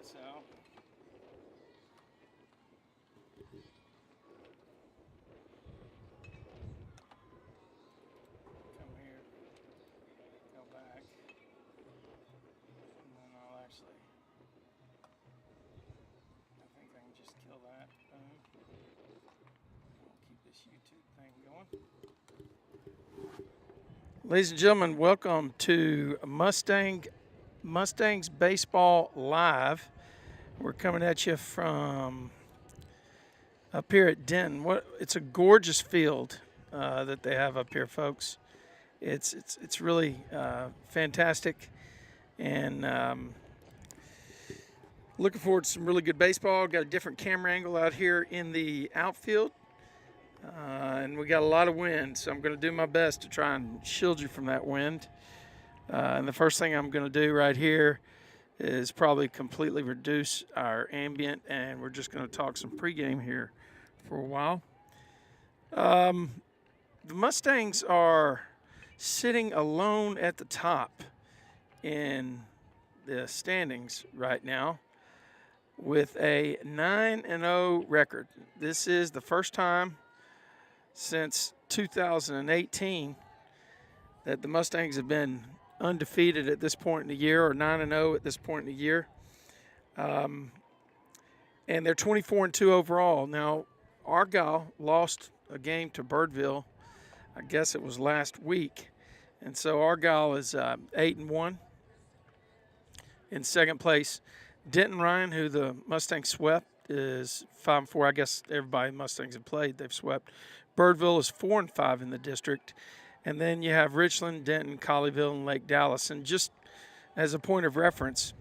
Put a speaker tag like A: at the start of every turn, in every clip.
A: this out. Come here, go back, and then I'll actually, I think I can just kill that. Boom. I'll keep this YouTube thing going. Ladies and gentlemen, welcome to Mustangs Baseball Live. We're coming at you from up here at Denton. It's a gorgeous field that they have up here, folks. It's really fantastic, and looking forward to some really good baseball. Got a different camera angle out here in the outfield, and we got a lot of wind, so I'm going to do my best to try and shield you from that wind. And the first thing I'm going to do right here is probably completely reduce our ambient, and we're just going to talk some pregame here for a while. The Mustangs are sitting alone at the top in the standings right now with a 9-0 record. This is the first time since 2018 that the Mustangs have been undefeated at this point in the year, or 9-0 at this point in the year. And they're 24-2 overall. Now, Argyle lost a game to Birdville, I guess it was last week. And so Argyle is 8-1 in second place. Denton Ryan, who the Mustangs swept, is 5-4. I guess everybody Mustangs have played, they've swept. Birdville is 4-5 in the district. And then you have Richland, Denton, Colleyville, and Lake Dallas. And just as a point of reference,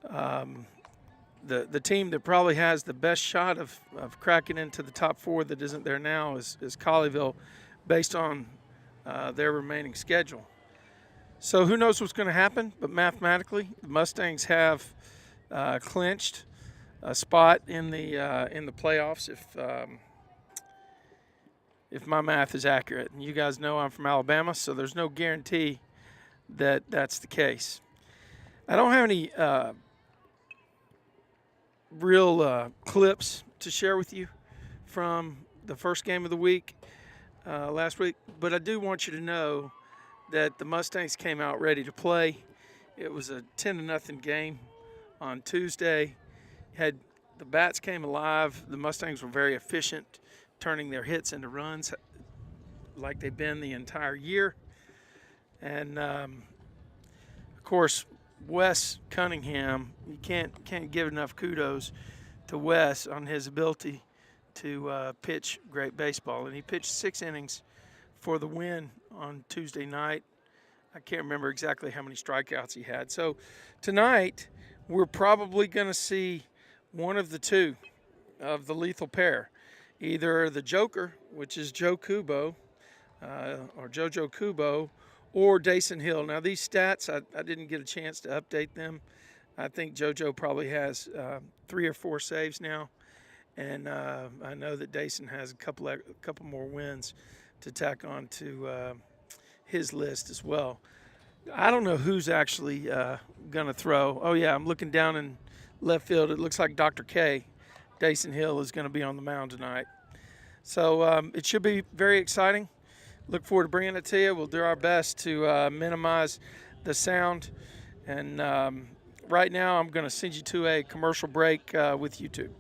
A: the team that probably has the best shot of cracking into the top four that isn't there now is Colleyville, based on their remaining schedule. So who knows what's going to happen, but mathematically, the Mustangs have clinched a spot in the playoffs if my math is accurate. And you guys know I'm from Alabama, so there's no guarantee that that's the case. I don't have any real clips to share with you from the first game of the week last week, but I do want you to know that the Mustangs came out ready to play. It was a 10-0 game on Tuesday. The bats came alive. The Mustangs were very efficient, turning their hits into runs like they've been the entire year. And, of course, Wes Cunningham, you can't give enough kudos to Wes on his ability to pitch great baseball. And he pitched 6 innings for the win on Tuesday night. I can't remember exactly how many strikeouts he had. So tonight we're probably going to see one of the two of the lethal pair. Either the Joker, which is Joe Kubo, or JoJo Kubo, or Dason Hill. Now, these stats, I didn't get a chance to update them. I think JoJo probably has 3 or 4 saves now, and I know that Dason has a couple more wins to tack on to his list as well. I don't know who's actually going to throw. Oh, yeah, I'm looking down in left field. It looks like Dr. K, Dason Hill, is going to be on the mound tonight. So it should be very exciting. Look forward to bringing it to you. We'll do our best to minimize the sound. And right now I'm going to send you to a commercial break with YouTube.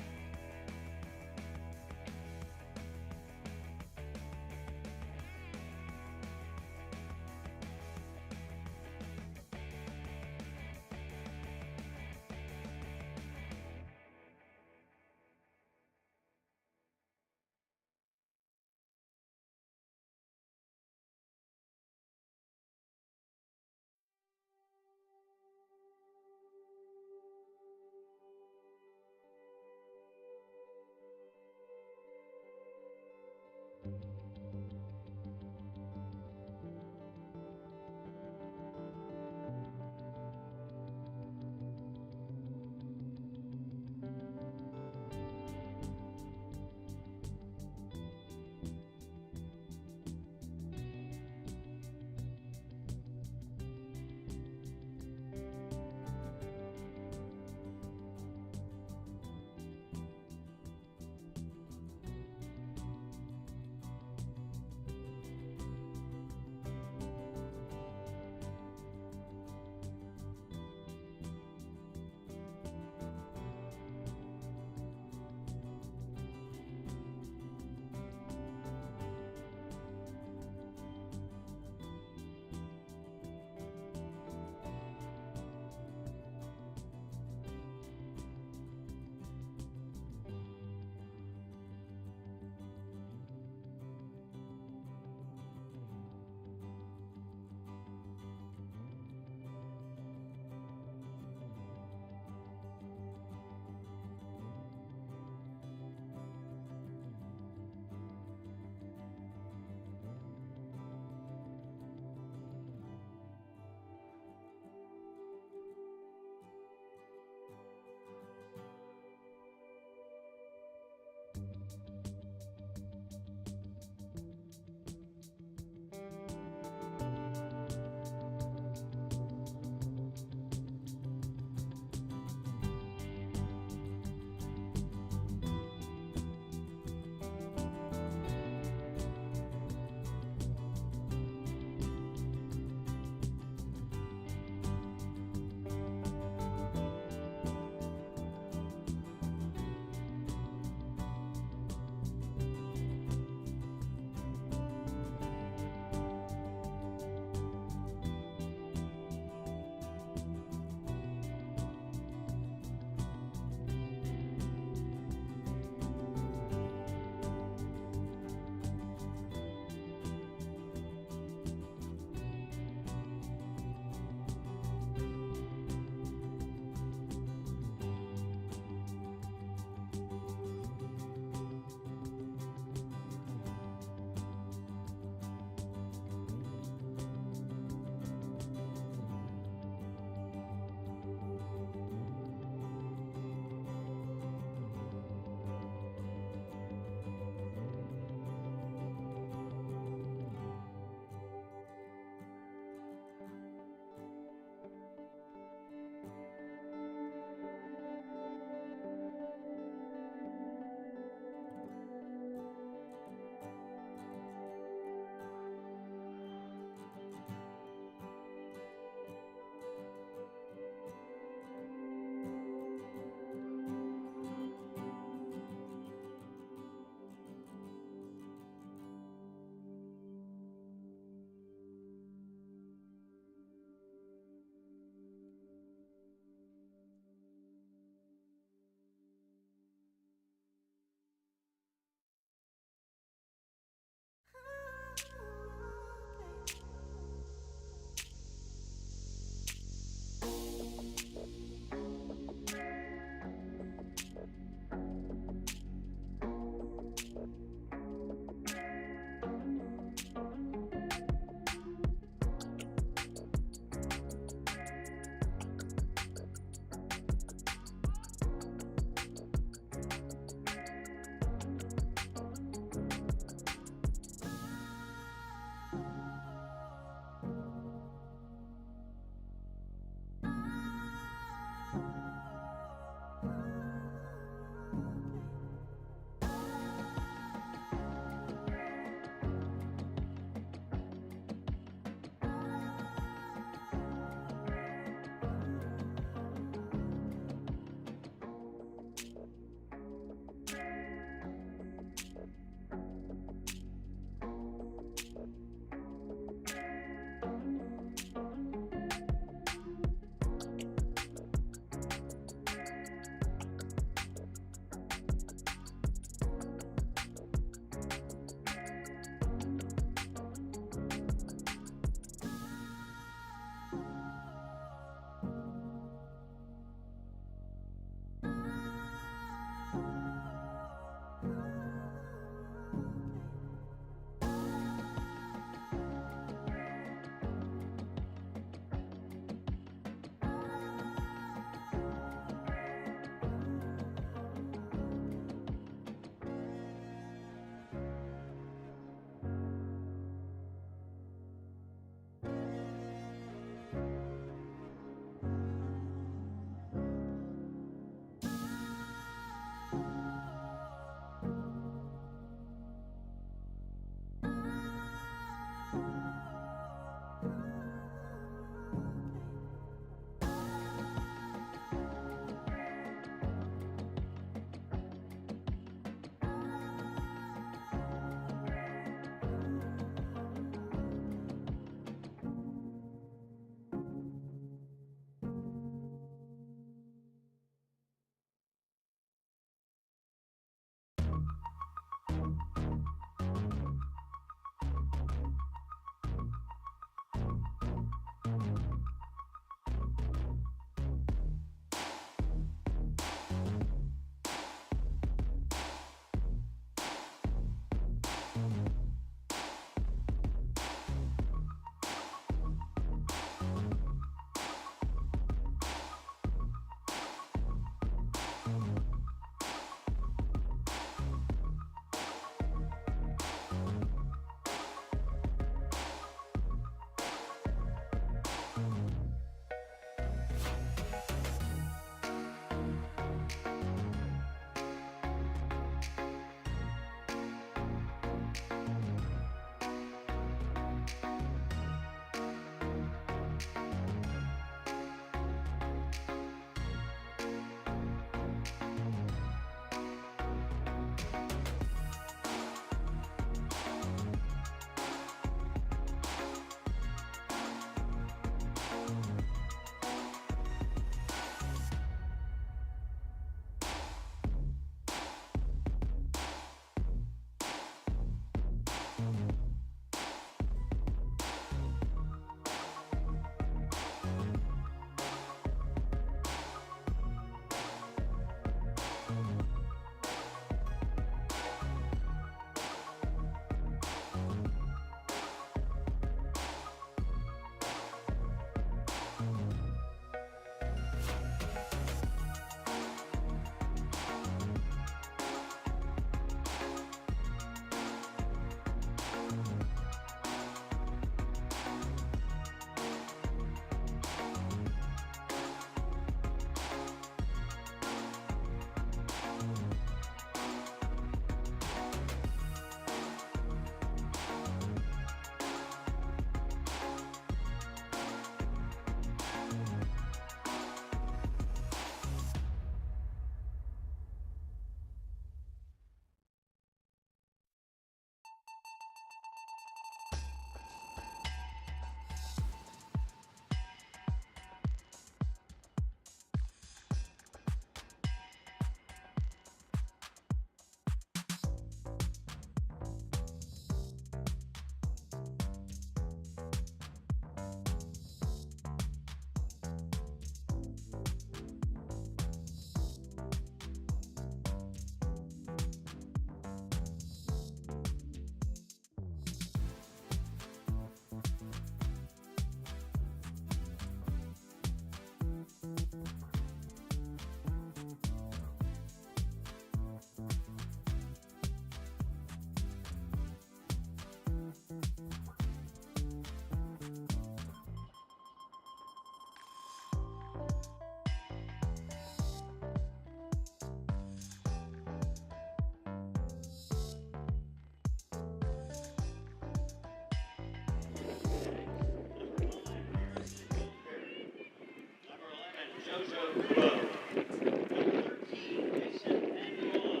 B: Corral. Number 13, Mason Manuel.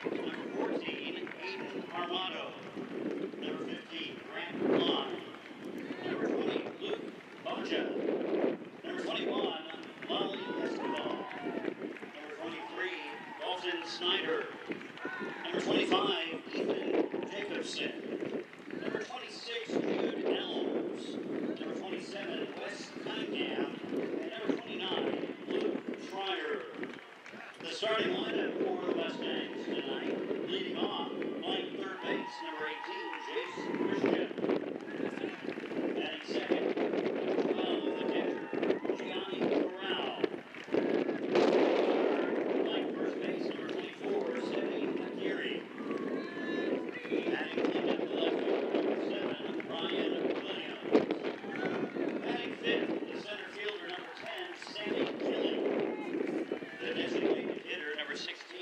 B: Number 14, Aiden Armato. Number 15, Grant Line. Number 20, Luke Boja. Number 21, Lolly Escobar. Number 23, Dalton Snyder. Number 25, Ethan Jacobson. Number 26, Jude Elms. Number 27, Wes Cunningham. And number 29, Luke Schreier. The starting lineup for the Mustangs tonight, leading off, playing third base, number 18, Jace Christian. Batting second, 12, the catcher, Gianni Corral. Playing first base, number 24, Semi Akiri. Batting cleanup, the left fielder, number 7, Ryan Williams. Batting fifth, the center fielder, number 10, Sammy Gillen. The designated hitter, number 16,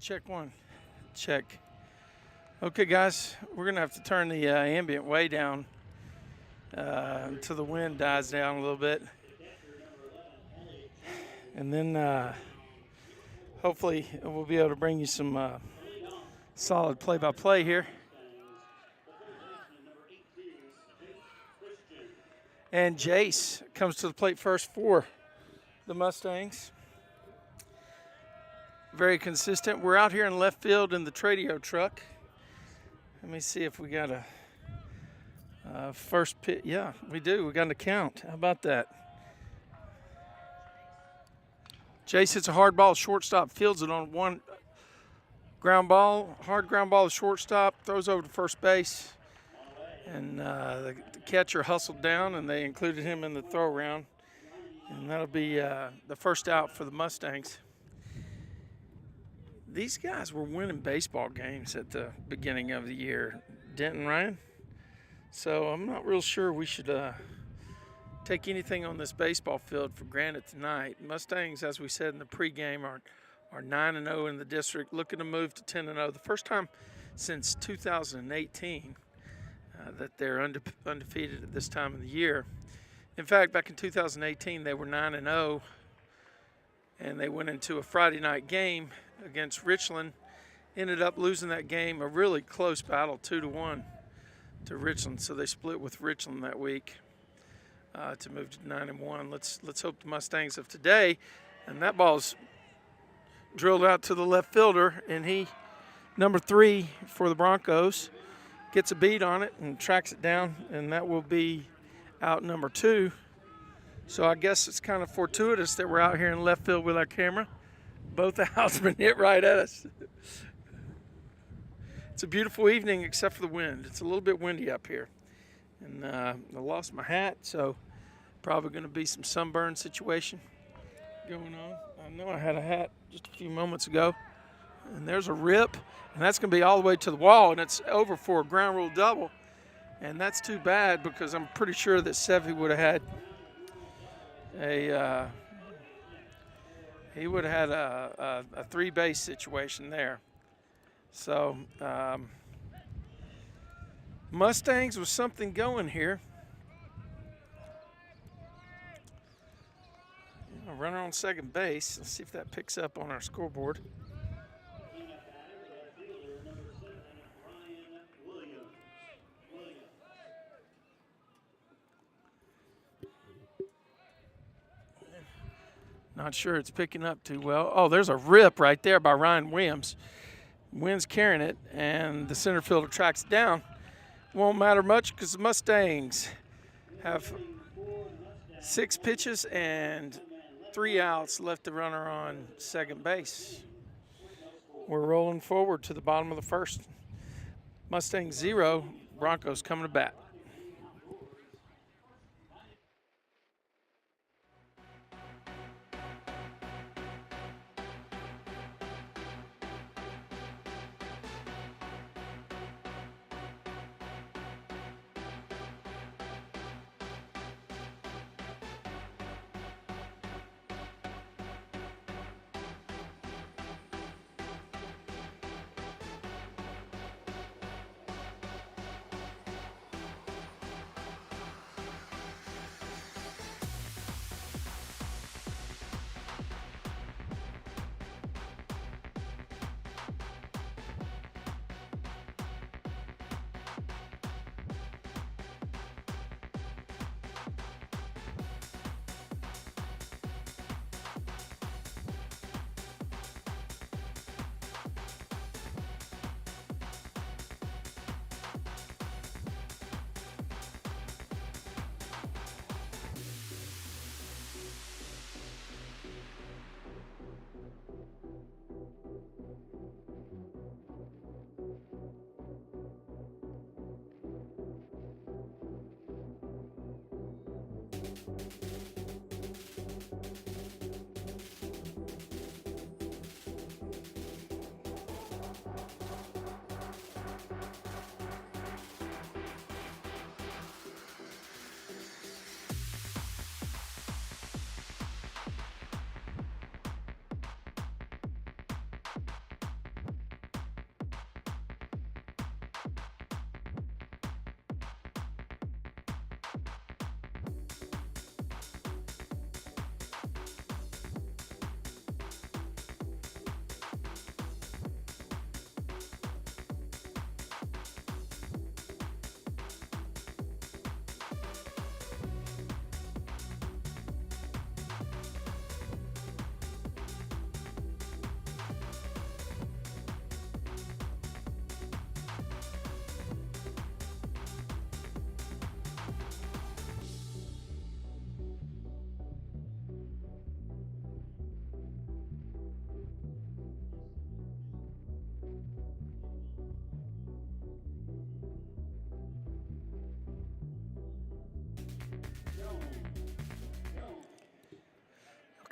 A: Check one. Check. Okay, guys, we're going to have to turn the ambient way down until the wind dies down a little bit. And then hopefully we'll be able to bring you some solid play-by-play here. And Jace comes to the plate first for the Mustangs. Very consistent. We're out here in left field in the Tradio truck. Let me see if we got a first pitch. Yeah, we do. We got an account. How about that? Jace hits a hard ball. Shortstop fields it on one ground ball. Hard ground ball to shortstop. Throws over to first base. And the catcher hustled down, and they included him in the throw round. And that'll be the first out for the Mustangs. These guys were winning baseball games at the beginning of the year, Denton, Ryan. So I'm not real sure we should take anything on this baseball field for granted tonight. Mustangs, as we said in the pregame, are 9-0 in the district, looking to move to 10-0. The first time since 2018 that they're undefeated at this time of the year. In fact, back in 2018, they were 9-0, and they went into a Friday night game against Richland. Ended up losing that game, a really close battle, 2-1 to Richland. So they split with Richland that week to move to 9-1. Let's hope the Mustangs of today, and that ball's drilled out to the left fielder, and he, number 3 for the Broncos, gets a beat on it and tracks it down, and that will be out number 2. So I guess it's kind of fortuitous that we're out here in left field with our camera. Both outs been hit right at us. It's a beautiful evening except for the wind. It's a little bit windy up here. And I lost my hat, so probably going to be some sunburn situation going on. I know I had a hat just a few moments ago. And there's a rip, and that's going to be all the way to the wall, and it's over for a ground rule double. And that's too bad because I'm pretty sure that Sevy would have had a 3-base situation there. So Mustangs with something going here. A runner on second base. Let's see if that picks up on our scoreboard. Not sure it's picking up too well. Oh, there's a rip right there by Ryan Williams. Wind's carrying it, and the center fielder tracks it down. Won't matter much because the Mustangs have 6 pitches and 3 outs, left the runner on second base. We're rolling forward to the bottom of the first. Mustangs 0, Broncos coming to bat.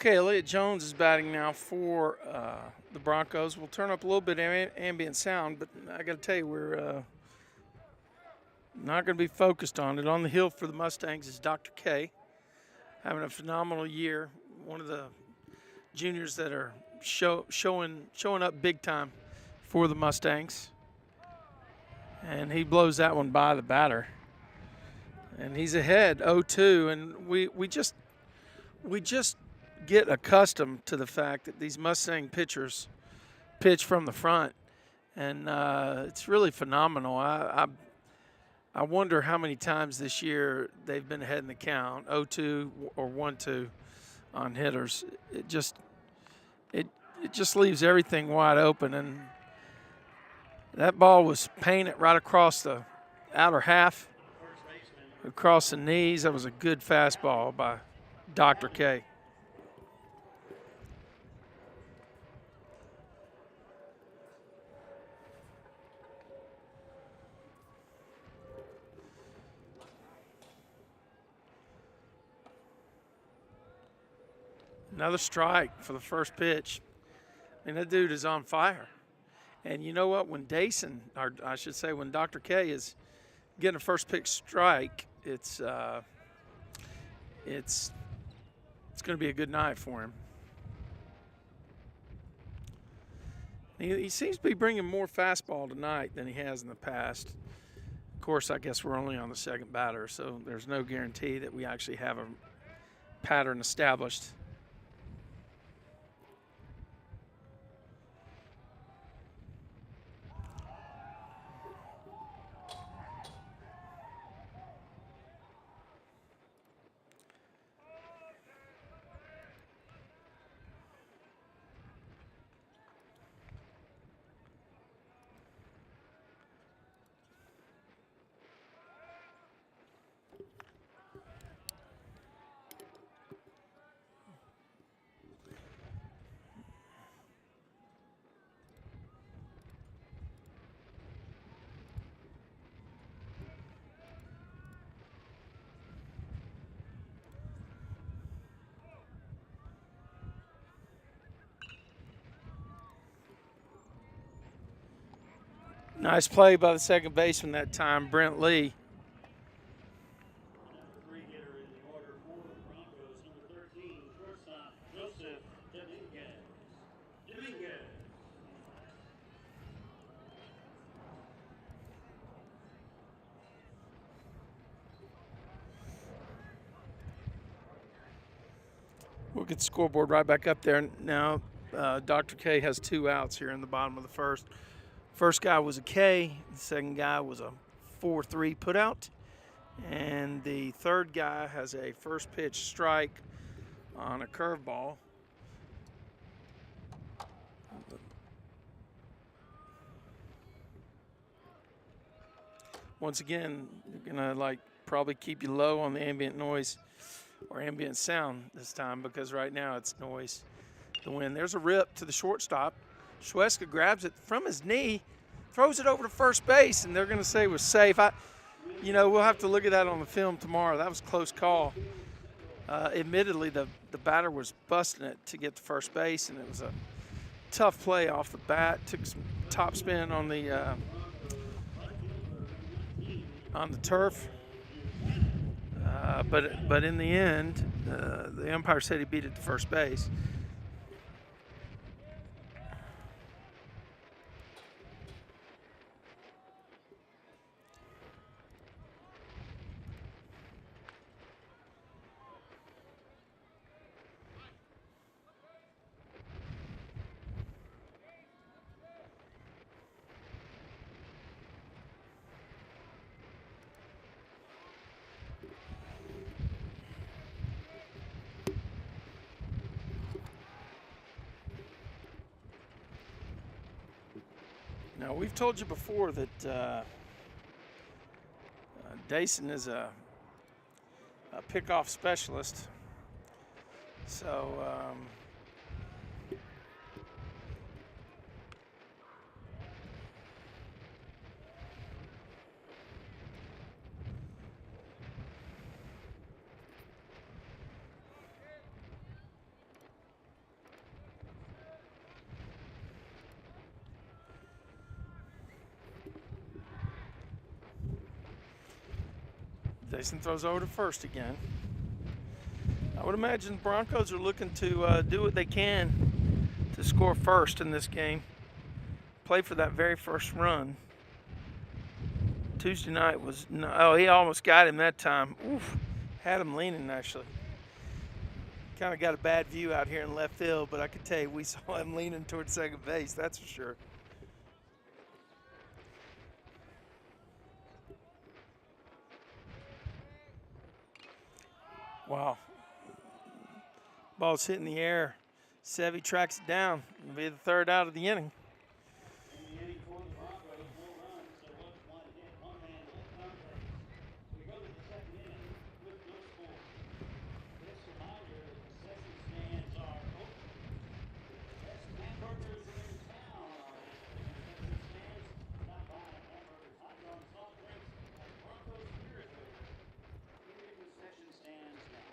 A: Okay, Elliott Jones is batting now for the Broncos. We'll turn up a little bit of ambient sound, but I got to tell you, we're not going to be focused on it. On the hill for the Mustangs is Dr. K, having a phenomenal year. One of the juniors that are showing up big time for the Mustangs. And he blows that one by the batter. And he's ahead 0-2, and we just get accustomed to the fact that these Mustang pitchers pitch from the front, and it's really phenomenal. I wonder how many times this year they've been ahead in the count, 0-2 or 1-2 on hitters. It just leaves everything wide open, and that ball was painted right across the outer half, across the knees. That was a good fastball by Dr. K. Another strike for the first pitch. I mean, that dude is on fire. And you know what? When when Dr. K is getting a first pitch strike, it's going to be a good night for him. He seems to be bringing more fastball tonight than he has in the past. Of course, I guess we're only on the second batter, so there's no guarantee that we actually have a pattern established. Nice play by the second baseman that time, Brent Lee.
B: Number 3 hitter in the order for the Broncos, number 13, shortstop Joseph Dominguez.
A: We'll get the scoreboard right back up there. Now, Dr. K has 2 outs here in the bottom of the first. First guy was a K. The second guy was a 4-3 putout. And the third guy has a first pitch strike on a curveball. Once again, you're going to probably keep you low on the ambient noise or ambient sound this time, because right now it's noise. The wind. There's a rip to the shortstop. Schweska grabs it from his knee, throws it over to first base, and they're going to say it was safe. We'll have to look at that on the film tomorrow. That was a close call. Admittedly, the batter was busting it to get to first base, and it was a tough play off the bat. Took some top spin on the turf. But in the end, the umpire said he beat it to first base. Now, we've told you before that Dason is a pickoff specialist. So Jason throws over to first again. I would imagine the Broncos are looking to do what they can to score first in this game. Play for that very first run. Tuesday night was, oh, he almost got him that time. Oof, had him leaning actually. Kind of got a bad view out here in left field, but I could tell you we saw him leaning towards second base, that's for sure. Wow. Ball's hitting the air. Sevy tracks it down. It'll be the third out of the inning.
B: In the inning for the Broncos, no runs. There was one hit, one man left on base. We go to the second inning with no score. This reminder that the session stands are open. Best hamburgers in town are at the concession stands. Stop by hamburgers, hot dogs, soft drinks, and Broncos beer is available. In the concession stands now.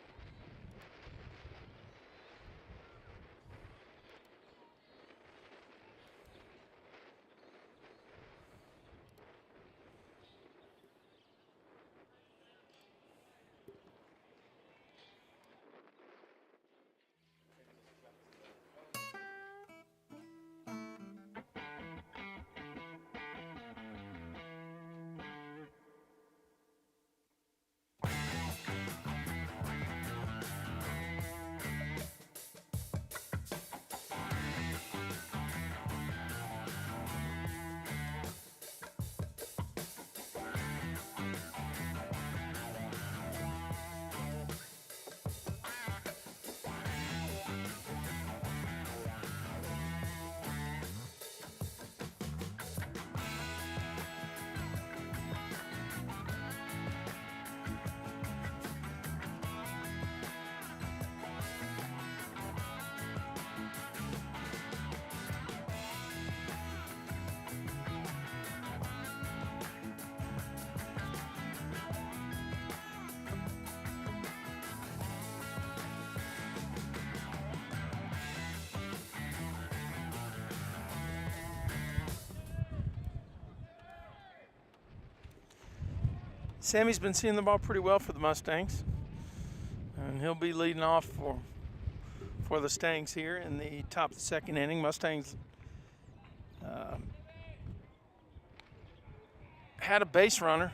A: Sammy's been seeing the ball pretty well for the Mustangs, and he'll be leading off for the Stangs here in the top of the second inning. Mustangs had a base runner.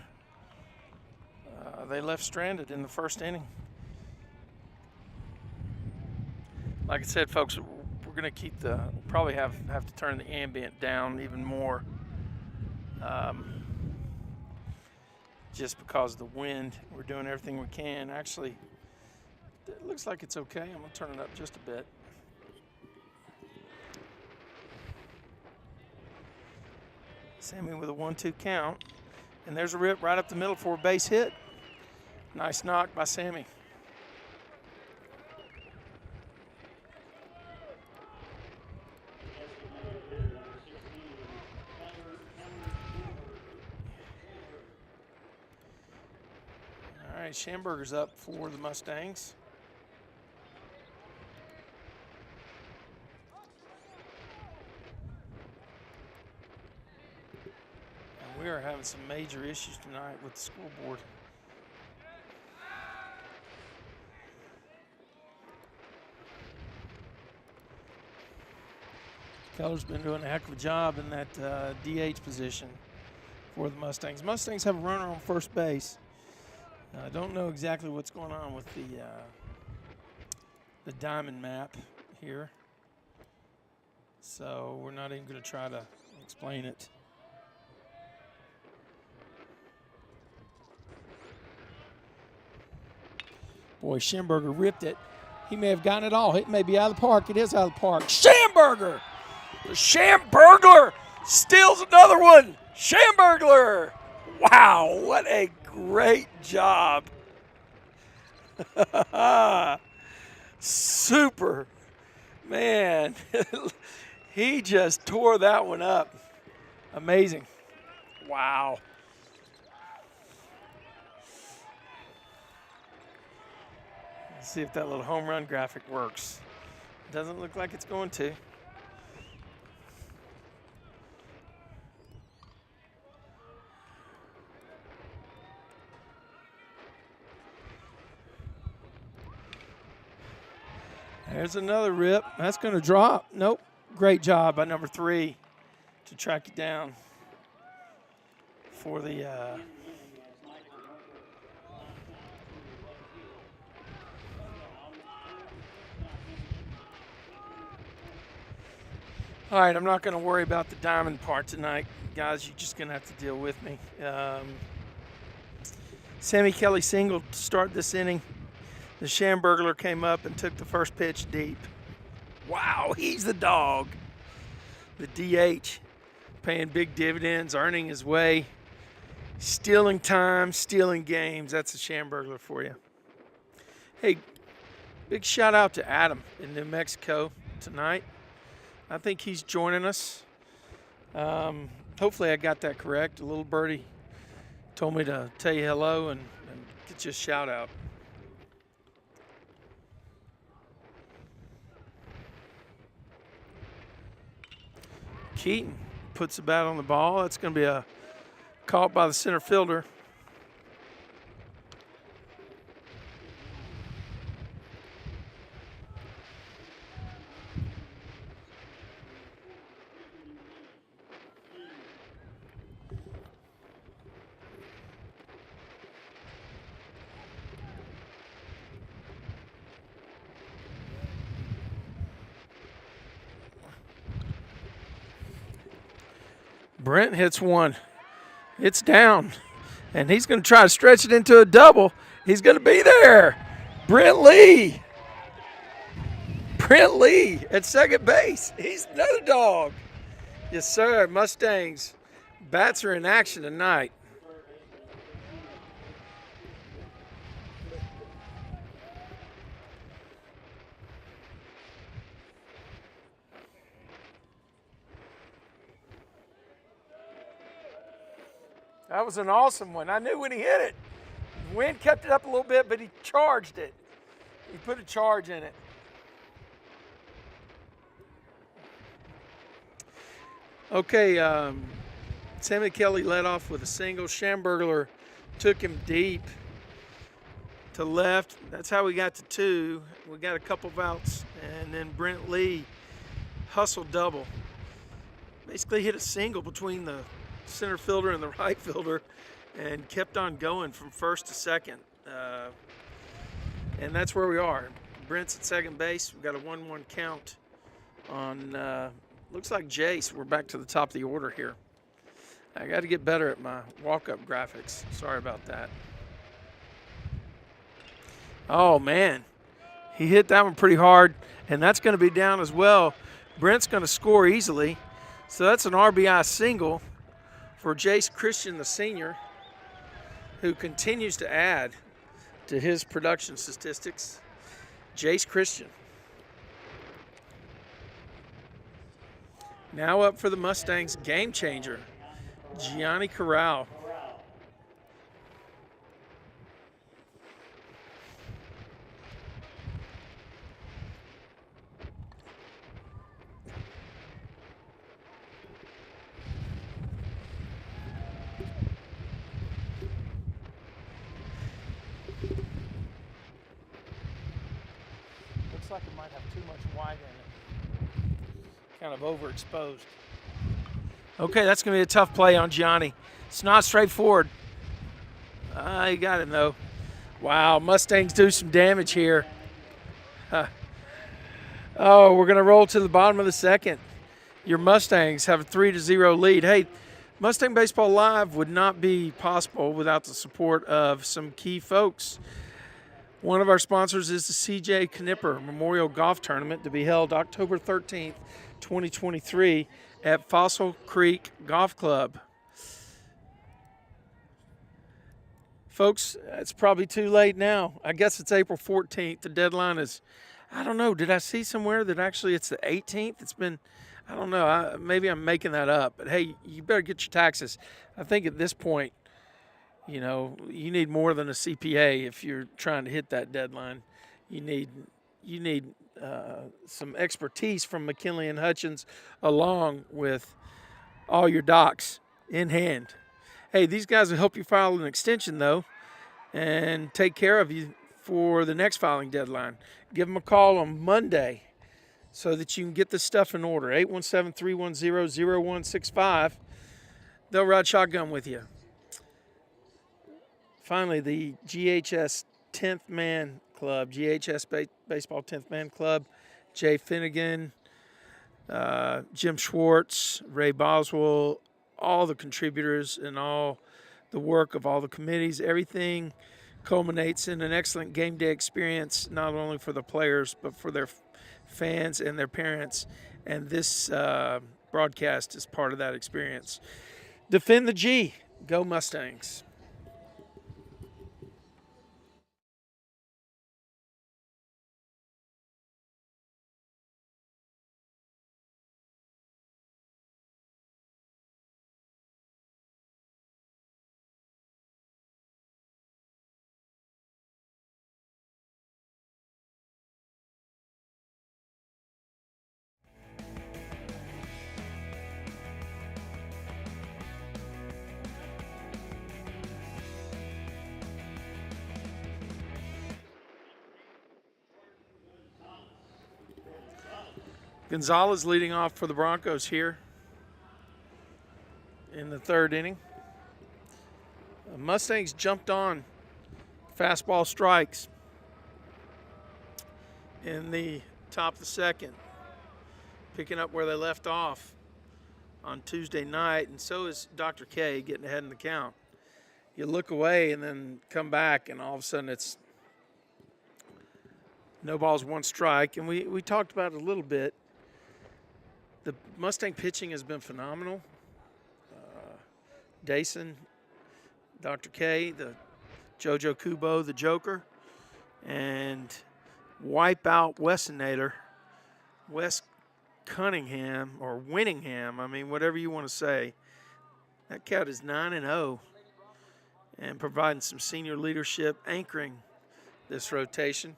A: They left stranded in the first inning. Like I said, folks, we're going to keep probably have to turn the ambient down even more. Just because of the wind. We're doing everything we can. Actually, it looks like it's okay. I'm going to turn it up just a bit. Sammy with a 1-2 count. And there's a rip right up the middle for a base hit. Nice knock by Sammy. All right, Schamberger's up for the Mustangs. And we are having some major issues tonight with the scoreboard. Keller's been doing a heck of a job in that DH position for the Mustangs. Mustangs have a runner on first base. I don't know exactly what's going on with the diamond map here, so we're not even going to try to explain it. Boy, Schamberger ripped it. He may have gotten it all. It may be out of the park. It is out of the park. Schamberger! The Schambergler steals another one. Schambergler! Wow, what a great job. Super. Man, he just tore that one up. Amazing. Wow. Let's see if that little home run graphic works. Doesn't look like it's going to. There's another rip. That's going to drop. Nope. Great job by number 3 to track it down for the all right, I'm not going to worry about the diamond part tonight. Guys, you're just going to have to deal with me. Sammy Kelly singled to start this inning. The Schambergler came up and took the first pitch deep. Wow, he's the dog. The DH paying big dividends, earning his way, stealing time, stealing games. That's a Schambergler for you. Hey, big shout out to Adam in New Mexico tonight. I think he's joining us. Hopefully I got that correct. A little birdie told me to tell you hello and get you a shout out. Keaton puts the bat on the ball. That's going to be a caught by the center fielder. Brent hits one. It's down, and he's going to try to stretch it into a double. He's going to be there. Brent Lee at second base. He's another dog. Yes, sir. Mustangs. Bats are in action tonight. That was an awesome one. I knew when he hit it. The wind kept it up a little bit, but he charged it. He put a charge in it. Okay, Sammy Kelly led off with a single. Schambergler took him deep to left. That's how we got to 2. We got a couple of outs, and then Brent Lee hustled double. Basically hit a single between the center fielder and the right fielder and kept on going from first to second. And that's where we are. Brent's at second base. We've got a 1-1 count on, looks like Jace. We're back to the top of the order here. I got to get better at my walk-up graphics. Sorry about that. Oh, man. He hit that one pretty hard, and that's going to be down as well. Brent's going to score easily. So that's an RBI single for Jace Christian, the senior, who continues to add to his production statistics. Jace Christian. Now up for the Mustangs, game changer, Gianni Corral. Looks like it might have too much white in it. Kind of overexposed. Okay, that's going to be a tough play on Gianni. It's not straightforward. He got it, though. Wow, Mustangs do some damage here. Oh, we're going to roll to the bottom of the second. Your Mustangs have a 3-0 lead. Hey, Mustang Baseball Live would not be possible without the support of some key folks. One of our sponsors is the C.J. Knipper Memorial Golf Tournament to be held October 13th, 2023 at Fossil Creek Golf Club. Folks, it's probably too late now. I guess it's April 14th. The deadline is, I don't know, did I see somewhere that actually it's the 18th? It's been, I don't know, maybe I'm making that up. But, hey, you better get your taxes. I think at this point, you know, you need more than a CPA if you're trying to hit that deadline. You need some expertise from McKinley and Hutchins along with all your docs in hand. Hey, these guys will help you file an extension, though, and take care of you for the next filing deadline. Give them a call on Monday so that you can get this stuff in order. 817-310-0165. They'll ride shotgun with you. Finally, the GHS 10th Man Club, GHS Baseball 10th Man Club, Jay Finnegan, Jim Schwartz, Ray Boswell, all the contributors and all the work of all the committees, everything culminates in an excellent game day experience, not only for the players, but for their fans and their parents. And this broadcast is part of that experience. Defend the G. Go Mustangs. Gonzalez leading off for the Broncos here in the third inning. The Mustangs jumped on fastball strikes in the top of the second, picking up where they left off on Tuesday night, and so is Dr. K getting ahead in the count. You look away and then come back, and all of a sudden it's no balls, one strike. And we talked about it a little bit. The Mustang pitching has been phenomenal. Dason, Dr. K, the JoJo Kubo, the Joker, and wipeout Wessonator, Wes Cunningham, or Winningham, I mean, whatever you want to say. That cat is 9-0 and providing some senior leadership, anchoring this rotation.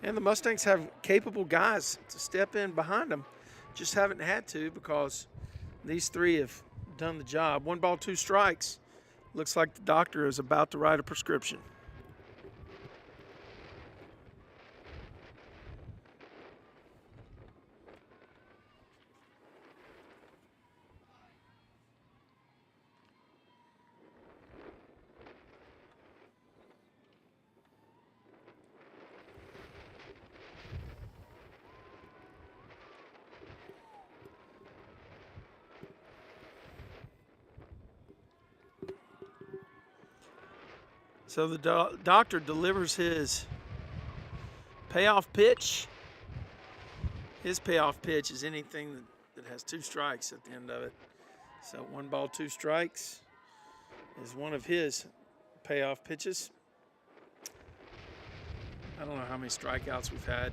A: And the Mustangs have capable guys to step in behind them. Just haven't had to because these three have done the job. 1 ball, 2 strikes. Looks like the doctor is about to write a prescription. So the doctor delivers his payoff pitch. His payoff pitch is anything that has 2 strikes at the end of it. So 1 ball, 2 strikes is one of his payoff pitches. I don't know how many strikeouts we've had.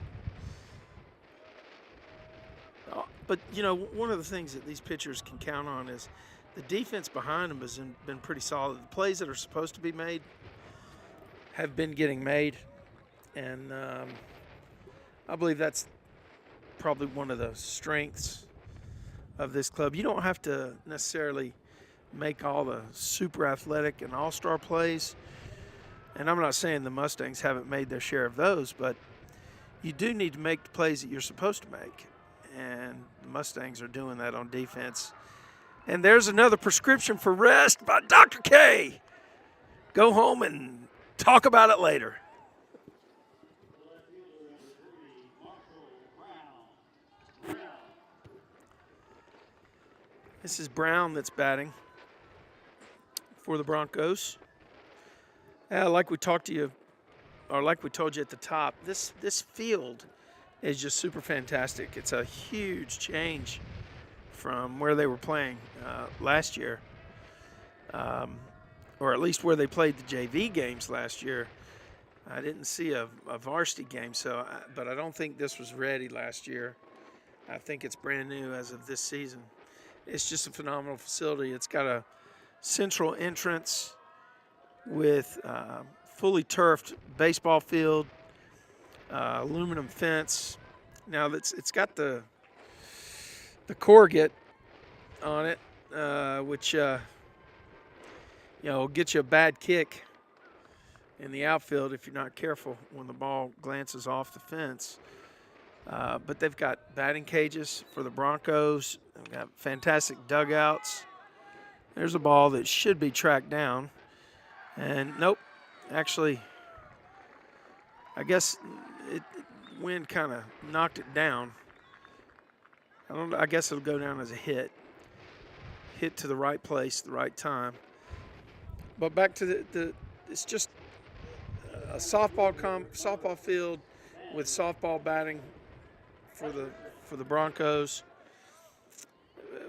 A: But, you know, one of the things that these pitchers can count on is the defense behind them has been pretty solid. The plays that are supposed to be made have been getting made, and I believe that's probably one of the strengths of this club. You don't have to necessarily make all the super athletic and all-star plays, and I'm not saying the Mustangs haven't made their share of those, but you do need to make the plays that you're supposed to make, and the Mustangs are doing that on defense. And there's another prescription for rest by Dr. K. Go home and talk about it later. This is Brown that's batting for the Broncos. Like we talked to you, or like we told you at the top, this field is just super fantastic. It's a huge change from where they were playing last year. Or at least where they played the JV games last year. I didn't see a varsity game, but I don't think this was ready last year. I think it's brand new as of this season. It's just a phenomenal facility. It's got a central entrance with fully turfed baseball field, aluminum fence. Now it's got the corrugate on it, which will get you a bad kick in the outfield if you're not careful when the ball glances off the fence. But they've got batting cages for the Broncos. They've got fantastic dugouts. There's a ball that should be tracked down. And nope, actually, I guess wind kind of knocked it down. I guess it'll go down as a hit. Hit to the right place, the right time. But back to it's just a softball field with softball batting for the Broncos.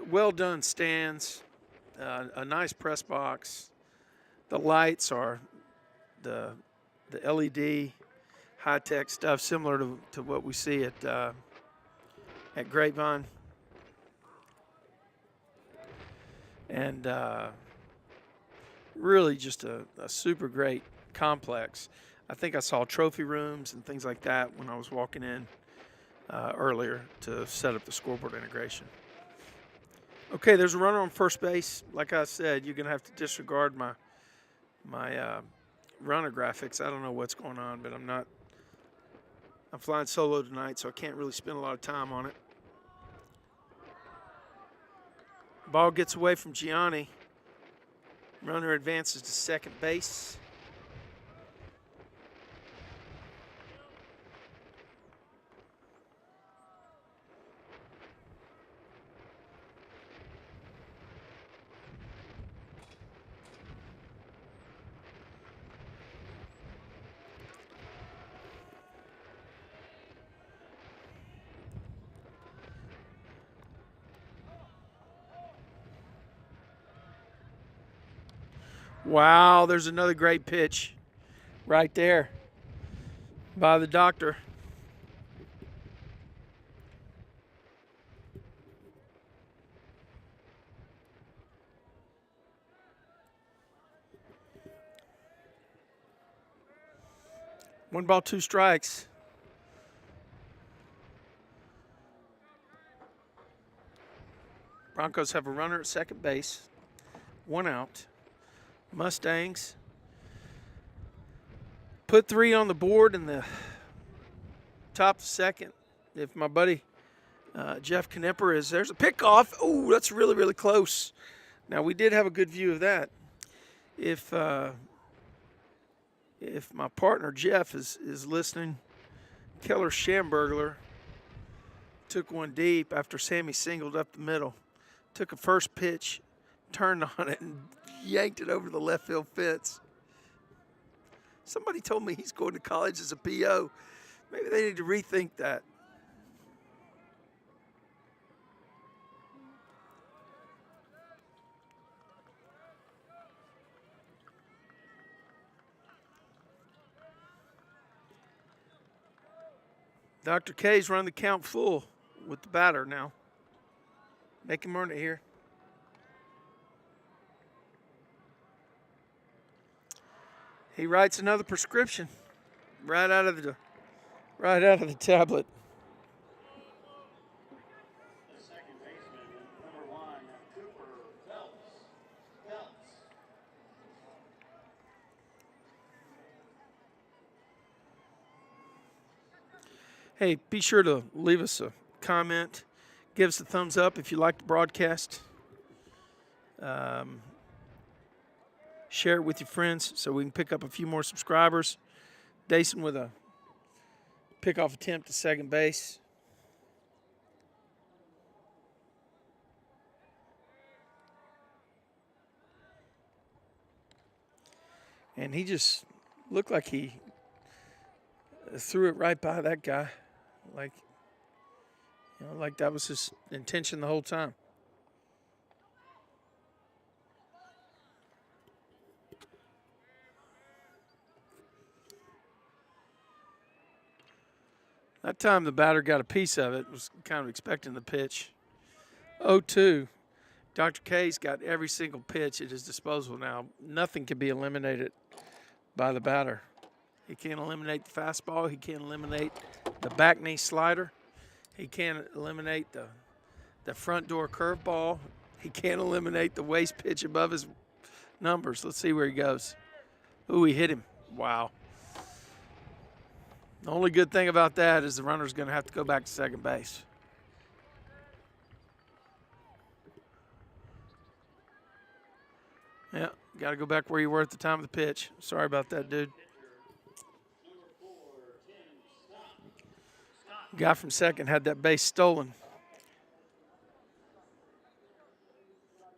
A: Well done stands, a nice press box. The lights are the LED high-tech stuff, similar to what we see at Grapevine. And really just a super great complex. I think I saw trophy rooms and things like that when I was walking in earlier to set up the scoreboard integration. Okay, there's a runner on first base. Like I said, you're going to have to disregard my runner graphics. I don't know what's going on, but I'm flying solo tonight, so I can't really spend a lot of time on it. Ball gets away from Gianni. Runner advances to second base. Wow, there's another great pitch right there by the doctor. One ball, two strikes. Broncos have a runner at second base, one out. Mustangs put 3 on the board in the top of the second. If my buddy Jeff Knipper is, there's a pickoff. Oh, that's really, really close. Now, we did have a good view of that. If my partner Jeff is listening, Keller Schambergler took one deep after Sammy singled up the middle. Took a first pitch, turned on it, and yanked it over the left field fence. Somebody told me he's going to college as a PO. Maybe they need to rethink that. Dr. K's run the count full with the batter now. Make him earn it here. He writes another prescription right out of the tablet.
B: The second baseman, number 1, Cooper Phelps.
A: Hey, be sure to leave us a comment. Give us a thumbs up if you like the broadcast. Share it with your friends so we can pick up a few more subscribers. Dason with a pickoff attempt to second base. And he just looked like he threw it right by that guy. Like that was his intention the whole time. That time the batter got a piece of it, was kind of expecting the pitch. 0-2. Dr. K's got every single pitch at his disposal now. Nothing can be eliminated by the batter. He can't eliminate the fastball. He can't eliminate the back knee slider. He can't eliminate the front door curveball. He can't eliminate the waist pitch above his numbers. Let's see where he goes. Ooh, he hit him. Wow. The only good thing about that is the runner's going to have to go back to second base. Yeah, got to go back where you were at the time of the pitch. Sorry about that, dude. Guy from second had that base stolen.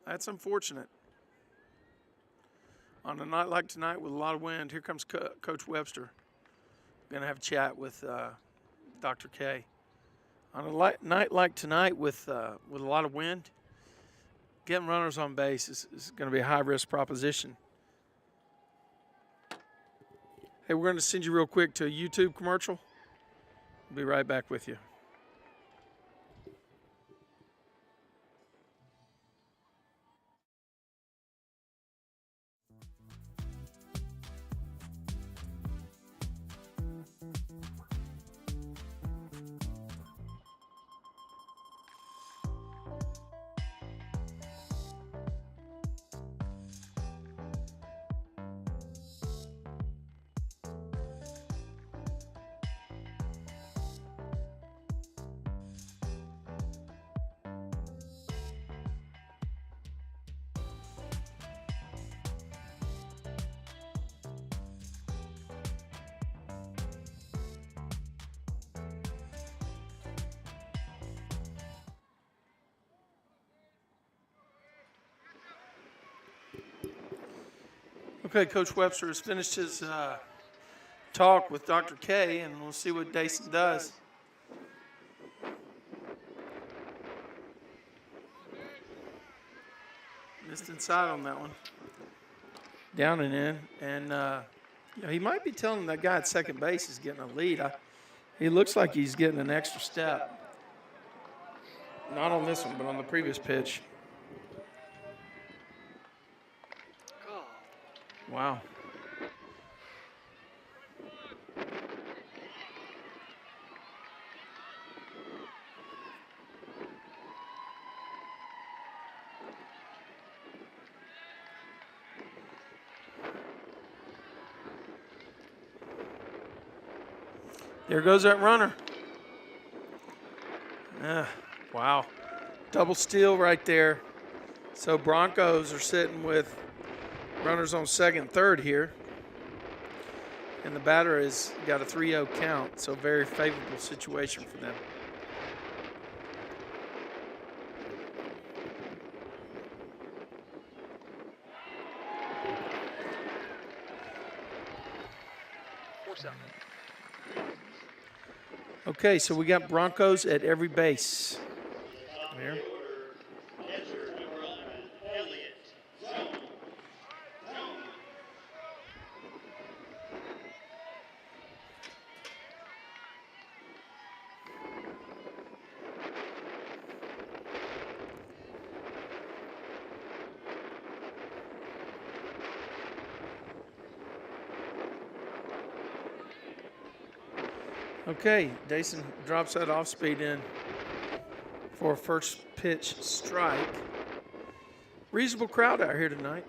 A: That's unfortunate. On a night like tonight with a lot of wind, here comes Coach Webster. Going to have a chat with Dr. K. On a night like tonight with a lot of wind, getting runners on base is going to be a high-risk proposition. Hey, we're going to send you real quick to a YouTube commercial. We'll be right back with you. Okay, Coach Webster has finished his talk with Dr. K, and we'll see what Dason does. Missed inside on that one. Down and in. And he might be telling that guy at second base is getting a lead. He looks like he's getting an extra step. Not on this one, but on the previous pitch. Wow. There goes that runner. Wow. Double steal right there. So Broncos are sitting with runners on second, third here. And the batter has got a 3-0 count, so very favorable situation for them. Okay, so we got Broncos at every base. Here. Okay, Dason drops that off speed in for a first pitch strike. Reasonable crowd out here tonight.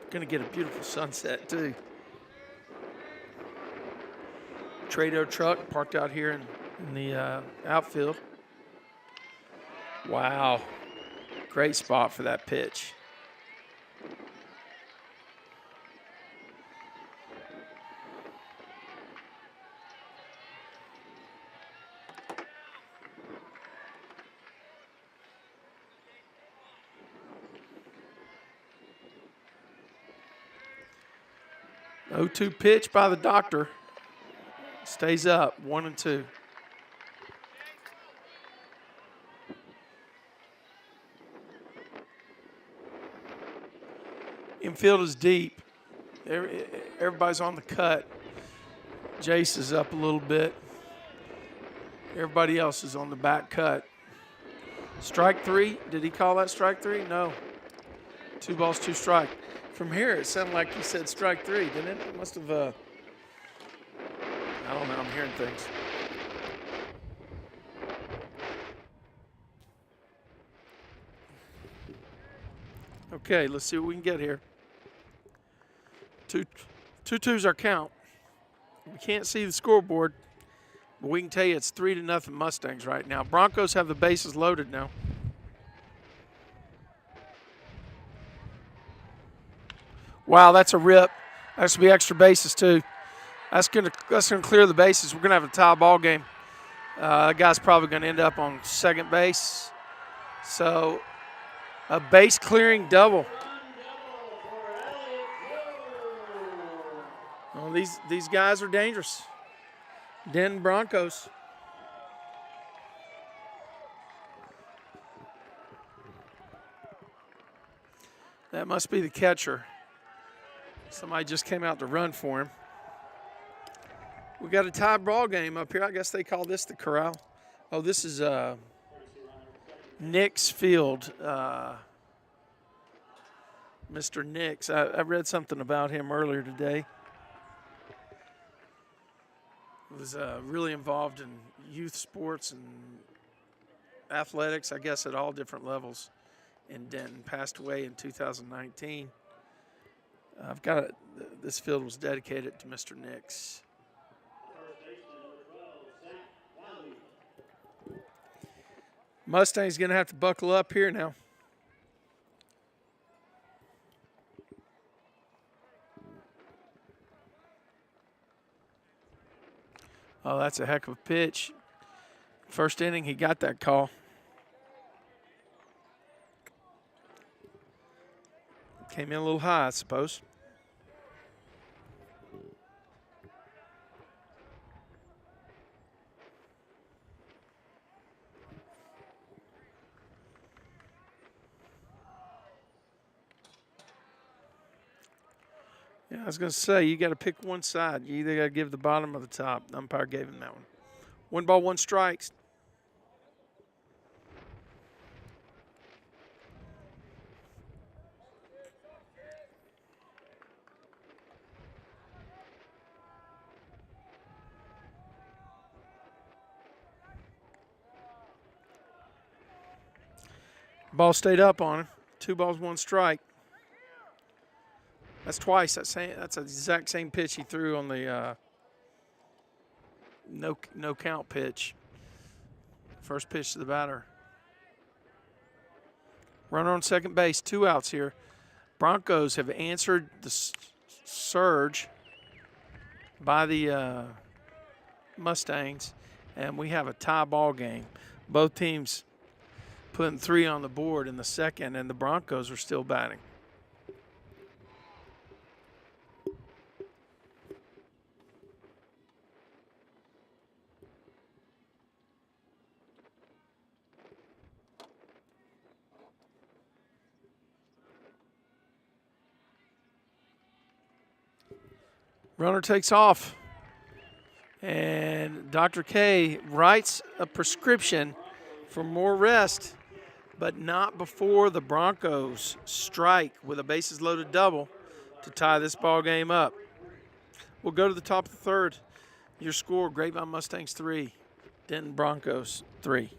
A: Going to get a beautiful sunset too. Trado truck parked out here in the outfield. Wow, great spot for that pitch. Oh, 2 pitch by the doctor. Stays up, 1-2. Infield is deep. Everybody's on the cut. Jace is up a little bit. Everybody else is on the back cut. Strike 3. Did he call that strike 3? No. 2 balls, 2 strike. From here, it sounded like he said strike 3, didn't it? It must have, I don't know, I'm hearing things. Okay, let's see what we can get here. 2-2's our count. We can't see the scoreboard, but we can tell you it's 3-0 Mustangs right now. Broncos have the bases loaded now. Wow, that's a rip. That's going to be extra bases, too. That's gonna clear the bases. We're going to have a tie ball game. That guy's probably going to end up on second base. So a base clearing double. Well, these guys are dangerous. Denton Broncos. That must be the catcher. Somebody just came out to run for him. We got a tie ball game up here. I guess they call this the Corral. Oh, this is Nick's field. Mr. Nix. I read something about him earlier today. He was really involved in youth sports and athletics, I guess, at all different levels in Denton. Passed away in 2019. This field was dedicated to Mr. Nix. Mustang's going to have to buckle up here now. Oh, that's a heck of a pitch. First inning, he got that call. Came in a little high, I suppose. Yeah, I was going to say, you got to pick one side. You either got to give the bottom or the top. The umpire gave him that one. 1 ball, 1 strikes. Ball stayed up on him. 2 balls, 1 strike. That's twice. That's the exact same pitch he threw on the no count pitch. First pitch to the batter. Runner on second base. 2 outs here. Broncos have answered the surge by the Mustangs, and we have a tie ball game. Both teams putting 3 on the board in the second, and the Broncos are still batting. Runner takes off, and Dr. K writes a prescription for more rest, but not before the Broncos strike with a bases loaded double to tie this ball game up. We'll go to the top of the third. Your score: Grapevine Mustangs 3, Denton Broncos 3.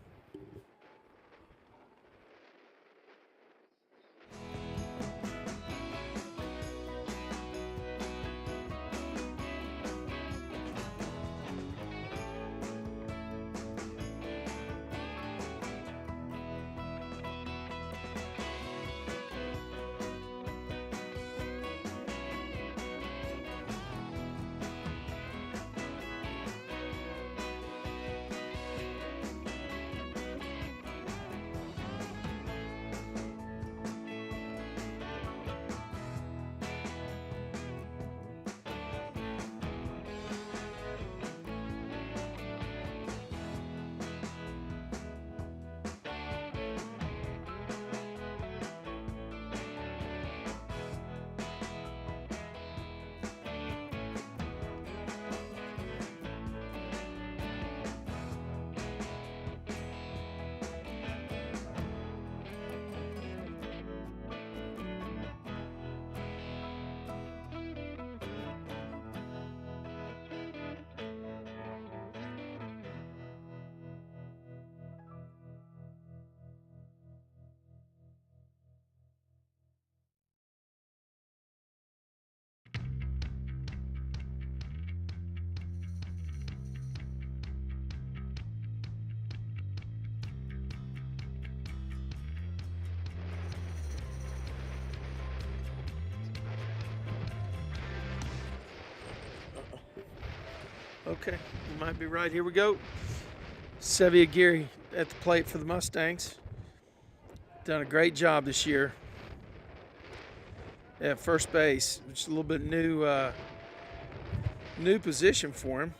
A: Okay, you might be right. Here we go. Sevi Aguirre at the plate for the Mustangs. Done a great job this year at first base, which is a little bit new position for him.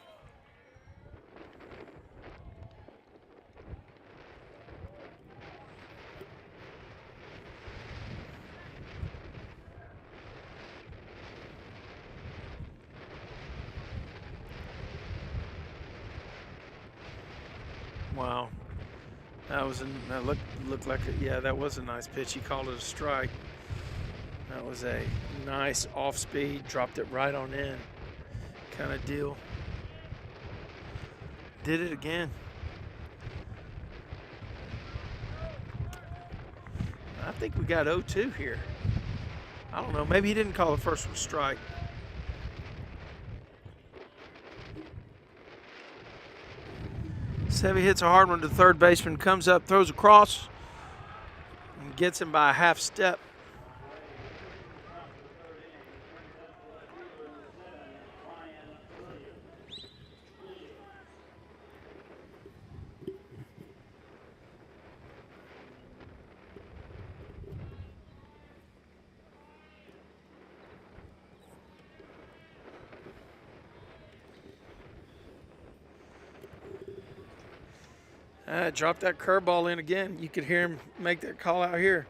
A: Wow, that looked like that was a nice pitch. He called it a strike. That was a nice off speed, dropped it right on in, kind of deal. Did it again. I think we got 0-2 here. I don't know. Maybe he didn't call the first one strike. Sevi hits a hard one to the third baseman, comes up, throws across, and gets him by a half step. Dropped that curveball in again. You could hear him make that call out here.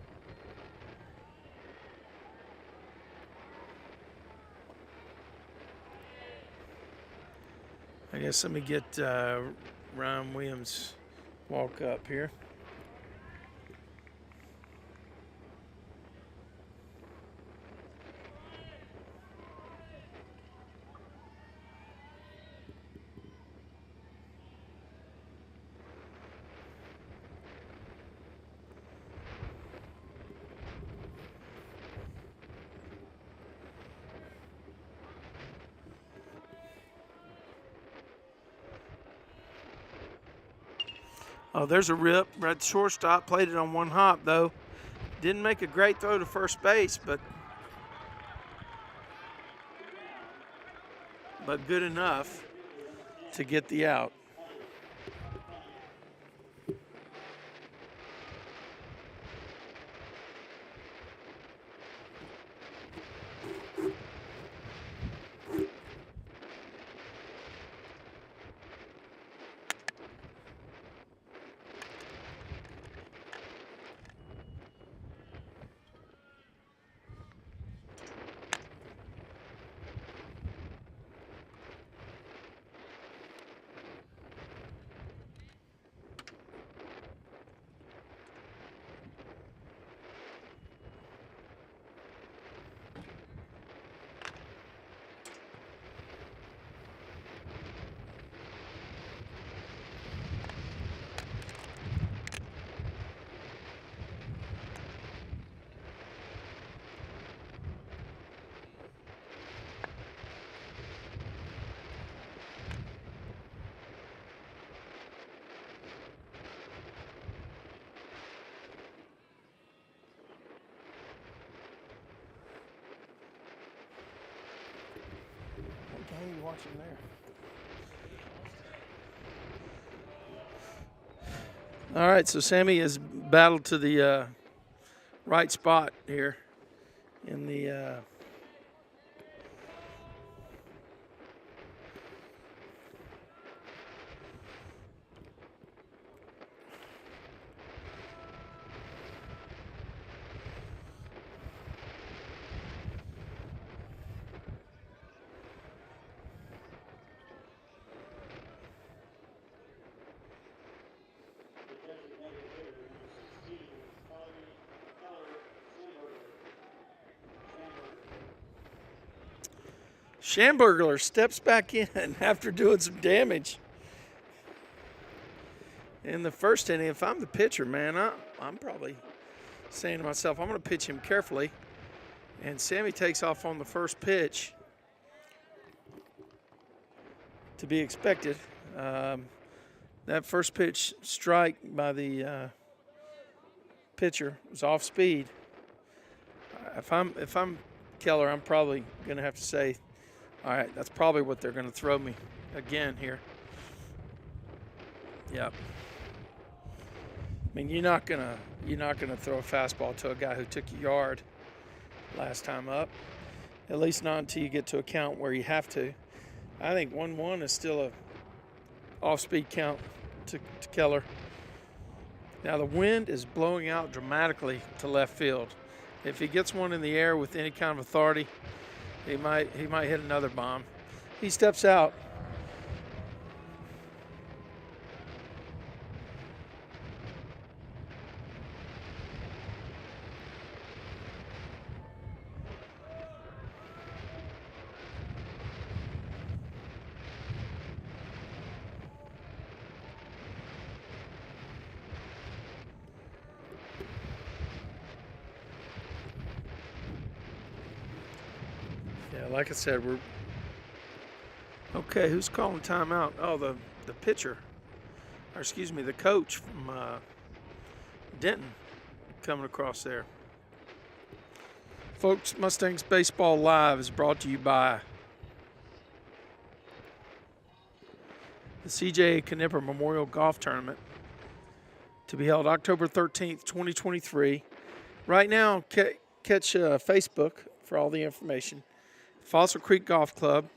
A: I guess let me get Ryan Williams walk up here. Oh, there's a rip right at the shortstop. Played it on one hop, though. Didn't make a great throw to first base, but good enough to get the out. What game are you watching there? All right, so Sammy has battled to the right spot here in the Schamberger steps back in after doing some damage in the first inning. If I'm the pitcher, man, I'm probably saying to myself, I'm going to pitch him carefully. And Sammy takes off on the first pitch, to be expected. That first pitch strike by the pitcher was off speed. If I'm Keller, I'm probably going to have to say, all right, that's probably what they're going to throw me again here. Yep. I mean, you're not gonna throw a fastball to a guy who took a yard last time up. At least not until you get to a count where you have to. I think 1-1 is still a off-speed count to Keller. Now the wind is blowing out dramatically to left field. If he gets one in the air with any kind of authority, he might hit another bomb. He steps out. Yeah, like I said, we're okay. Who's calling timeout? Oh, the pitcher, or excuse me, the coach from Denton, coming across there. Folks, Mustangs Baseball Live is brought to you by the C.J. Knipper Memorial Golf Tournament, to be held October 13th, 2023. Right now, catch Facebook for all the information. Fossil Creek Golf Club.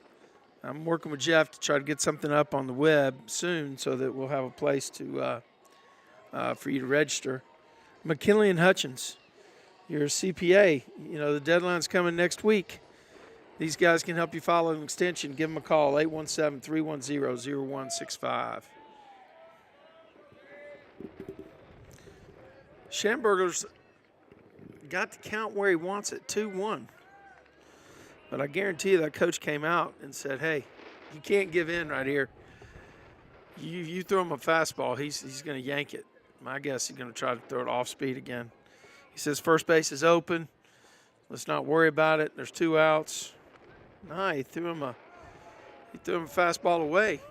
A: I'm working with Jeff to try to get something up on the web soon so that we'll have a place to for you to register. McKinley and Hutchins, your CPA. You know, the deadline's coming next week. These guys can help you file an extension. Give them a call, 817-310-0165. Schamberger's got the count where he wants it, 2-1. But I guarantee you that coach came out and said, hey, you can't give in right here. You throw him a fastball, he's going to yank it. My guess he's going to try to throw it off speed again. He says first base is open. Let's not worry about it. There's 2 outs. Nah, he threw him a fastball away.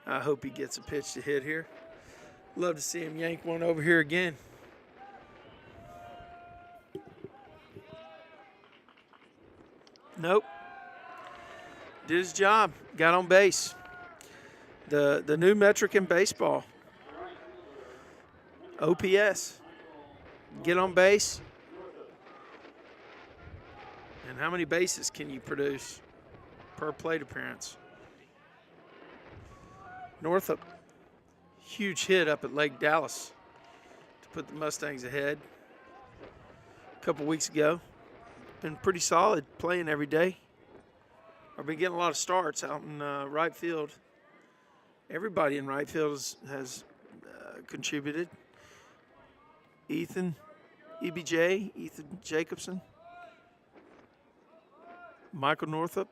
A: I hope he gets a pitch to hit here. Love to see him yank one over here again. Nope. Did his job. Got on base. The new metric in baseball. OPS. Get on base. And how many bases can you produce per plate appearance? Northup. Huge hit up at Lake Dallas to put the Mustangs ahead a couple weeks ago. Been pretty solid, playing every day. I've been getting a lot of starts out in right field. Everybody in right field has contributed. Ethan Jacobson, Michael Northup.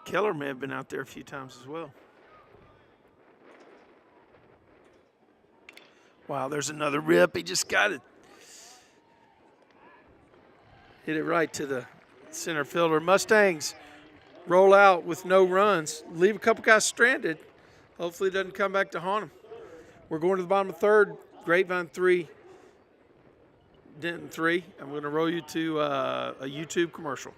A: Keller may have been out there a few times as well. Wow, there's another rip. He just got it. Hit it right to the center fielder. Mustangs roll out with no runs. Leave a couple guys stranded. Hopefully it doesn't come back to haunt them. We're going to the bottom of third. Grapevine 3, Denton 3. I'm going to roll you to a YouTube commercial.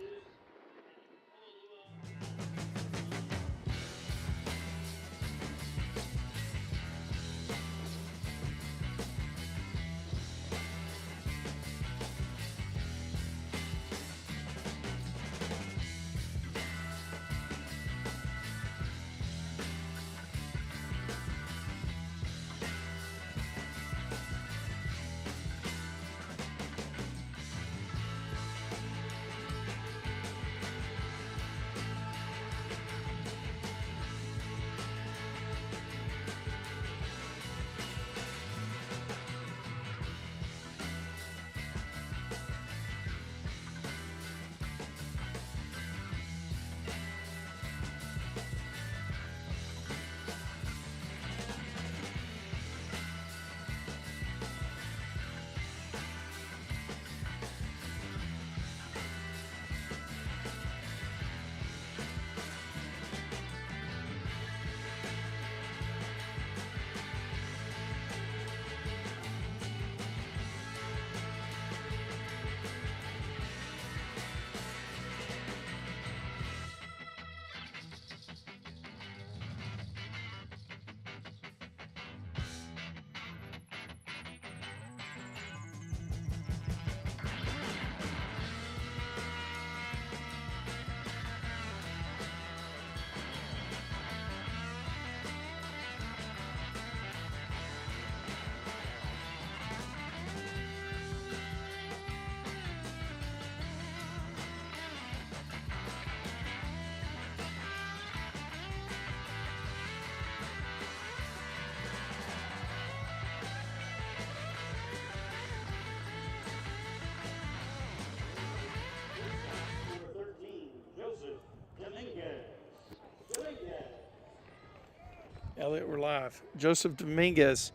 A: Elliot, we're live. Joseph Dominguez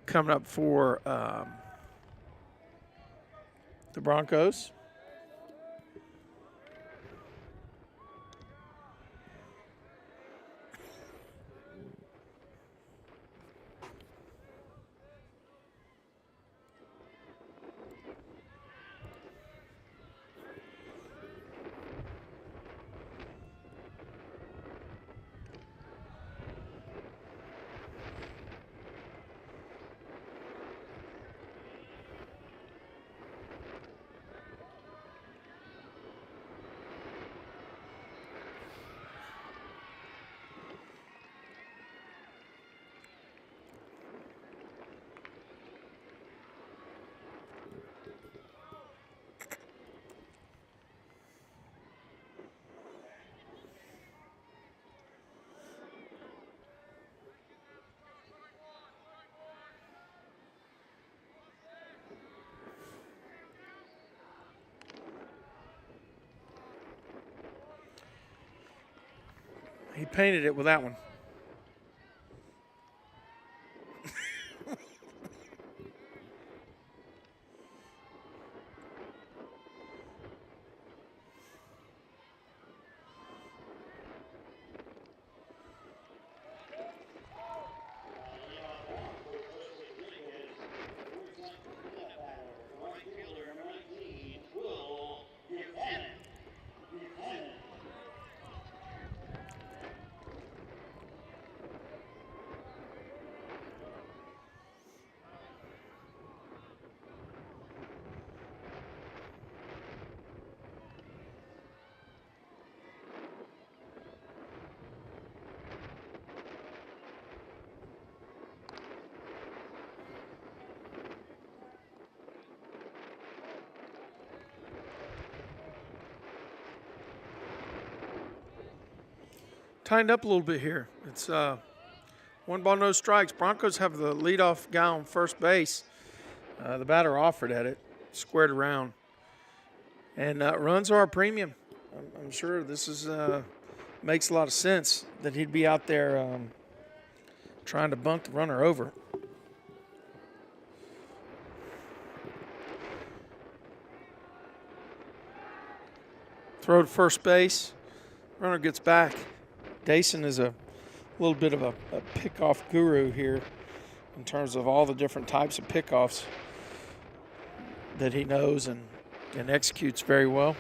A: coming up for the Broncos. He painted it with that one. Tightened up a little bit here. It's 1 ball, no strikes. Broncos have the leadoff guy on first base. The batter offered at it, squared around. And runs are a premium. I'm sure this is makes a lot of sense that he'd be out there trying to bunt the runner over. Throw to first base. Runner gets back. Dason is a little bit of a pickoff guru here in terms of all the different types of pickoffs that he knows and executes very well.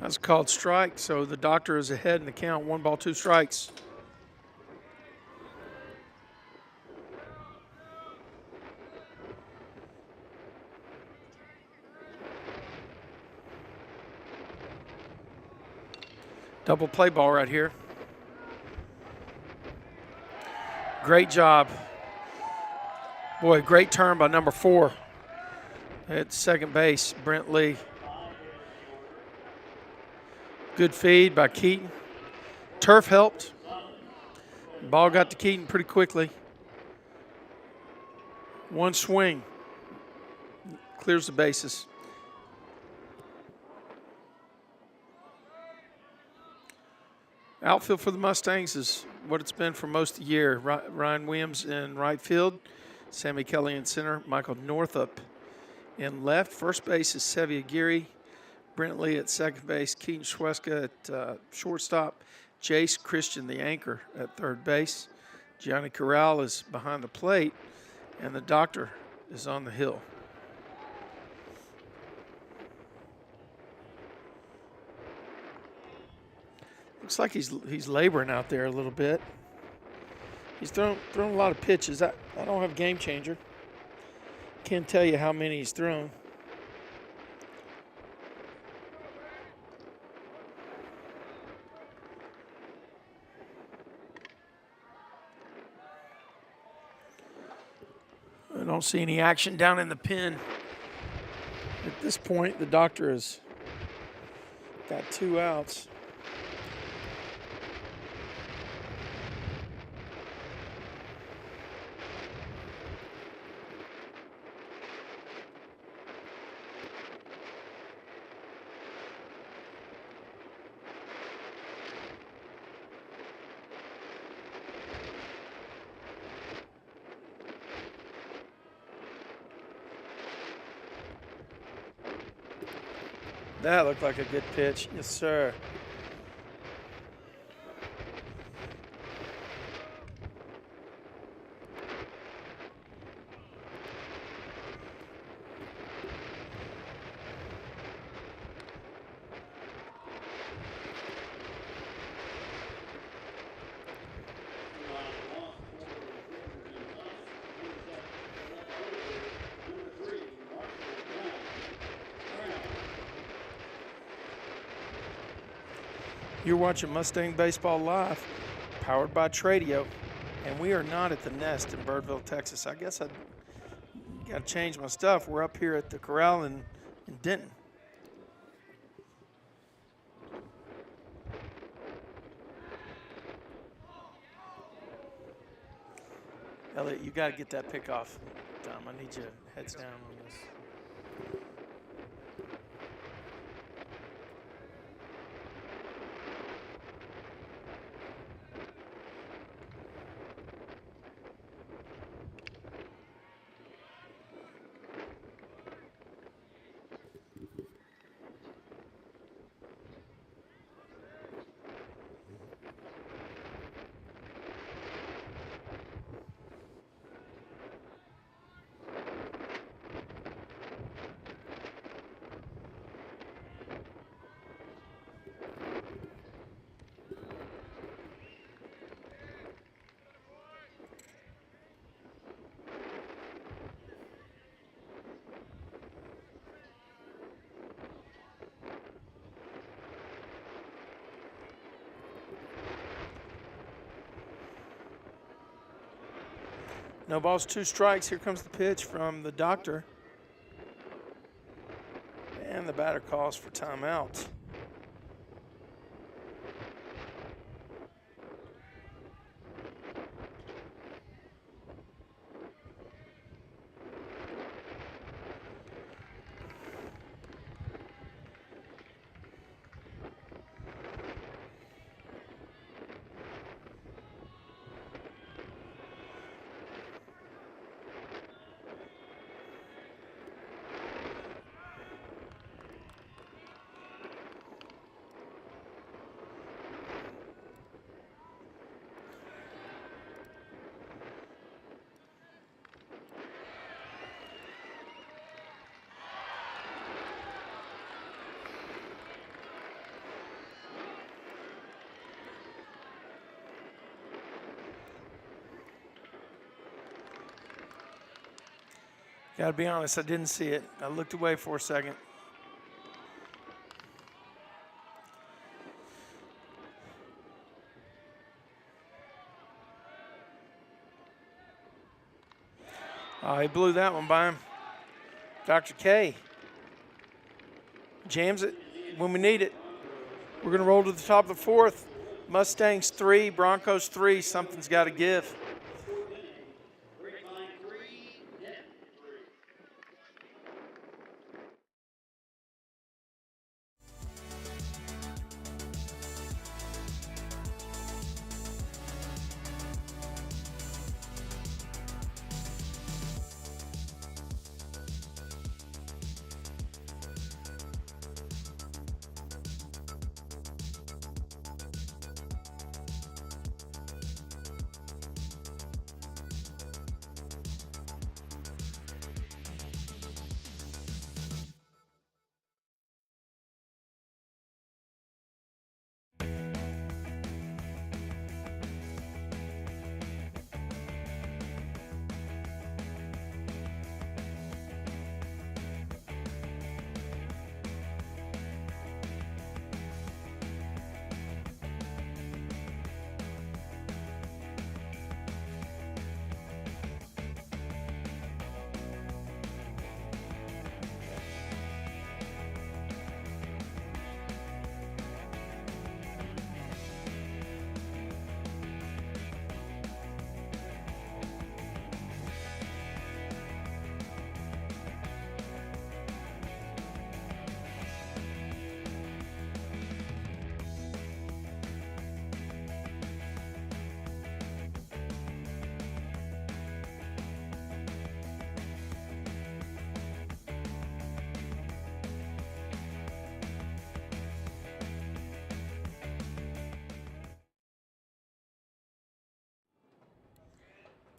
A: That's called strike, so the doctor is ahead in the count. 1 ball, 2 strikes. Double play ball right here. Great job. Boy, great turn by number 4 at second base, Brent Lee. Good feed by Keaton. Turf helped. Ball got to Keaton pretty quickly. 1 swing. Clears the bases. Outfield for the Mustangs is what it's been for most of the year. Ryan Williams in right field, Sammy Kelly in center, Michael Northup in left. First base is Sevi Aguirre, Brent Lee at second base, Keaton Schweska at shortstop, Jace Christian, the anchor, at third base. Gianni Corral is behind the plate, and the doctor is on the hill. Looks like he's laboring out there a little bit. He's thrown a lot of pitches. I don't have Game Changer. Can't tell you how many he's thrown. I don't see any action down in the pen. At this point, the doctor has got 2 outs. That looked like a good pitch. Yes, sir. You're watching Mustang Baseball Live, powered by Tradio, and we are not at the Nest in Birdville, Texas. I guess I got to change my stuff. We're up here at the Corral in Denton. Elliot, you got to get that pick off, Tom. I need you heads down on this. No balls, 2 strikes. Here comes the pitch from the doctor. And the batter calls for timeout. Got to be honest, I didn't see it. I looked away for a second. Oh, he blew that one by him. Dr. K jams it when we need it. We're going to roll to the top of the 4th. Mustangs 3, Broncos 3. Something's got to give.
B: Grapevine 3, Denton 3.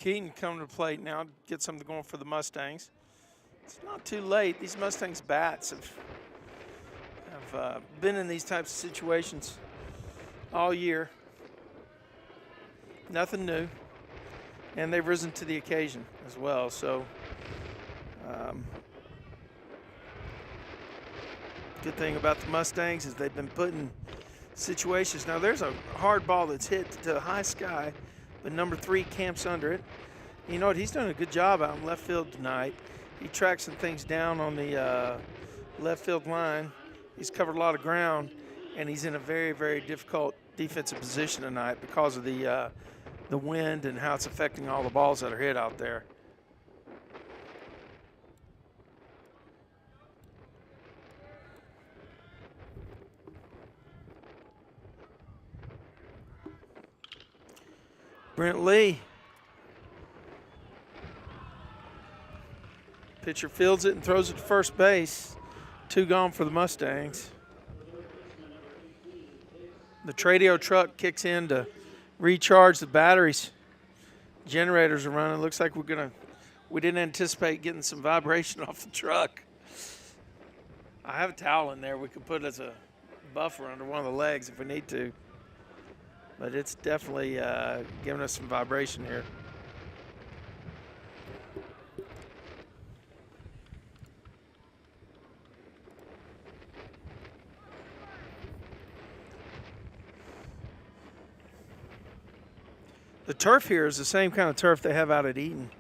A: Keaton coming to the plate now to get something going for the Mustangs. It's not too late. These Mustangs bats have been in these types of situations all year. Nothing new. And they've risen to the occasion as well. So, good thing about the Mustangs is they've been put in situations. Now, there's a hard ball that's hit to high sky, but number 3 camps under it. You know what? He's done a good job out in left field tonight. He tracked some things down on the left field line. He's covered a lot of ground, and he's in a very, very difficult defensive position tonight because of the wind and how it's affecting all the balls that are hit out there. Brent Lee. Pitcher fields it and throws it to first base. 2 gone for the Mustangs. The Tradio truck kicks in to recharge the batteries. Generators are running. Looks like we didn't anticipate getting some vibration off the truck. I have a towel in there we could put as a buffer under one of the legs if we need to. But it's definitely giving us some vibration here. The turf here is the same kind of turf they have out at Eaton.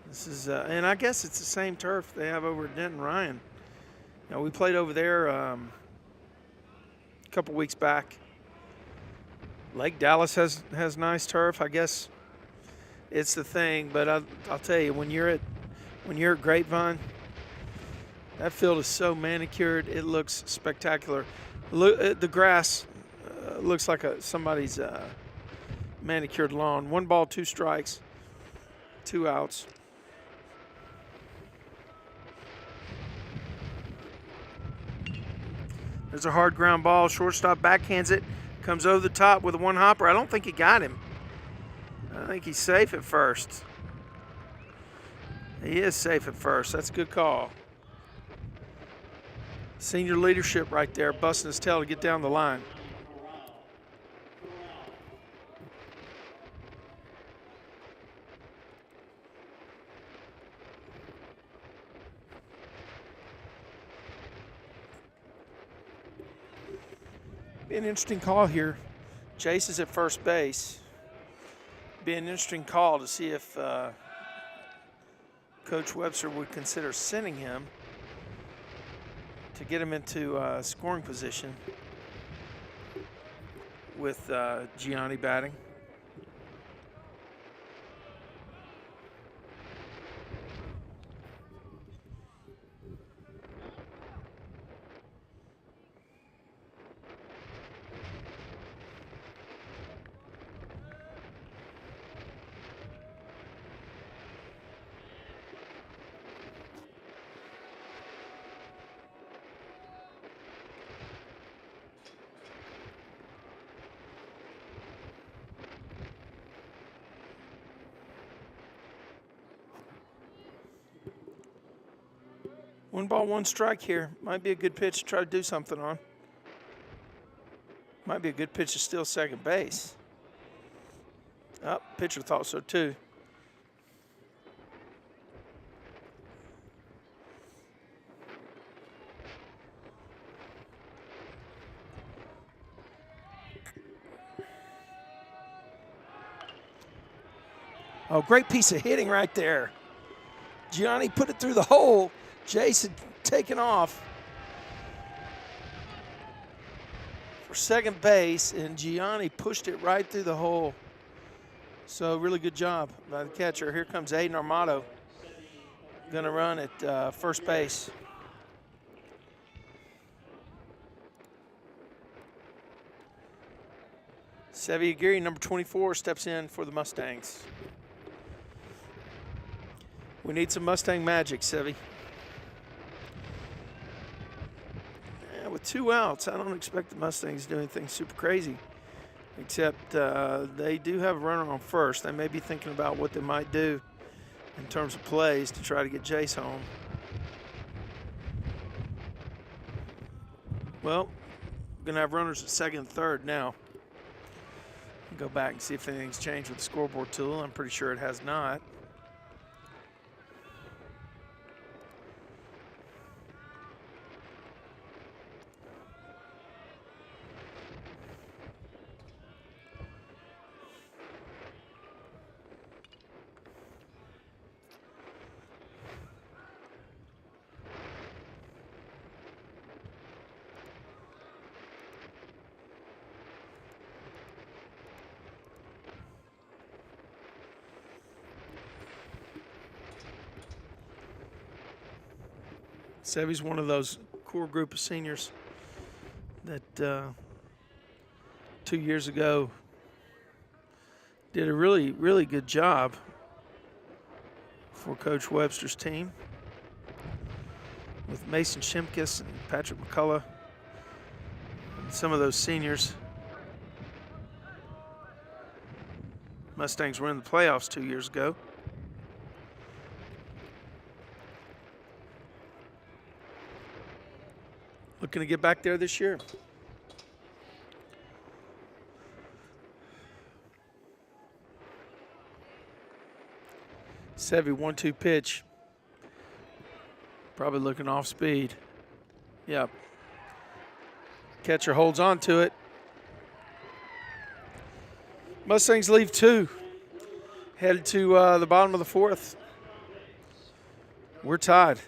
A: This is, and I guess it's the same turf they have over at Denton Ryan. Now, we played over there a couple weeks back. Lake Dallas has nice turf. I guess it's the thing, but I'll tell you, when you're at Grapevine, that field is so manicured. It looks spectacular. The grass looks like somebody's manicured lawn. 1 ball, 2 strikes, 2 outs. There's a hard ground ball. Shortstop backhands it. Comes over the top with a 1-hopper. I don't think he got him. I think he's safe at first. He is safe at first. That's a good call. Senior leadership right there, busting his tail to get down the line. Be an interesting call here. Jace is at first base. Be an interesting call to see if Coach Webster would consider sending him to get him into scoring position with Gianni batting. One ball, 1 strike here. Might be a good pitch to try to do something on. Might be a good pitch to steal second base. Oh, pitcher thought so too. Oh, great piece of hitting right there. Gianni put it through the hole. Jace had taken off for second base, and Gianni pushed it right through the hole. So really good job by the catcher. Here comes Aiden Armato, going to run at first base. Sevi Aguirre, number 24, steps in for the Mustangs. We need some Mustang magic, Sevi. With 2 outs, I don't expect the Mustangs to do anything super crazy. except they do have a runner on first. They may be thinking about what they might do in terms of plays to try to get Jace home. Well, we're going to have runners at second and third now. Go back and see if anything's changed with the scoreboard tool. I'm pretty sure it has not. Sevy's one of those core group of seniors that 2 years ago did a really, really good job for Coach Webster's team with Mason Shimkus and Patrick McCullough and some of those seniors. Mustangs were in the playoffs 2 years ago. Looking to get back there this year. Sevy 1-2 pitch. Probably looking off speed. Yep. Catcher holds on to it. Mustangs leave 2. Headed to the bottom of the 4th. We're tied.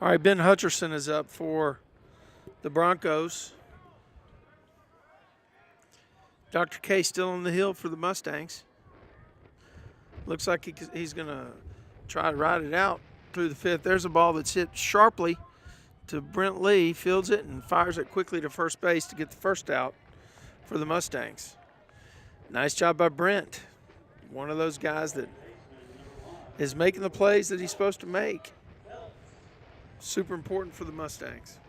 A: All right, Ben Hutcherson is up for the Broncos. Dr. K still on the hill for the Mustangs. Looks like he's going to try to ride it out through the 5th. There's a ball that's hit sharply to Brent Lee, fields it and fires it quickly to first base to get the first out for the Mustangs. Nice job by Brent. One of those guys that is making the plays that he's supposed to make. Super important for the Mustangs.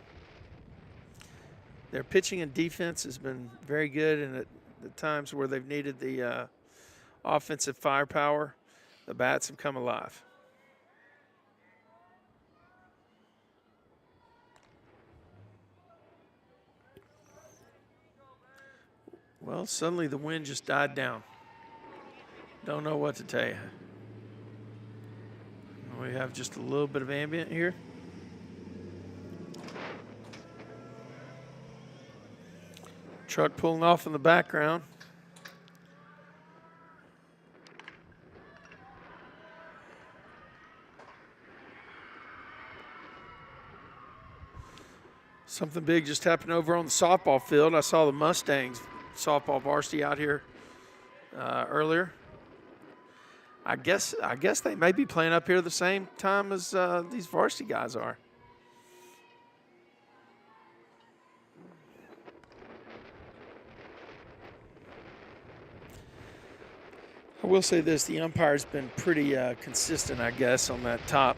A: Their pitching and defense has been very good, and at the times where they've needed the offensive firepower, the bats have come alive. Well, suddenly the wind just died down. Don't know what to tell you. We have just a little bit of ambient here. Truck pulling off in the background. Something big just happened over on the softball field. I saw the Mustangs softball varsity out here earlier. I guess they may be playing up here the same time as these varsity guys are. I will say this: the umpire's been pretty consistent, I guess, on that top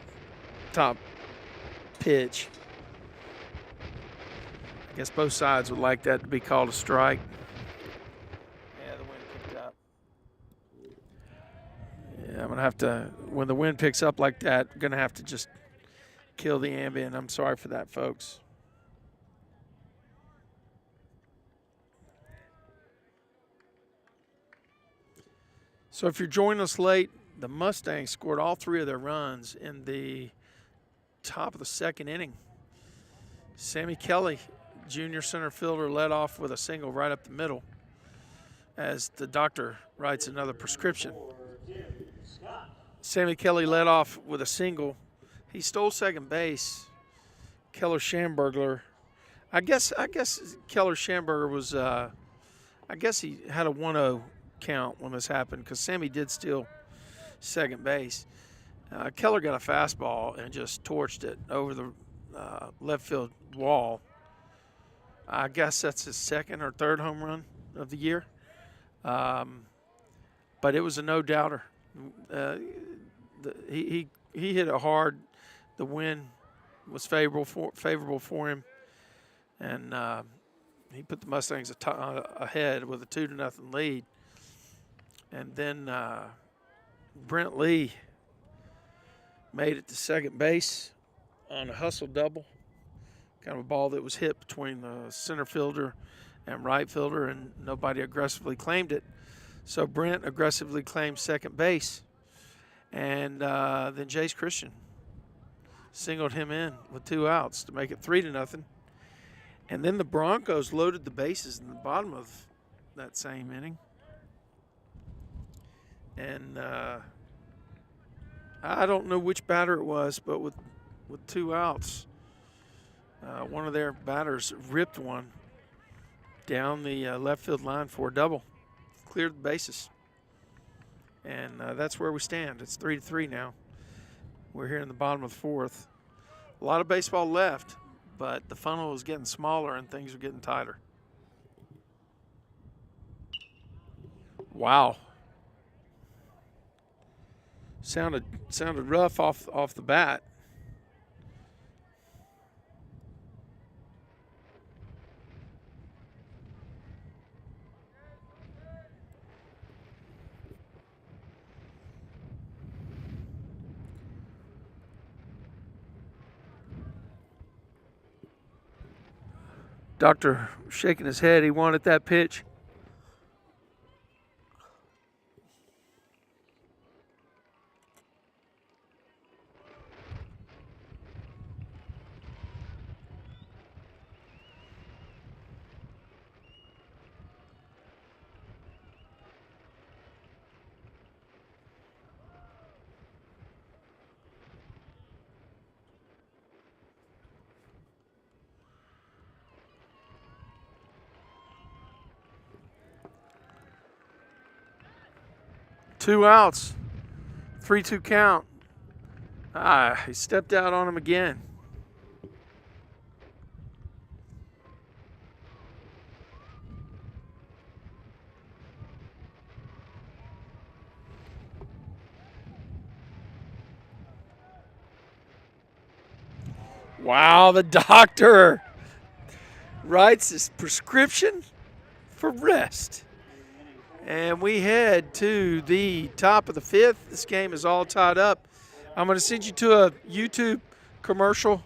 A: pitch. I guess both sides would like that to be called a strike. Yeah, the wind picked up. Yeah, I'm gonna have to. When the wind picks up like that, I'm gonna have to just kill the ambient. I'm sorry for that, folks. So if you're joining us late, the Mustangs scored all 3 of their runs in the top of the 2nd inning. Sammy Kelly, junior center fielder, led off with a single right up the middle as the doctor writes another prescription. Sammy Kelly led off with a single. He stole second base. Keller Schamberger. I guess Keller Schamberger was I guess he had a 1-0 count when this happened because Sammy did steal second base. Keller got a fastball and just torched it over the left field wall. I guess that's his 2nd or 3rd home run of the year. But it was a no-doubter. He hit it hard. The wind was favorable for him, and he put the Mustangs ahead with a 2-0 lead. And then Brent Lee made it to second base on a hustle double, kind of a ball that was hit between the center fielder and right fielder, and nobody aggressively claimed it. So Brent aggressively claimed second base, and then Jace Christian singled him in with 2 outs to make it 3-0. And then the Broncos loaded the bases in the bottom of that same inning. And I don't know which batter it was, but with 2 outs, one of their batters ripped one down the left field line for a double, cleared the bases. And that's where we stand. It's 3-3 now. We're here in the bottom of the 4th. A lot of baseball left, but the funnel is getting smaller and things are getting tighter. Wow. Sounded rough off the bat. Doctor shaking his head. He wanted that pitch. Two outs, 3-2 count. He stepped out on him again. Wow, the doctor writes his prescription for rest. And we head to the top of the 5th. This game is all tied up. I'm going to send you to a YouTube commercial.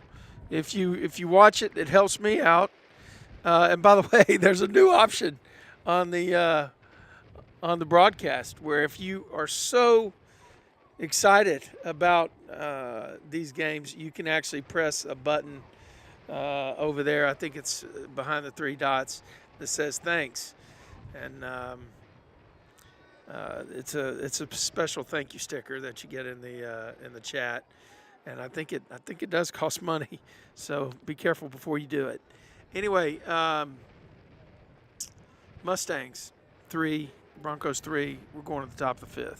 A: If you watch it, it helps me out. And by the way, there's a new option on the broadcast where if you are so excited about these games, you can actually press a button over there. I think it's behind the 3 dots that says thanks. And it's a special thank you sticker that you get in the chat, and I think it does cost money. So be careful before you do it. Anyway, Mustangs 3, Broncos 3. We're going to the top of the 5th.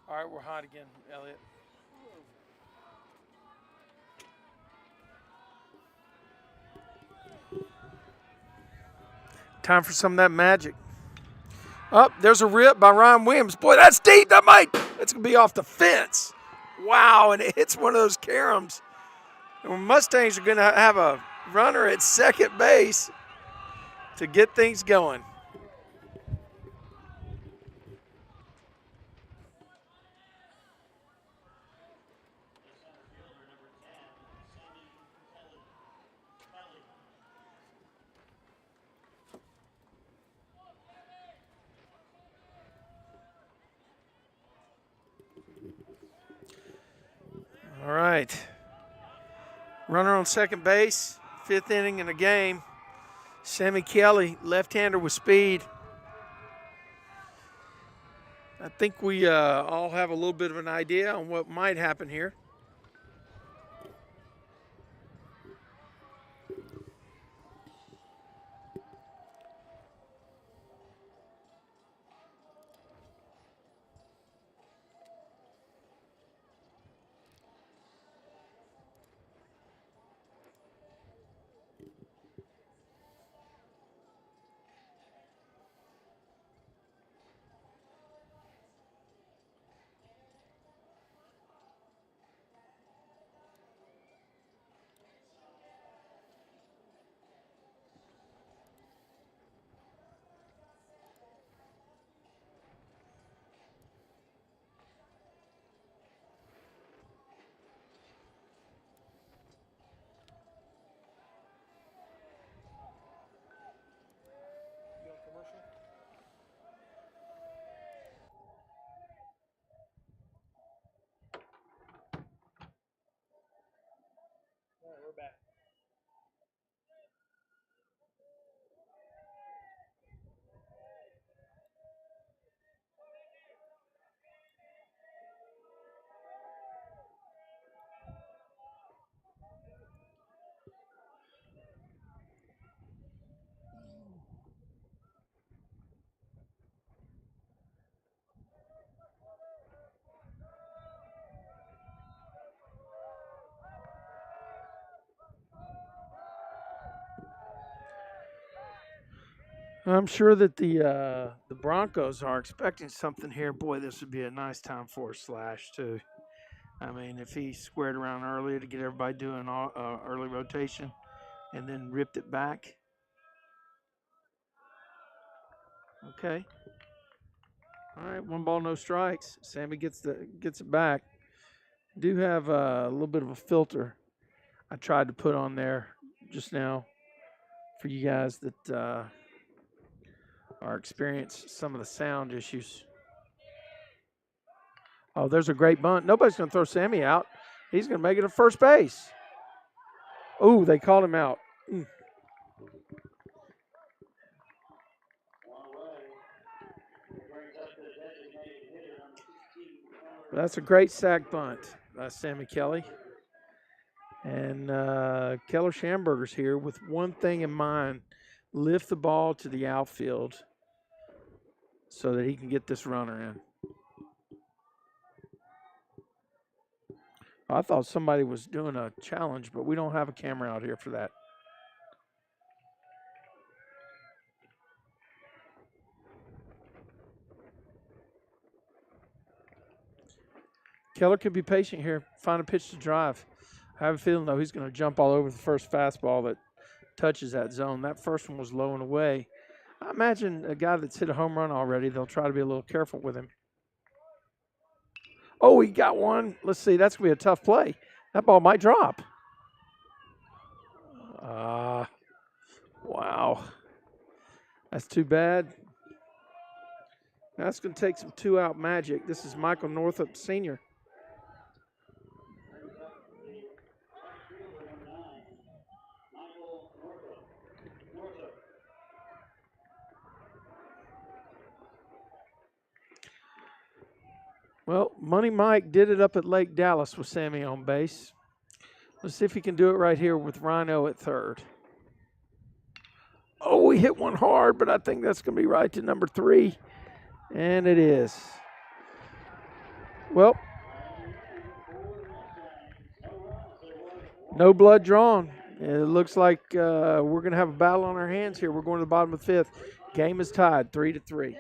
A: All right, we're hot again, Elliot. Time for some of that magic. Oh, there's a rip by Ryan Williams. Boy, that's deep. That's going to be off the fence. Wow, and it hits one of those caroms. And Mustangs are going to have a runner at second base to get things going. All right. Runner on second base, 5th inning in the game. Sammy Kelly, left-hander with speed. I think we all have a little bit of an idea on what might happen here. We're back. I'm sure that the Broncos are expecting something here. Boy, this would be a nice time for a slash too. I mean, if he squared around early to get everybody doing early rotation, and then ripped it back. Okay. All right, 1 ball, no strikes. Sammy gets it back. Do have a little bit of a filter I tried to put on there just now for you guys that are experiencing some of the sound issues. Oh, there's a great bunt. Nobody's going to throw Sammy out. He's going to make it to first base. Oh, they called him out. That's a great sack bunt by Sammy Kelly. And Keller Schamberger's here with one thing in mind: lift the ball to the outfield so that he can get this runner in. I thought somebody was doing a challenge, but we don't have a camera out here for that. Keller could be patient here, find a pitch to drive. I have a feeling, though, he's going to jump all over the first fastball that touches that zone. That first one was low and away. I imagine a guy that's hit a home run already, they'll try to be a little careful with him. Oh, he got one. Let's see. That's going to be a tough play. That ball might drop. Wow. That's too bad. That's going to take some two-out magic. This is Michael Northup, Sr. Well, Money Mike did it up at Lake Dallas with Sammy on base. Let's see if he can do it right here with Rhino at third. Oh, he hit one hard, but I think that's going to be right to number 3. And it is. Well, no blood drawn. It looks like we're going to have a battle on our hands here. We're going to the bottom of the 5th. Game is tied 3-3.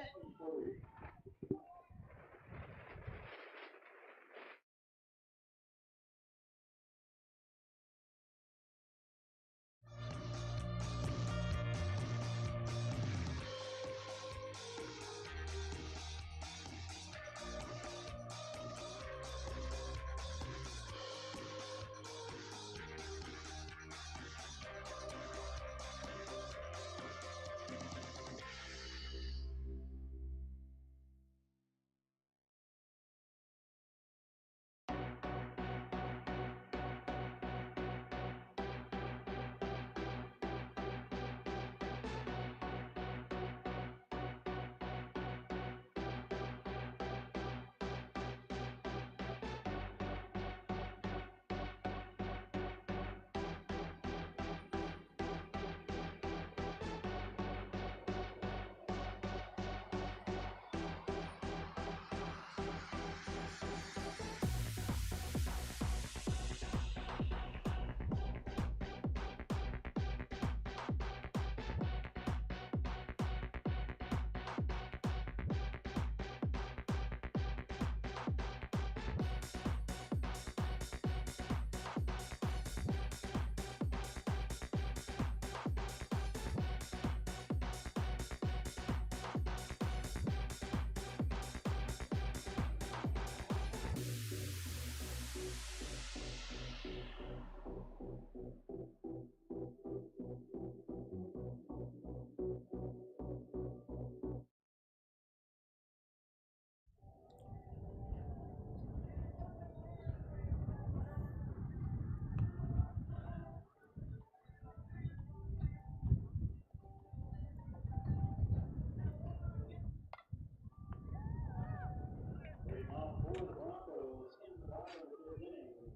B: For the Broncos in the bottom of the 3rd inning,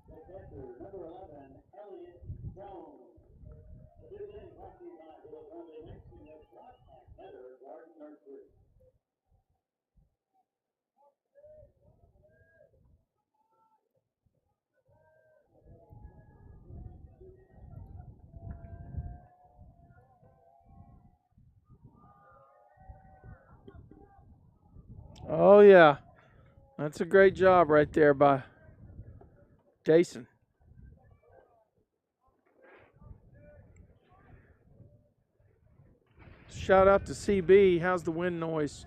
B: the catcher, number 11, Elliott Jones. The 5th inning brought to you by Bill Conley Mixing of Shot Pack Better Garden Nursery.
A: Oh, yeah. That's a great job right there by Jason. Shout out to CB. How's the wind noise?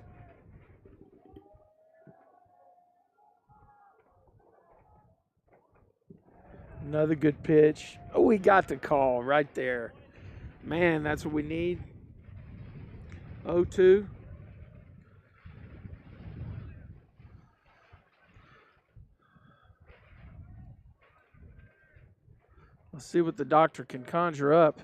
A: Another good pitch. Oh, we got the call right there. Man, that's what we need. 0-2. Let's see what the doctor can conjure up.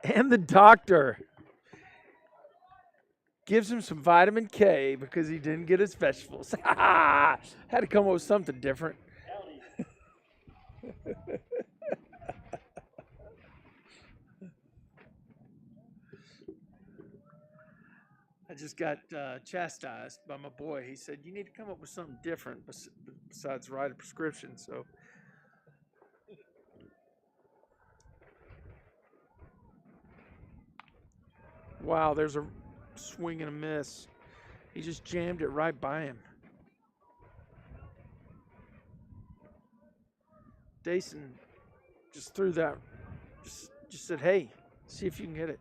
A: And the doctor gives him some vitamin K because he didn't get his vegetables. Had to come up with something different. I just got chastised by my boy. He said, "You need to come up with something different besides write a prescription." So, wow, there's a swing and a miss. He just jammed it right by him. Dason just threw that, just said, "Hey, see if you can hit it."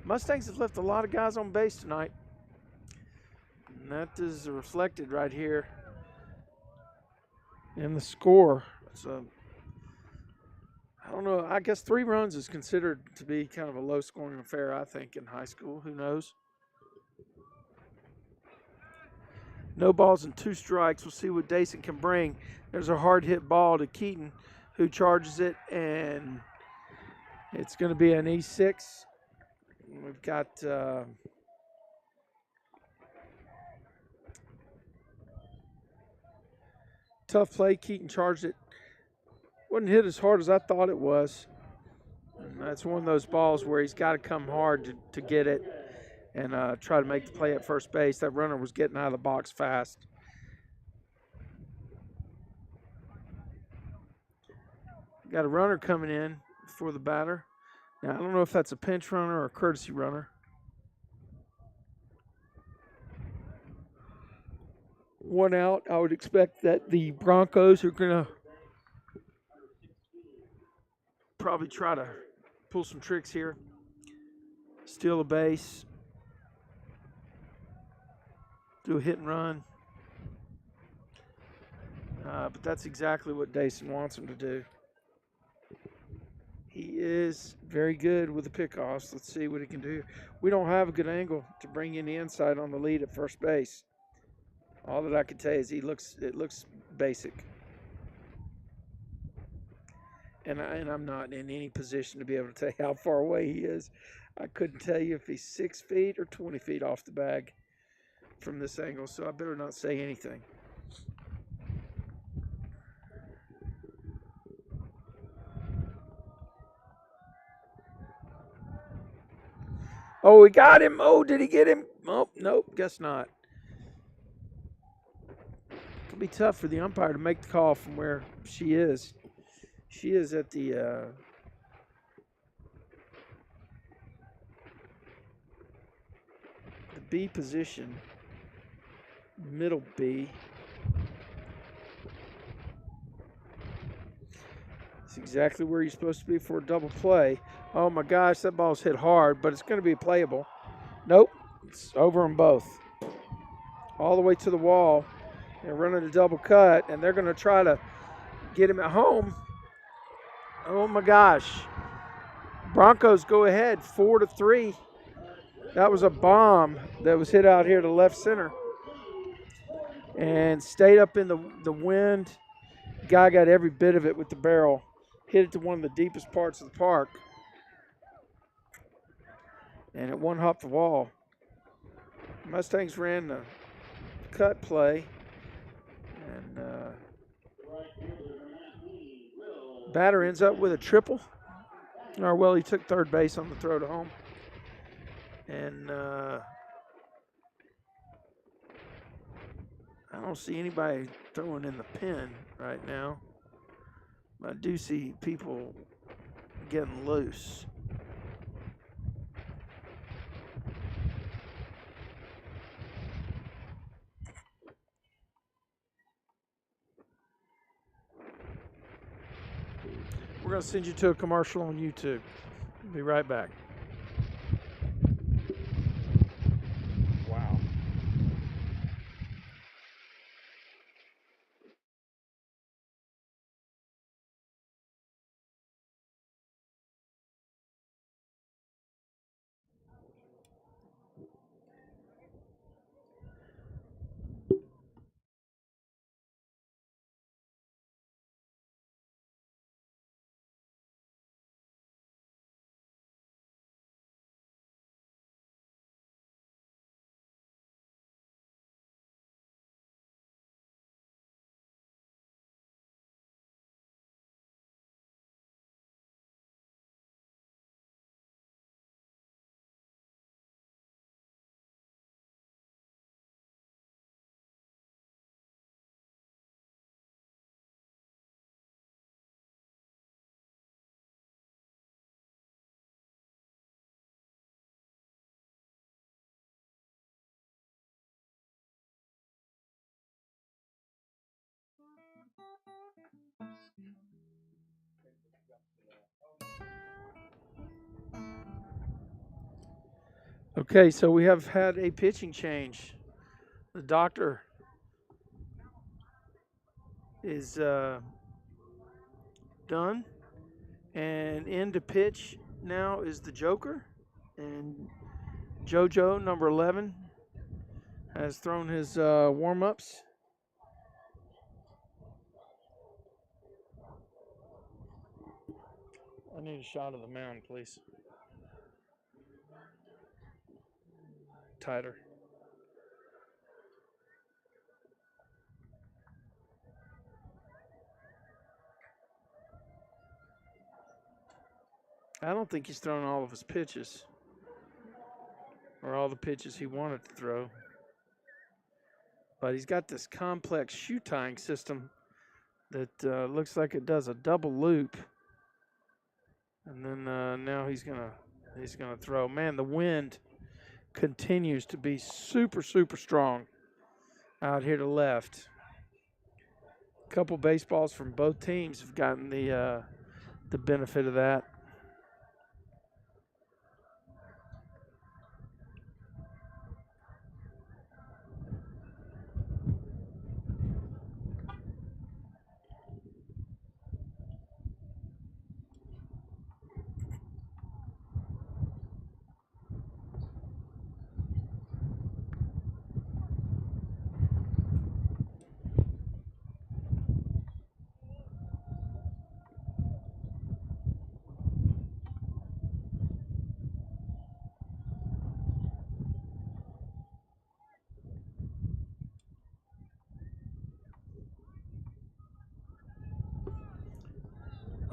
A: Mustangs have left a lot of guys on base tonight. And that is reflected right here in the score. So, I don't know. I guess 3 runs is considered to be kind of a low scoring affair, I think, in high school. Who knows? No balls and 2 strikes. We'll see what Dason can bring. There's a hard hit ball to Keaton, who charges it, and it's going to be an E6. We've got tough play. Keaton charged it. Wasn't hit as hard as I thought it was. And that's one of those balls where he's got to come hard to get it and try to make the play at first base. That runner was getting out of the box fast. Got a runner coming in for the batter. Now, I don't know if that's a pinch runner or a courtesy runner. One out. I would expect that the Broncos are going to probably try to pull some tricks here. Steal a base. Do a hit and run. But that's exactly what Dason wants him to do. He is very good with the pickoffs. Let's see what he can do. We don't have a good angle to bring in the inside on the lead at first base. All that I can tell you is it looks basic. And I'm not in any position to be able to tell you how far away he is. I couldn't tell you if he's 6 feet or 20 feet off the bag from this angle, so I better not say anything. Oh, he got him. Oh, did he get him? Oh, nope, guess not. It'll be tough for the umpire to make the call from where she is. She is at the B position, middle B. It's exactly where you're supposed to be for a double play. Oh my gosh, that ball's hit hard, but it's going to be playable. Nope, it's over them both. All the way to the wall. They're running a double cut, and they're going to try to get him at home. Oh my gosh. Broncos go ahead 4-3. That was a bomb that was hit out here to left center and stayed up in the wind. Guy got every bit of it with the barrel. Hit it to one of the deepest parts of the park. And it one-hopped the wall. Mustangs ran the cut play. And batter ends up with a triple. Or, well, he took third base on the throw to home. And I don't see anybody throwing in the pen right now. I do see people getting loose. We're going to send you to a commercial on YouTube. Be right back. Okay, so we have had a pitching change. The doctor is done, and in to pitch now is the Joker, and JoJo, number 11, has thrown his warm-ups. I need a shot of the mound, please. Tighter. I don't think he's thrown all of his pitches, or all the pitches he wanted to throw. But he's got this complex shoe tying system that looks like it does a double loop. And then now he's gonna throw. Man, the wind continues to be super, super strong out here to left. A couple baseballs from both teams have gotten the benefit of that.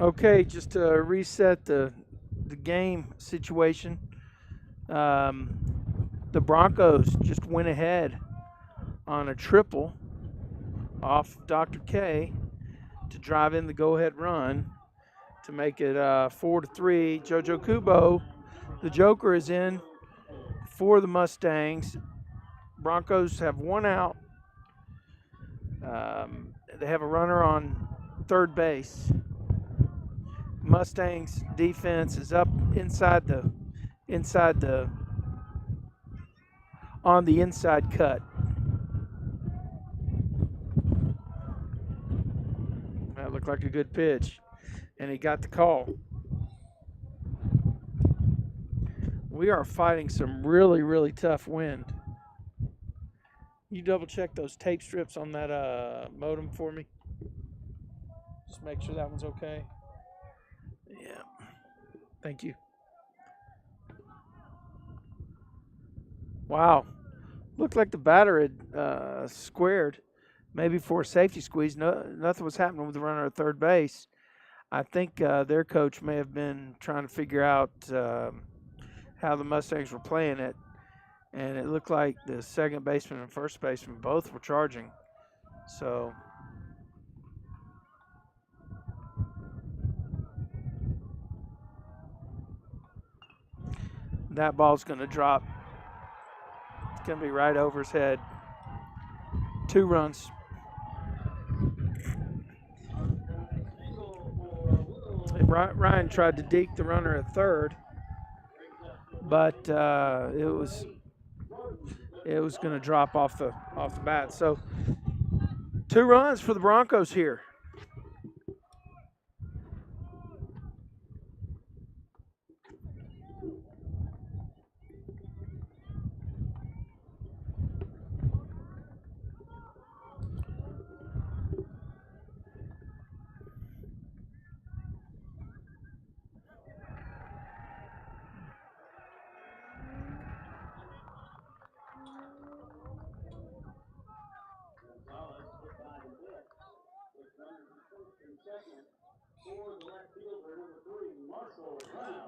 A: Okay, just to reset the game situation, the Broncos just went ahead on a triple off Dr. K to drive in the go-ahead run to make it 4-3. JoJo Kubo, the Joker, is in for the Mustangs. Broncos have one out. They have a runner on third base. Mustangs defense is up on the inside cut. That looked like a good pitch, and he got the call. We are fighting some really, really tough wind. You double check those tape strips on that modem for me. Just make sure that one's okay. Yeah. Thank you. Wow. Looked like the batter had squared, maybe for a safety squeeze. Nothing was happening with the runner at third base. I think their coach may have been trying to figure out how the Mustangs were playing it, and it looked like the second baseman and first baseman both were charging. So that ball's going to drop. It's going to be right over his head. 2 runs. Ryan tried to deke the runner at third, but it was going to drop off the bat. So 2 runs for the Broncos here.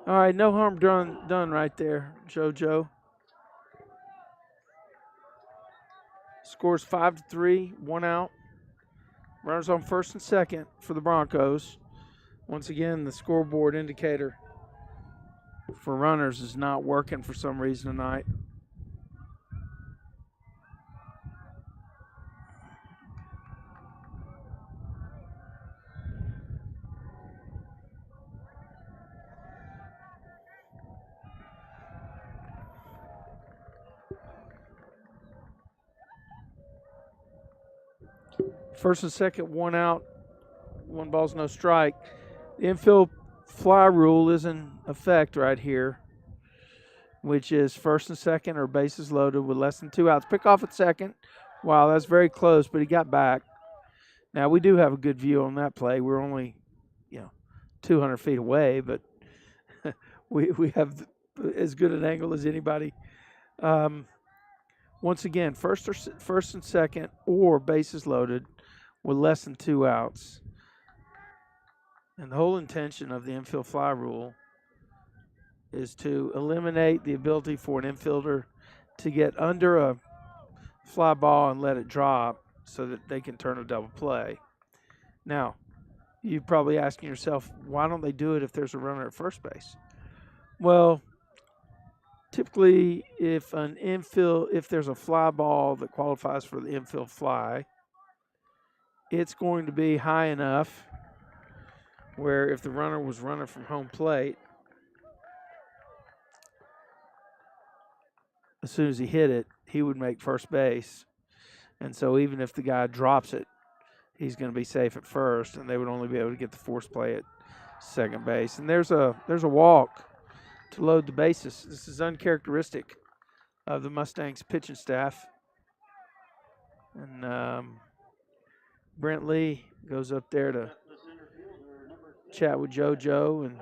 A: All right, no harm done right there, JoJo. Scores 5-3, 1 out. Runners on first and second for the Broncos. Once again, the scoreboard indicator for runners is not working for some reason tonight. First and second, 1 out, 1 ball's no strike. The infield fly rule is in effect right here, which is first and second or bases loaded with less than 2 outs. Pick off at second. Wow, that's very close, but he got back. Now, we do have a good view on that play. We're only, 200 feet away, but we have as good an angle as anybody. Once again, first and second or bases loaded with less than 2 outs. And the whole intention of the infield fly rule is to eliminate the ability for an infielder to get under a fly ball and let it drop so that they can turn a double play. Now, you're probably asking yourself, why don't they do it if there's a runner at first base? Well, typically if there's a fly ball that qualifies for the infield fly, it's going to be high enough where if the runner was running from home plate, as soon as he hit it, he would make first base. And so even if the guy drops it, he's going to be safe at first, and they would only be able to get the force play at second base. And there's a walk to load the bases. This is uncharacteristic of the Mustangs pitching staff. And Brent Lee goes up there to chat with JoJo, and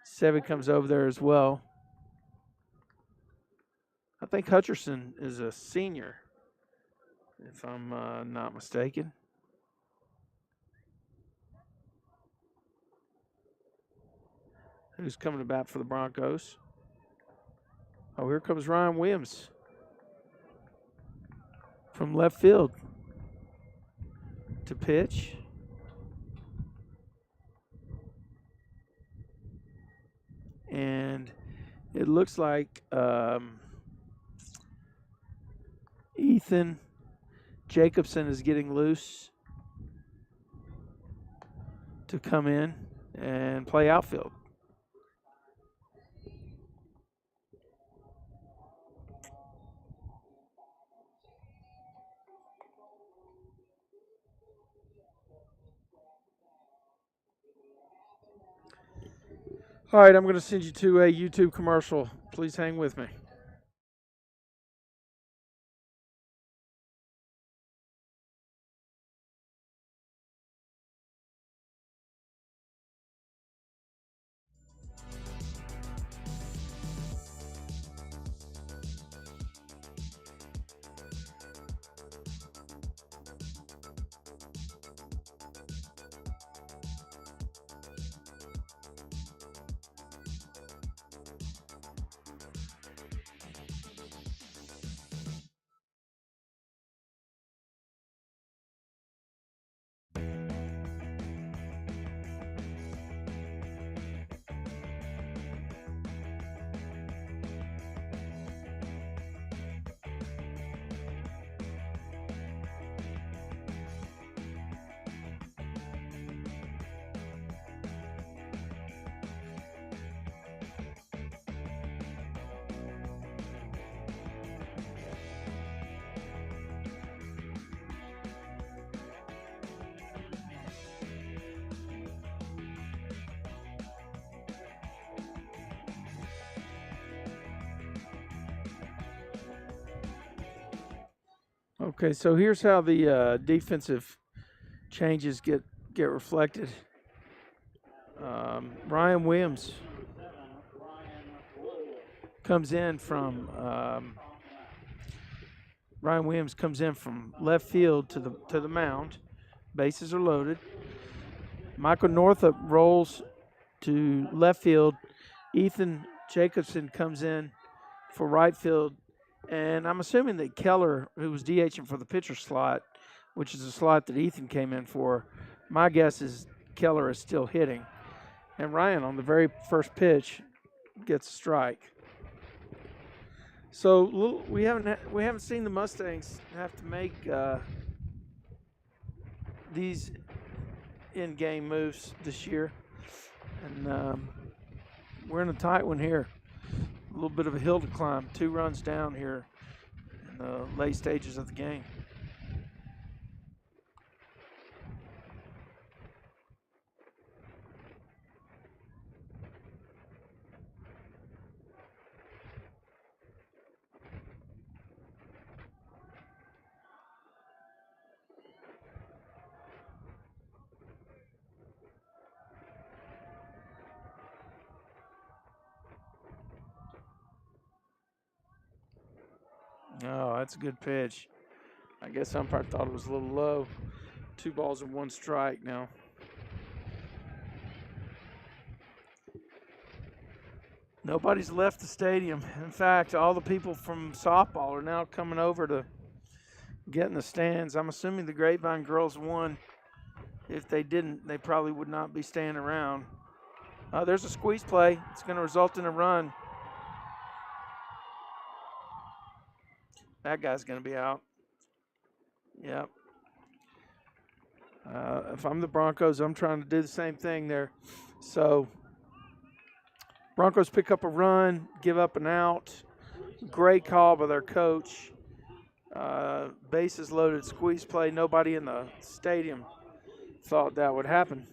A: Sevy comes over there as well. I think Hutcherson is a senior, if I'm not mistaken. Who's coming to bat for the Broncos? Oh, here comes Ryan Williams from left field to pitch. And it looks like Ethan Jacobson is getting loose to come in and play outfield. All right, I'm going to send you to a YouTube commercial. Please hang with me. Okay, so here's how the defensive changes get reflected. Ryan Williams comes in from left field to the mound. Bases are loaded. Michael Northup rolls to left field. Ethan Jacobson comes in for right field. And I'm assuming that Keller, who was DHing for the pitcher slot, which is a slot that Ethan came in for, my guess is Keller is still hitting. And Ryan, on the very first pitch, gets a strike. So we haven't seen the Mustangs have to make these in-game moves this year, and we're in a tight one here. A little bit of a hill to climb, 2 runs down here in the late stages of the game. Oh, that's a good pitch. I guess umpire thought it was a little low. 2 balls and 1 strike now. Nobody's left the stadium. In fact, all the people from softball are now coming over to get in the stands. I'm assuming the Grapevine girls won. If they didn't, they probably would not be staying around. There's a squeeze play. It's going to result in a run. That guy's going to be out. Yep. If I'm the Broncos, I'm trying to do the same thing there. So Broncos pick up a run, give up an out. Great call by their coach. Bases loaded, squeeze play. Nobody in the stadium thought that would happen.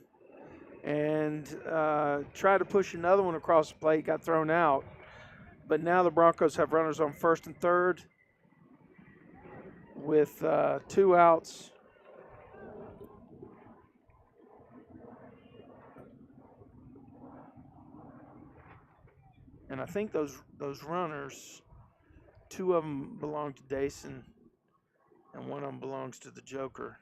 A: And tried to push another one across the plate, got thrown out. But now the Broncos have runners on first and third with 2 outs. And I think those runners, 2 of them belong to Dason, and 1 of them belongs to the Joker.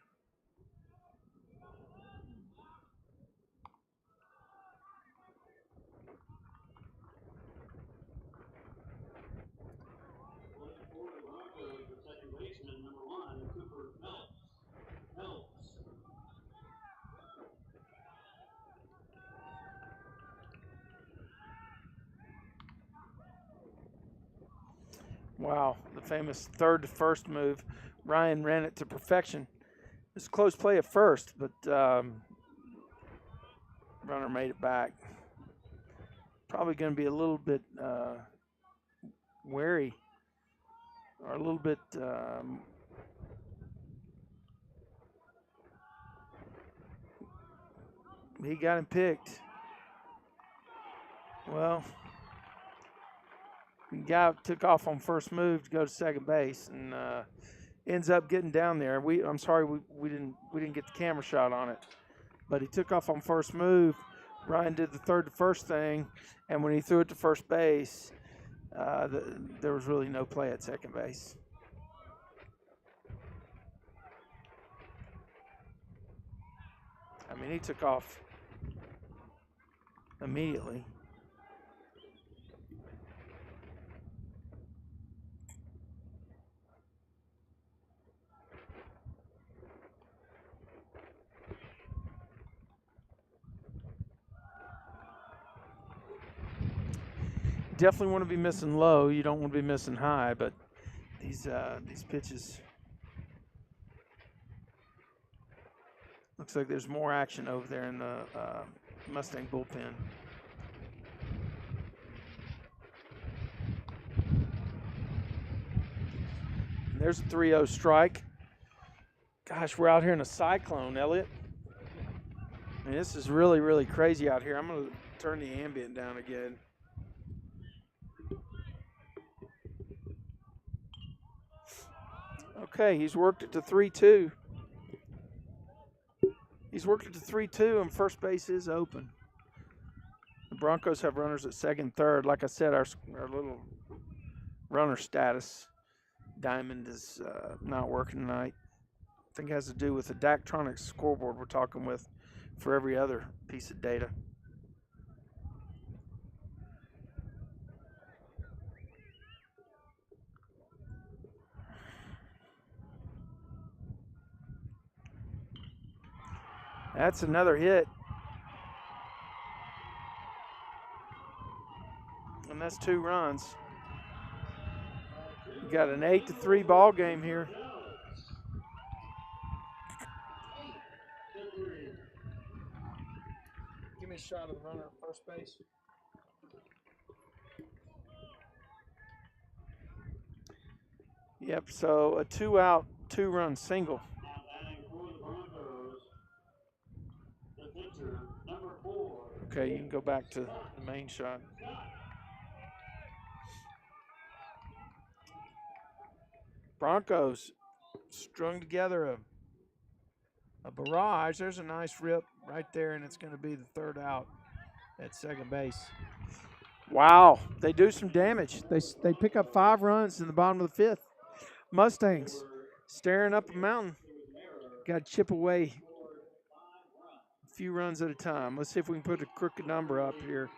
A: Wow, the famous third to first move. Ryan ran it to perfection. It's a close play at first, but runner made it back. Probably going to be a little bit wary, or a little bit he got him picked. Well, the guy took off on first move to go to second base, and ends up getting down there. I'm sorry we didn't get the camera shot on it, but he took off on first move. Ryan did the third to first thing, and when he threw it to first base, there was really no play at second base. I mean, he took off immediately. Definitely want to be missing low. You don't want to be missing high, but these pitches. Looks like there's more action over there in the Mustang bullpen. And there's a 3-0 strike. Gosh, we're out here in a cyclone, Elliot. I mean, this is really, really crazy out here. I'm going to turn the ambient down again. Okay, he's worked it to 3-2. He's worked it to 3-2, and first base is open. The Broncos have runners at second, third. Like I said, our little runner status diamond is not working tonight. I think it has to do with the Daktronics scoreboard we're talking with for every other piece of data. That's another hit. And that's 2 runs. You got an 8-3 ball game here. Give me a shot of the runner at first base. Yep, so a 2-out, 2-run single. Okay, you can go back to the main shot. Broncos strung together a barrage. There's a nice rip right there, and it's going to be the 3rd out at second base. Wow, they do some damage. They pick up 5 runs in the bottom of the 5th. Mustangs staring up a mountain. Got to chip away a few runs at a time. Let's see if we can put a crooked number up here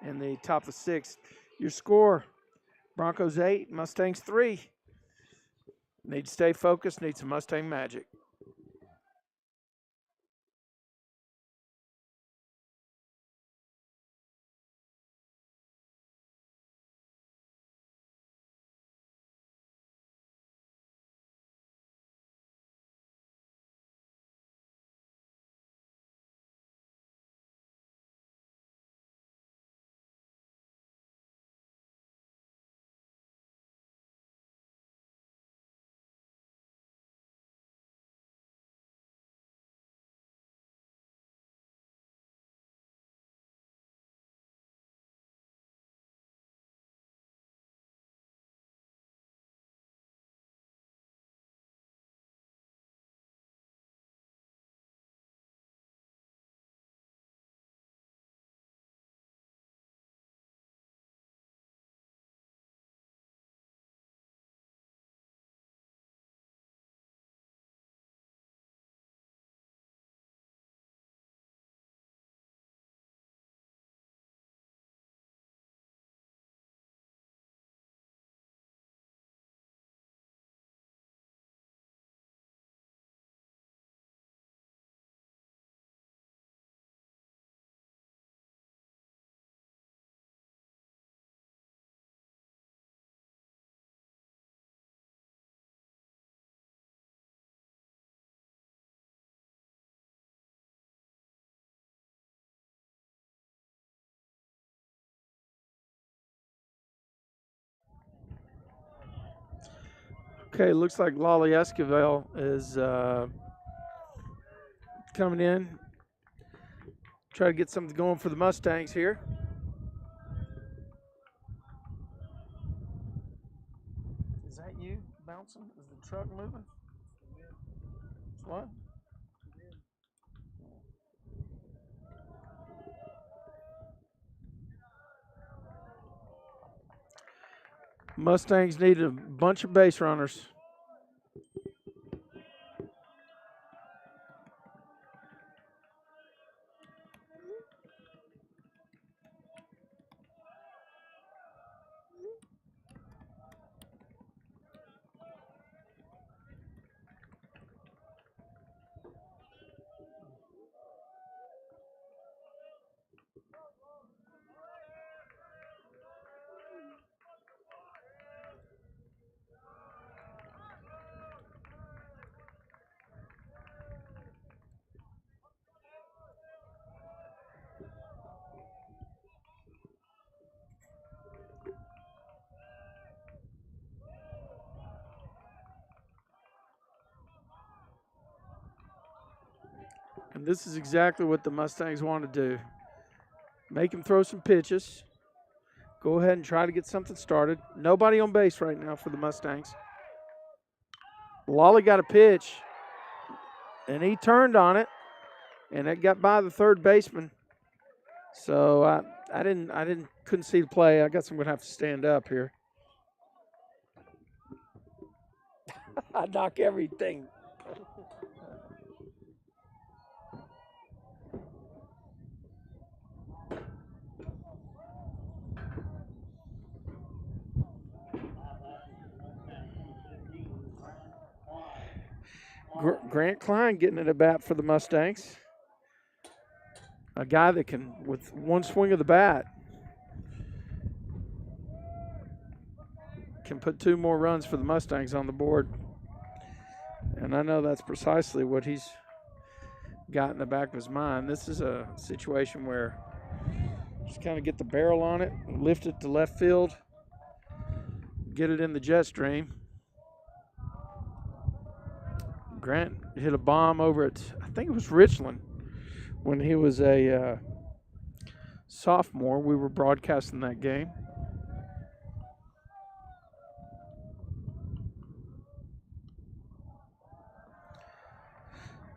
A: in the top of the sixth. Your score, Broncos 8, Mustangs 3. Need to stay focused, need some Mustang magic. Okay, looks like Lolly Esquivel is coming in. Try to get something going for the Mustangs here. Is that you bouncing? Is the truck moving? What? Mustangs need a bunch of base runners. And this is exactly what the Mustangs want to do. Make him throw some pitches. Go ahead and try to get something started. Nobody on base right now for the Mustangs. Lolly got a pitch, and he turned on it, and it got by the third baseman. So I couldn't see the play. I guess I'm gonna have to stand up here. I knock everything. Grant Klein getting it at bat for the Mustangs. A guy that can, with one swing of the bat, can put 2 more runs for the Mustangs on the board. And I know that's precisely what he's got in the back of his mind. This is a situation where just kind of get the barrel on it, lift it to left field, get it in the jet stream. Grant hit a bomb over at, I think it was Richland, when he was a sophomore. We were broadcasting that game.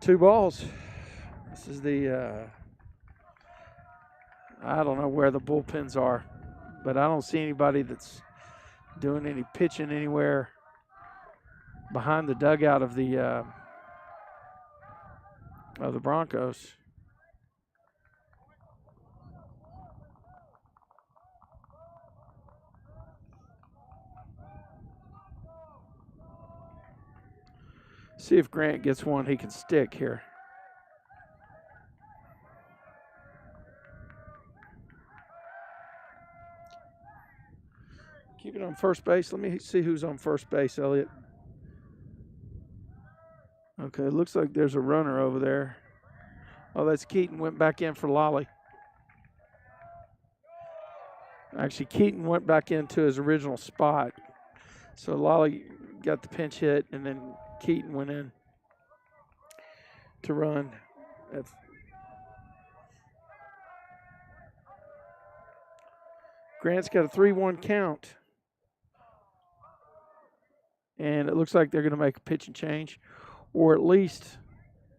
A: Two balls. This is the, I don't know where the bullpens are, but I don't see anybody that's doing any pitching anywhere. behind the dugout of the Broncos. See if Grant gets one he can stick here. Keep it on first base. Let me see who's on first base, Elliot. Okay, it looks like there's a runner over there. Oh, that's Keaton. Went back in for Lolly. Actually, Keaton went back into his original spot. So Lolly got the pinch hit, and then Keaton went in to run. Grant's got a 3-1 count. And it looks like they're going to make a pitch and change. Or at least,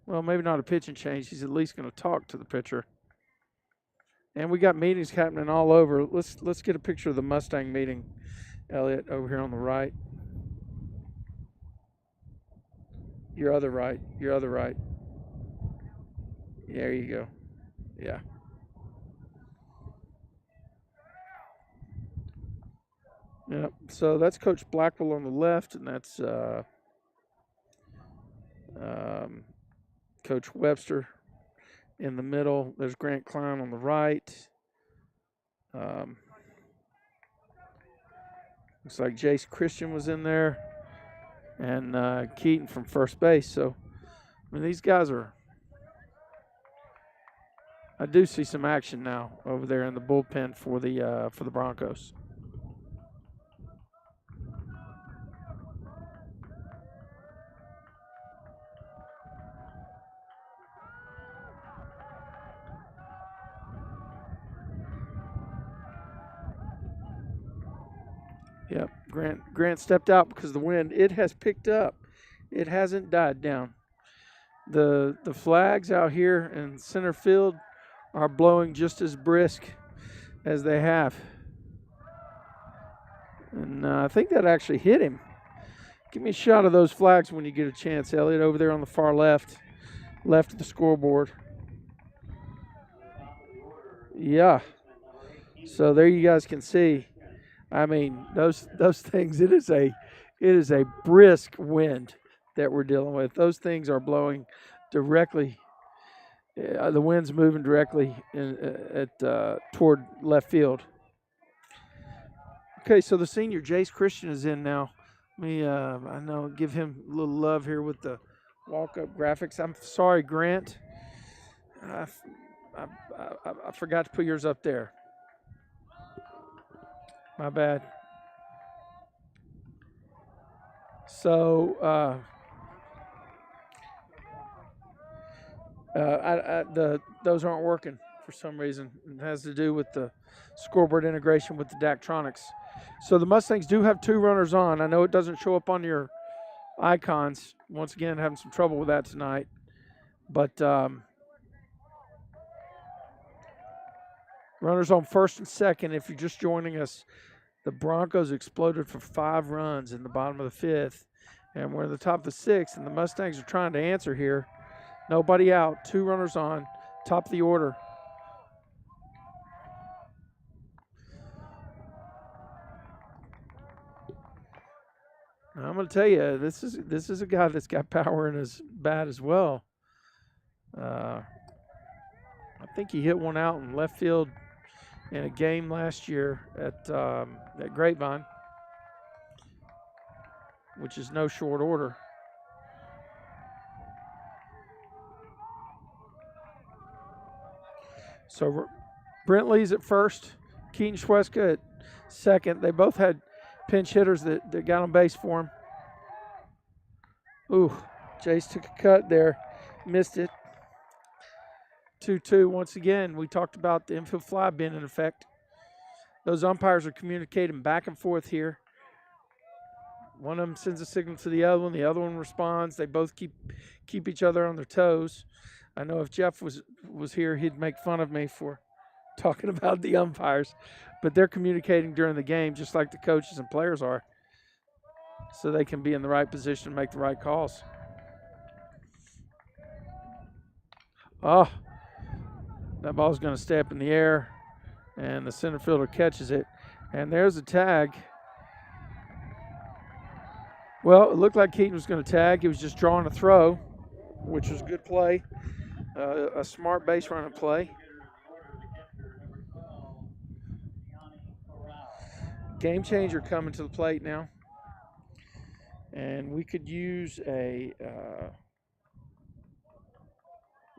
A: well, maybe not a pitch and change. He's at least going to talk to the pitcher. And we got meetings happening all over. Let's get a picture of the Mustang meeting, Elliot, over here on the right. Your other right. There you go. Yeah. Yep. So that's Coach Blackwell on the left, and that's Coach Webster in the middle. There's Grant Klein on the right. Looks like Jace Christian was in there, and Keaton from first base. So, I mean, these guys are. I do see some action now over there in the bullpen for the Broncos. Yep, Grant stepped out because the wind, it has picked up. It hasn't died down. The flags out here in center field are blowing just as brisk as they have. And I think that actually hit him. Give me a shot of those flags when you get a chance, Elliot, over there on the far left of the scoreboard. Yeah. So there you guys can see. I mean, those things, it is a brisk wind that we're dealing with. Those things are blowing directly. The wind's moving directly toward left field. Okay, so the senior, Jace Christian, is in now. I know, give him a little love here with the walk-up graphics. I'm sorry, Grant. I forgot to put yours up there. My bad. So those aren't working for some reason. It has to do with the scoreboard integration with the Daktronics. So the Mustangs do have 2 runners on. I know it doesn't show up on your icons. Once again, having some trouble with that tonight. But runners on first and second. If you're just joining us, the Broncos exploded for 5 runs in the bottom of the 5th. And we're in the top of the 6th, and the Mustangs are trying to answer here. Nobody out, 2 runners on, top of the order. I'm going to tell you, this is a guy that's got power in his bat as well. I think he hit one out in left field in a game last year at Grapevine, which is no short order. So Brent Lee's at first, Keaton Schweska at second. They both had pinch hitters that got on base for him. Ooh, Jace took a cut there, missed it. 2-2 once again. We talked about the infield fly being in effect. Those umpires are communicating back and forth here. One of them sends a signal to the other one. The other one responds. They both keep each other on their toes. I know if Jeff was here, he'd make fun of me for talking about the umpires. But they're communicating during the game just like the coaches and players are. so they can be in the right position to make the right calls. Oh, that ball's going to stay up in the air, and the center fielder catches it. And there's a tag. Well, it looked like Keaton was going to tag. He was just drawing a throw, which was a good play, a smart base running play. Game changer coming to the plate now. And we could use a,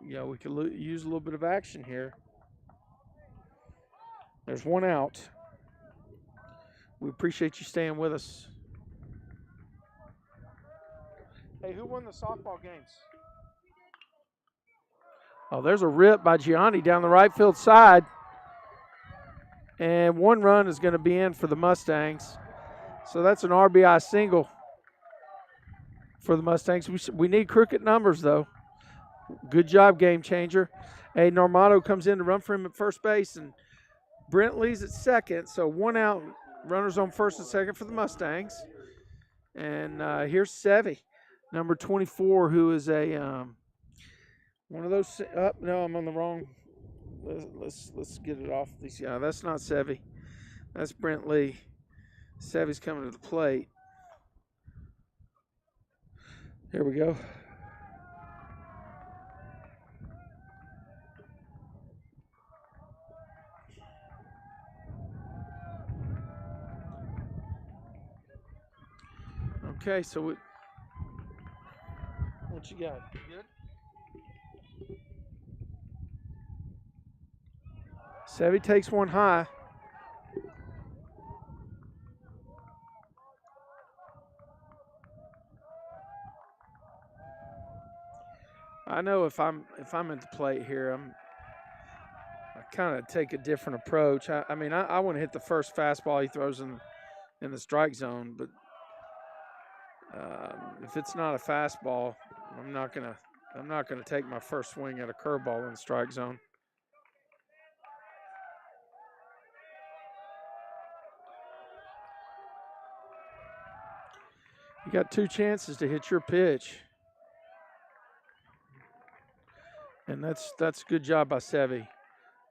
A: we could use a little bit of action here. There's one out. We appreciate you staying with us. Hey, who won the softball games? Oh, there's a rip by Gianni down the right field side. And one run is going to be in for the Mustangs. So that's an RBI single for the Mustangs. We need crooked numbers, though. Good job, game changer. Hey, Normado comes in to run for him at first base, and Brent leads at second. So one out, runners on first and second for the Mustangs. And here's Sevy, number 24, who is a one of those. No, I'm on the wrong. Let's get it off these. Yeah, that's not Sevy. That's Brent Lee. Sevy's coming to the plate. Here we go. Okay, so what you got? You good? Sevy takes one high. I know if I'm at the plate here, I kind of take a different approach. I mean, I want to hit the first fastball he throws in the strike zone, but if it's not a fastball, I'm not gonna take my first swing at a curveball in the strike zone. You got two chances to hit your pitch. And that's a good job by Sevy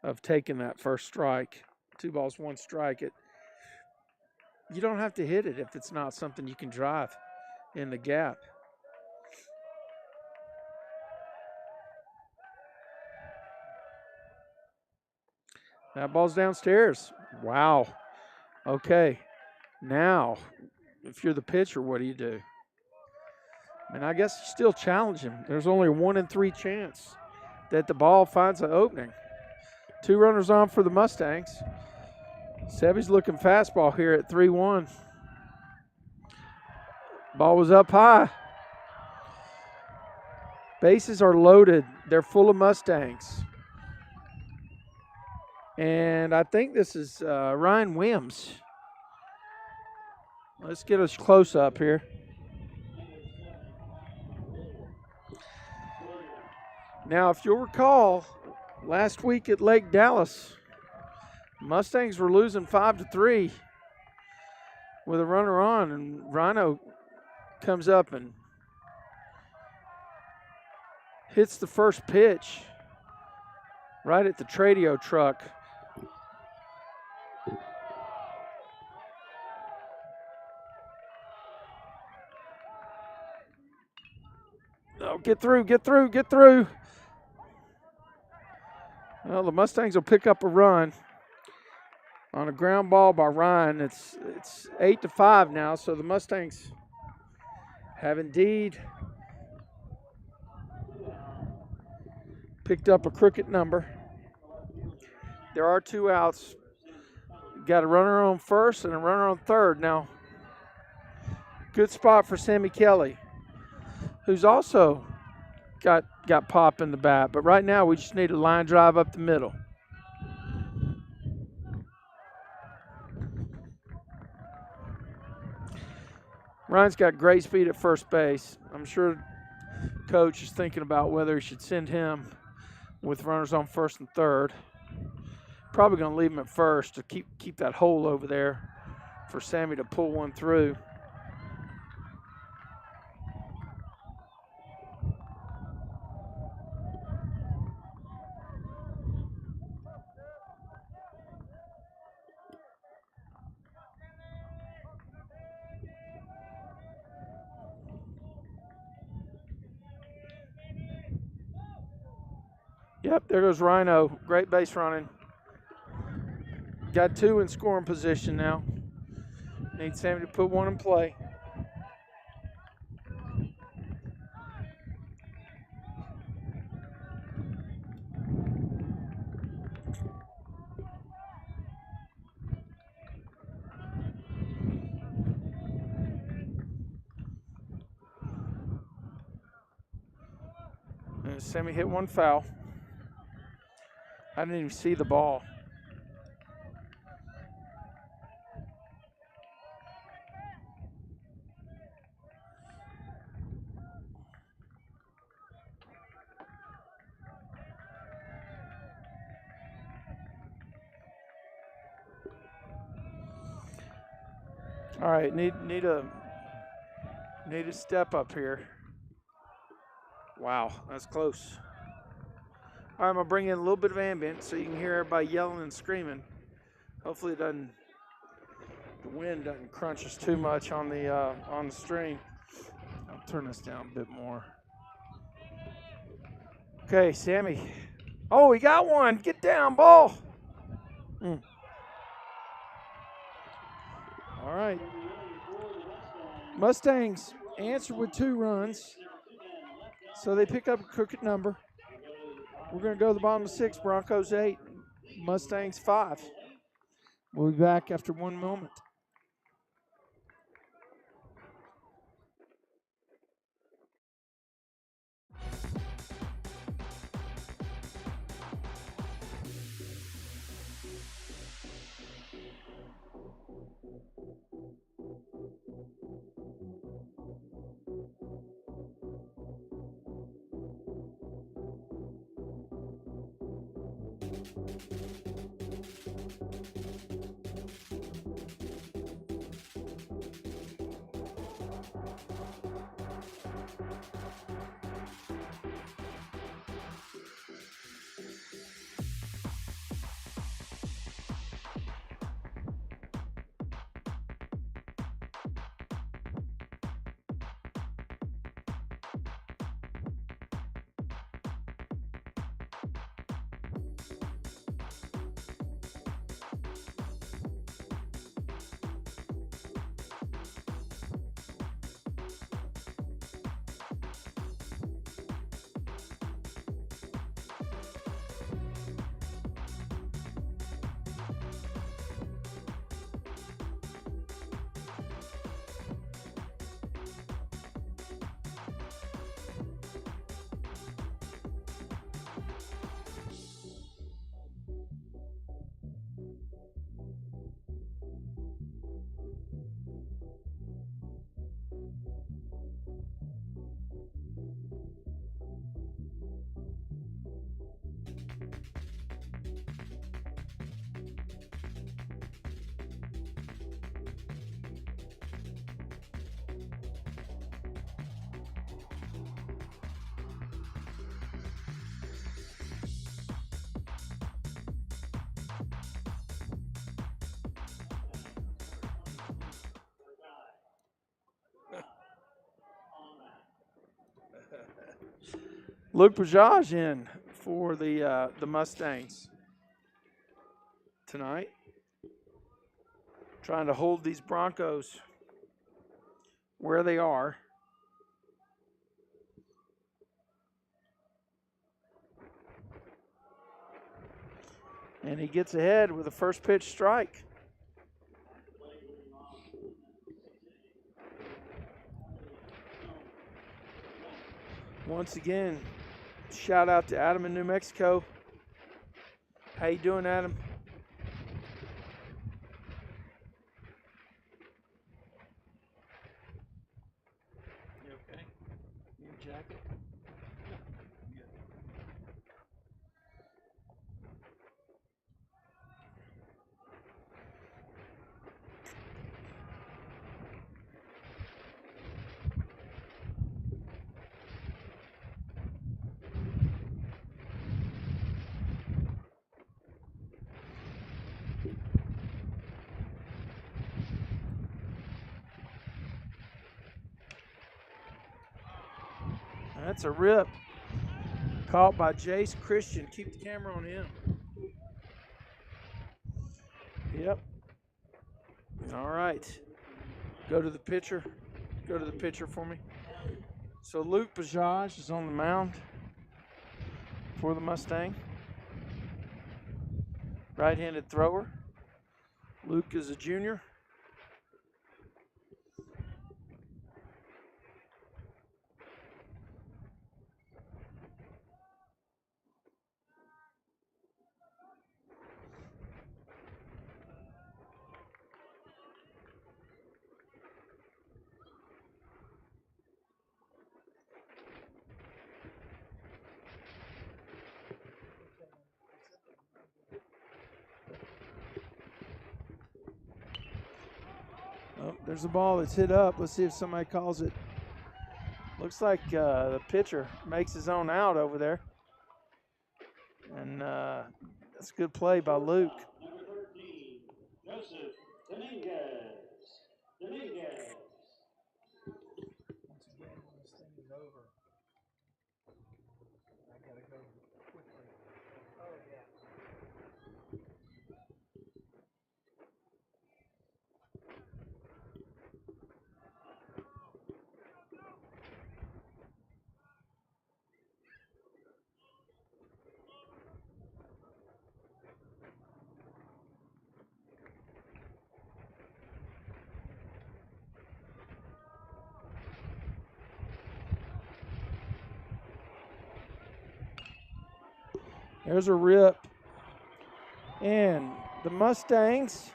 A: of taking that first strike. 2 balls, 1 strike. You don't have to hit it if it's not something you can drive in the gap. That ball's downstairs. Wow. Okay. Now, if you're the pitcher, what do you do? And I guess you still challenge him. There's only a 1 in 3 chance that the ball finds an opening. 2 runners on for the Mustangs. Sevy's looking fastball here at 3-1. Ball was up high. Bases are loaded. They're full of Mustangs. And I think this is Ryan Wims. Let's get a close up here. Now, if you'll recall, last week at Lake Dallas, Mustangs were losing 5-3 with a runner on, and Rhino comes up and hits the first pitch right at the Tradio truck. Oh, get through. Well, the Mustangs will pick up a run on a ground ball by Ryan. It's 8-5 now, so the Mustangs have indeed picked up a crooked number. There are 2 outs. Got a runner on first and a runner on third. Now, good spot for Sammy Kelly, who's also got pop in the bat. But right now we just need a line drive up the middle. Ryan's got great speed at first base. I'm sure coach is thinking about whether he should send him with runners on first and third. Probably going to leave him at first to keep that hole over there for Sammy to pull one through. Yep, there goes Rhino. Great base running. Got 2 in scoring position now. Need Sammy to put 1 in play. And Sammy hit 1 foul. I didn't even see the ball. All right, need a step up here. Wow, that's close. All right, I'm gonna bring in a little bit of ambient so you can hear everybody yelling and screaming. Hopefully the wind doesn't crunch us too much on the stream. I'll turn this down a bit more. Okay, Sammy. Oh, he got one. Get down, ball. All right. Mustangs answered with 2 runs, so they pick up a crooked number. We're going to go to the bottom of 6, Broncos 8, Mustangs 5. We'll be back after 1 moment. Luke Bajaj in for the Mustangs tonight. Trying to hold these Broncos where they are. And he gets ahead with a first pitch strike. Once again, shout out to Adam in New Mexico. How you doing, Adam? You okay? Your jacket? That's a rip. Caught by Jace Christian. Keep the camera on him. Yep. All right. Go to the pitcher. Go to the pitcher for me. So Luke Bajaj is on the mound for the Mustang. Right-handed thrower. Luke is a junior. Oh, there's a ball that's hit up. Let's see if somebody calls it. Looks like the pitcher makes his own out over there. And that's a good play by Luke.
B: Number 13, Joseph Dominguez. Dominguez.
A: Once again, when this thing is over, I gotta go quickly. Oh, yeah. There's a rip. And the Mustangs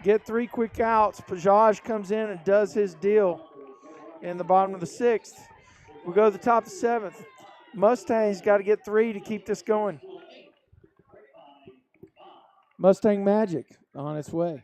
A: get 3 quick outs. Pajaj comes in and does his deal in the bottom of the 6th. We go to the top of the 7th. Mustangs got to get 3 to keep this going. Mustang Magic on its way.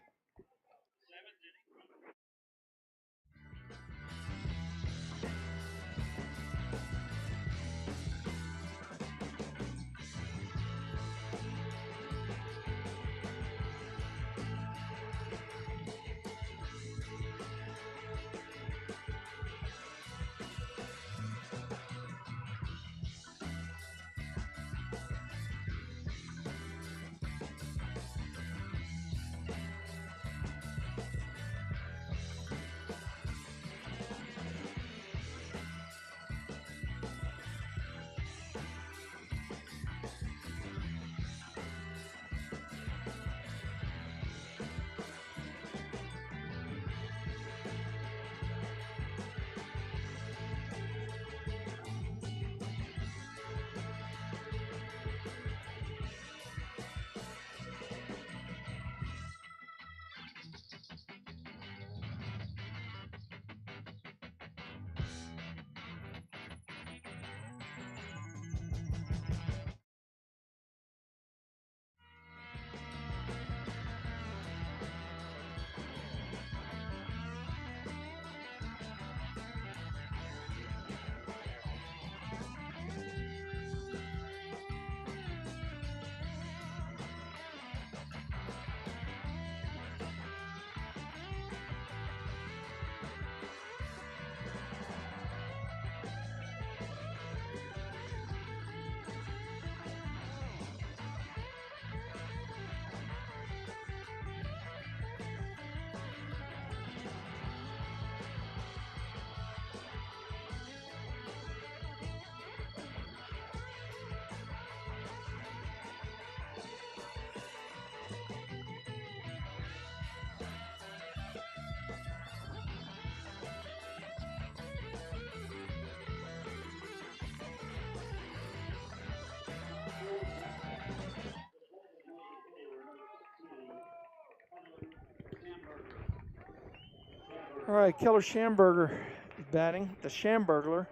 A: All right, Keller Schamberger is batting, the Schambergler,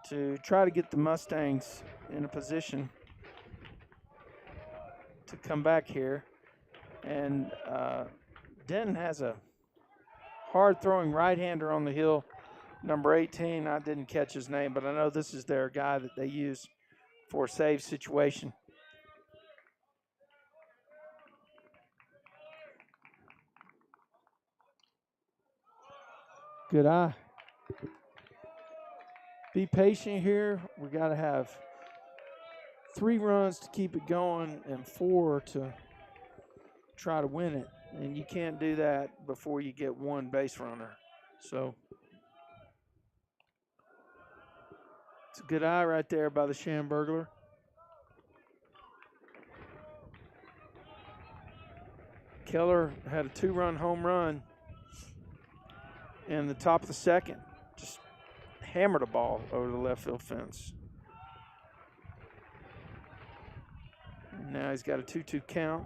A: to try to get the Mustangs in a position to come back here. And Denton has a hard-throwing right-hander on the hill, number 18. I didn't catch his name, but I know this is their guy that they use for a save situation. Good eye. Be patient here. We got to have 3 runs to keep it going and 4 to try to win it. And you can't do that before you get 1 base runner. So it's a good eye right there by the Schambergler. Keller had a 2-run home run in the top of the second. Just hammered a ball over the left field fence. And now he's got a 2-2 count.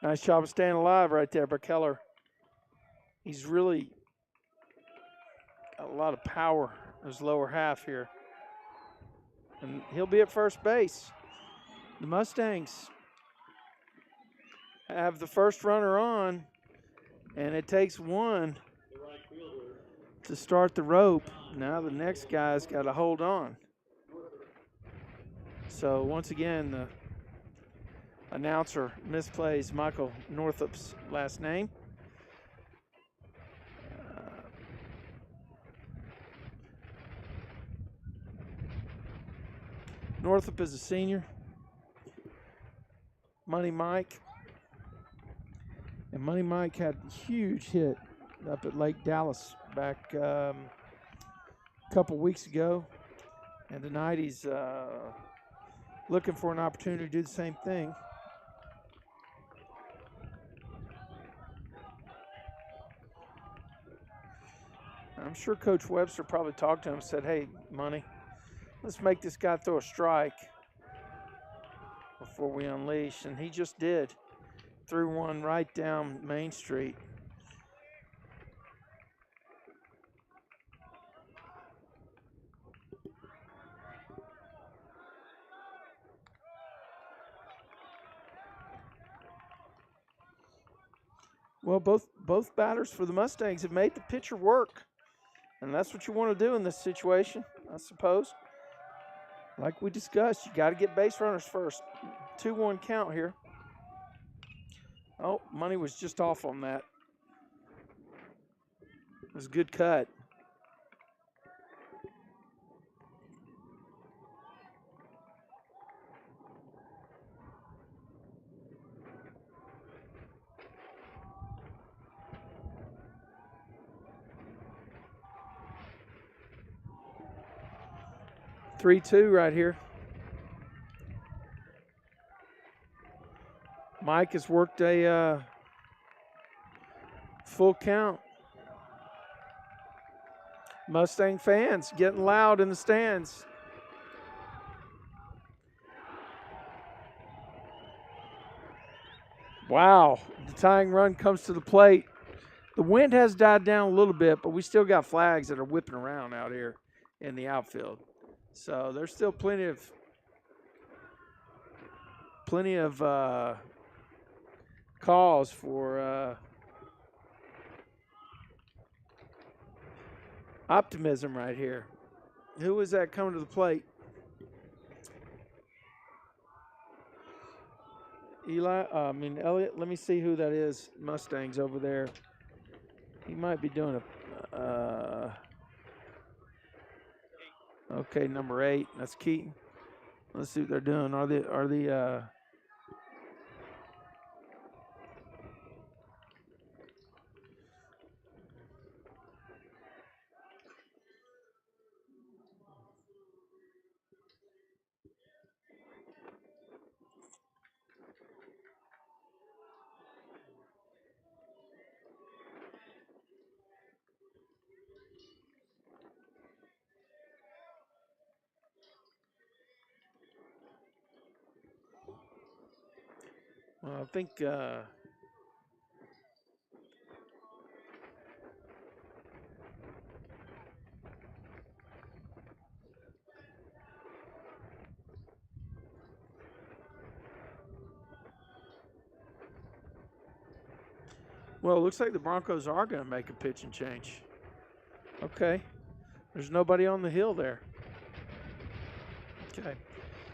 A: Nice job of staying alive right there by Keller. He's really got a lot of power in his lower half here. And he'll be at first base. The Mustangs have the first runner on, and it takes 1 to start the rope. Now the next guy's got to hold on. So once again, the announcer misplays Michael Northup's last name. Northup is a senior. Money Mike. And Money Mike had a huge hit up at Lake Dallas back a couple weeks ago. And tonight he's looking for an opportunity to do the same thing. I'm sure Coach Webster probably talked to him and said, hey, Money, let's make this guy throw a strike before we unleash. And he just did. Threw one right down Main Street. Well, both batters for the Mustangs have made the pitcher work. And that's what you want to do in this situation, I suppose. Like we discussed, you got to get base runners first. 2-1 count here. Oh, Money was just off on that. It was a good cut. Three-two right here. Mike has worked a full count. Mustang fans getting loud in the stands. Wow, the tying run comes to the plate. The wind has died down a little bit, but we still got flags that are whipping around out here in the outfield. So there's still plenty of calls for optimism right here. Who is that coming to the plate? Elliott. Let me see who that is. Mustangs over there. He might be doing a. Okay, number 8. That's Keaton. Let's see what they're doing. Are the I think well, it looks like the Broncos are going to make a pitching change. Okay. There's nobody on the hill there. Okay.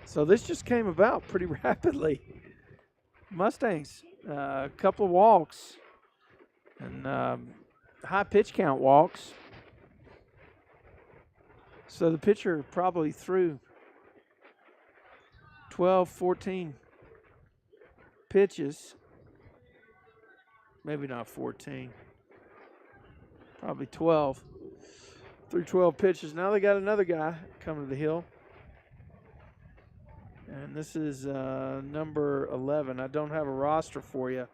A: So this just came about pretty rapidly. Mustangs, a couple of walks and high pitch count walks. So the pitcher probably threw 12, 14 pitches. Maybe not 14. Probably 12. Threw 12 pitches. Now they got another guy coming to the hill. And this is number 11. I don't have a roster for you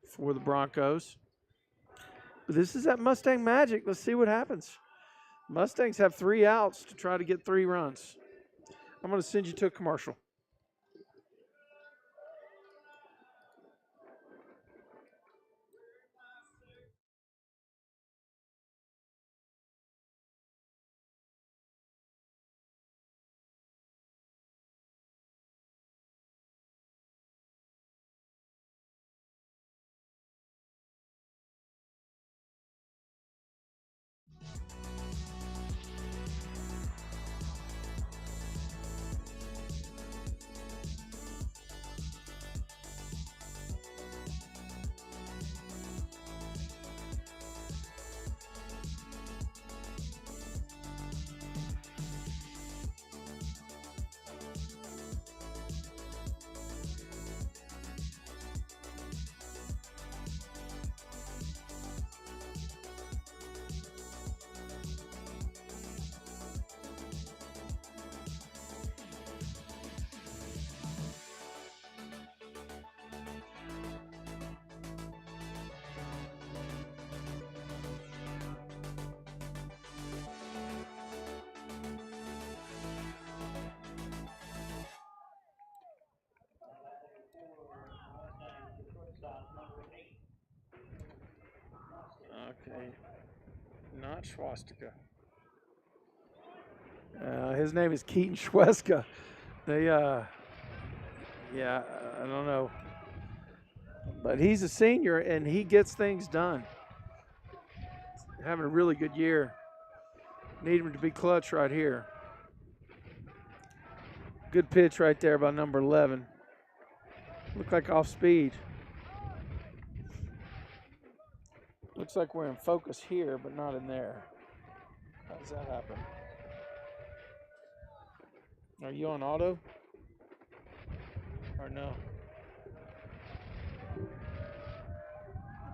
A: for the Broncos. But this is that Mustang magic. Let's see what happens. Mustangs have 3 outs to try to get 3 runs. I'm going to send you to a commercial. Okay, not Swastika. His name is Keaton Schweska. They, yeah, I don't know. But he's a senior, and he gets things done. Having a really good year. Need him to be clutch right here. Good pitch right there by number 11. Looked like off speed. Looks like we're in focus here, but not in there. How does that happen? Are you on auto? Or no?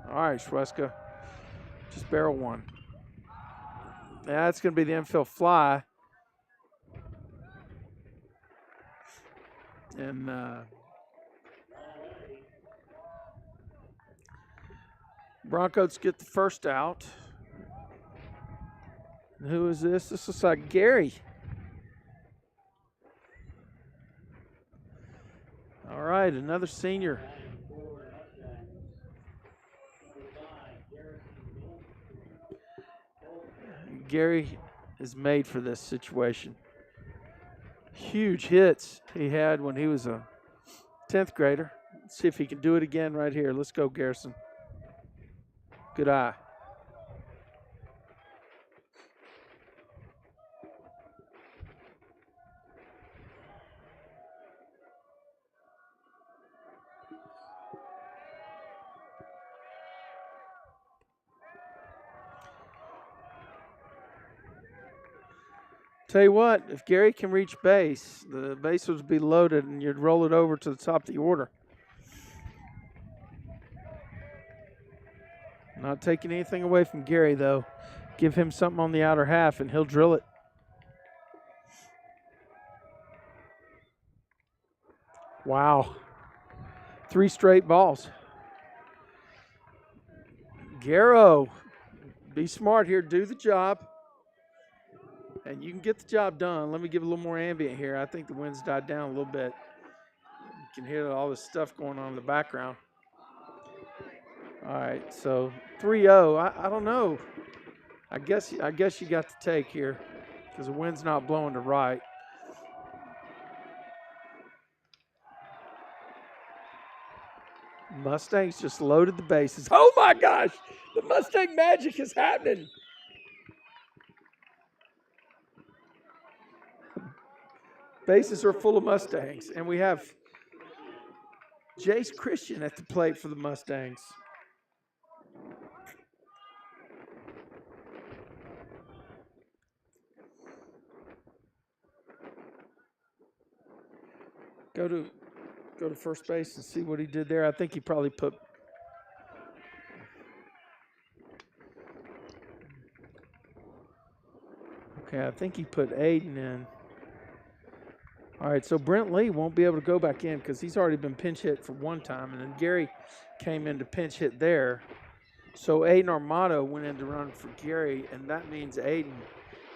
A: All right, Schweska. Just barrel one. Yeah, that's going to be the infield fly. And Broncos get the first out. And who is this? This looks like Gary. All right, another senior. Gary is made for this situation. Huge hits he had when he was a 10th grader. Let's see if he can do it again right here. Let's go, Garrison. Good eye. Tell you what, if Gary can reach base, the base would be loaded and you'd roll it over to the top of the order. Not taking anything away from Gary, though. Give him something on the outer half and he'll drill it. Wow. 3 straight balls. Garrow, be smart here. Do the job. And you can get the job done. Let me give a little more ambient here. I think the wind's died down a little bit. can hear all this stuff going on in the background. All right, so 3-0. I don't know. I guess you got the take here because the wind's not blowing to right. Mustangs just loaded the bases. Oh my gosh, the Mustang magic is happening. Bases are full of Mustangs, and we have Jace Christian at the plate for the Mustangs. Go to first base and see what he did there. I think he probably put. Okay, I think he put Aiden in. All right, so Brent Lee won't be able to go back in because he's already been pinch hit for one time, and then Gary came in to pinch hit there. So Aiden Armato went in to run for Gary, and that means Aiden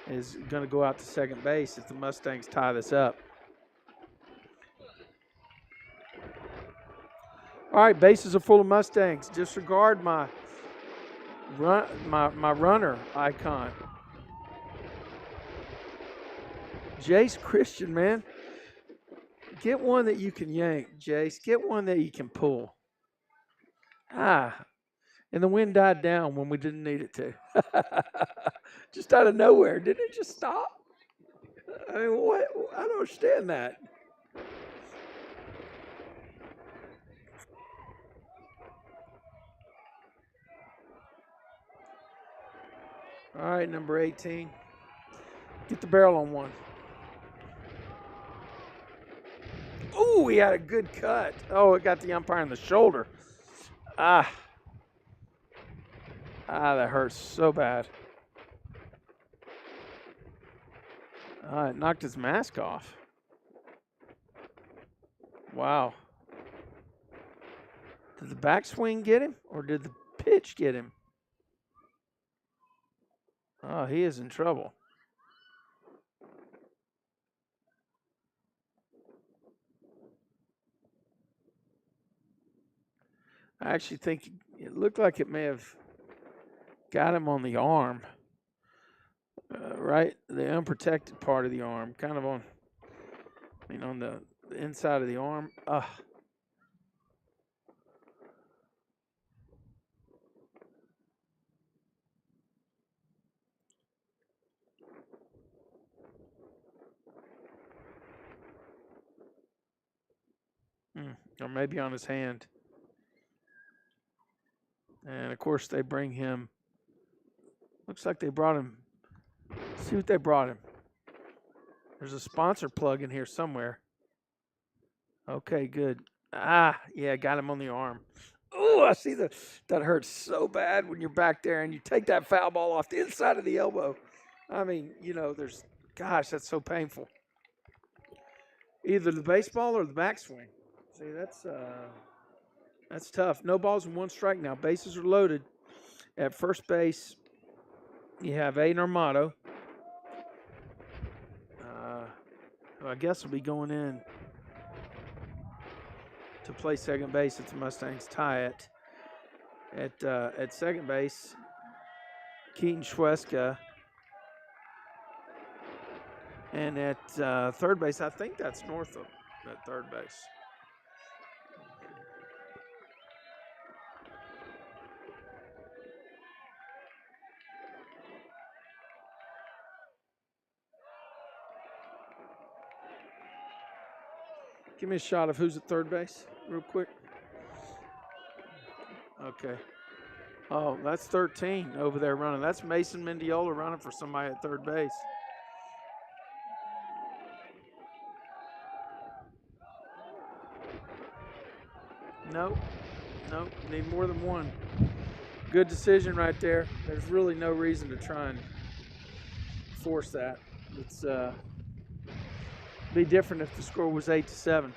A: is going to go out to second base if the Mustangs tie this up. All right, bases are full of Mustangs. Disregard my runner icon. Jace Christian, man. Get one that you can yank, Jace. Get one that you can pull. And the wind died down when we didn't need it to. Just out of nowhere. Didn't it just stop? I mean, what? I don't understand that. All right, number 18. Get the barrel on one. Ooh, he had a good cut. Oh, it got the umpire in the shoulder. That hurts so bad. It knocked his mask off. Wow. Did the backswing get him, or did the pitch get him? Oh, he is in trouble. I actually think it looked like it may have got him on the arm, right? The unprotected part of the arm, kind of on the inside of the arm. Or maybe on his hand. And, of course, they bring him. Looks like they brought him. See what they brought him. There's a sponsor plug in here somewhere. Okay, good. Yeah, got him on the arm. Oh, I see that hurts so bad when you're back there and you take that foul ball off the inside of the elbow. I mean, gosh, that's so painful. Either the baseball or the backswing. See, that's tough. No balls and one strike now. Bases are loaded. At first base, you have Aiden Armato. I guess will be going in to play second base if the Mustangs tie it. At second base, Keaton Schweska. And at third base, I think that's Northup at third base. Give me a shot of who's at third base real quick. Okay. Oh, that's 13 over there running. That's Mason Mendiola running for somebody at third base. Nope. Need more than one. Good decision right there. There's really no reason to try and force that. It's be different if the score was 8-7.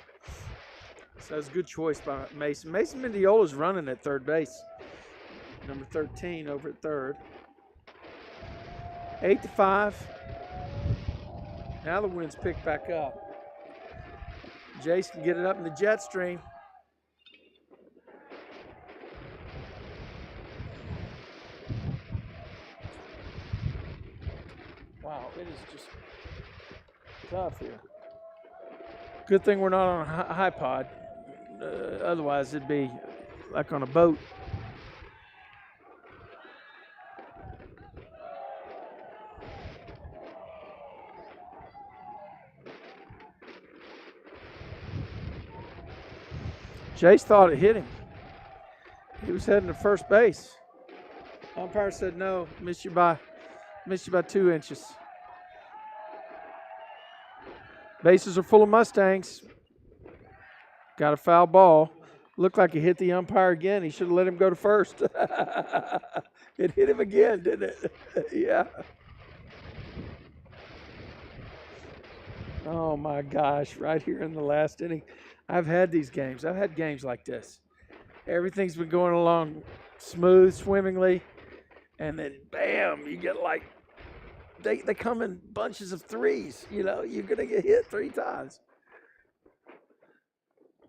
A: So that's a good choice by Mason. Mason Mendiola's running at third base. Number 13 over at third. 8-5. Now the wind's picked back up. Jace can get it up in the jet stream. Wow, it is just tough here. Good thing we're not on a high pod. Otherwise, it'd be like on a boat. Jace thought it hit him. He was heading to first base. Umpire said no, missed you by 2 inches. Bases are full of Mustangs. Got a foul ball. Looked like it hit the umpire again. He should have let him go to first. It hit him again, didn't it? Yeah. Oh my gosh, right here in the last inning. I've had these games. I've had games like this. Everything's been going along smooth, swimmingly, and then bam, you get like, they come in bunches of threes. You know, you're going to get hit 3 times.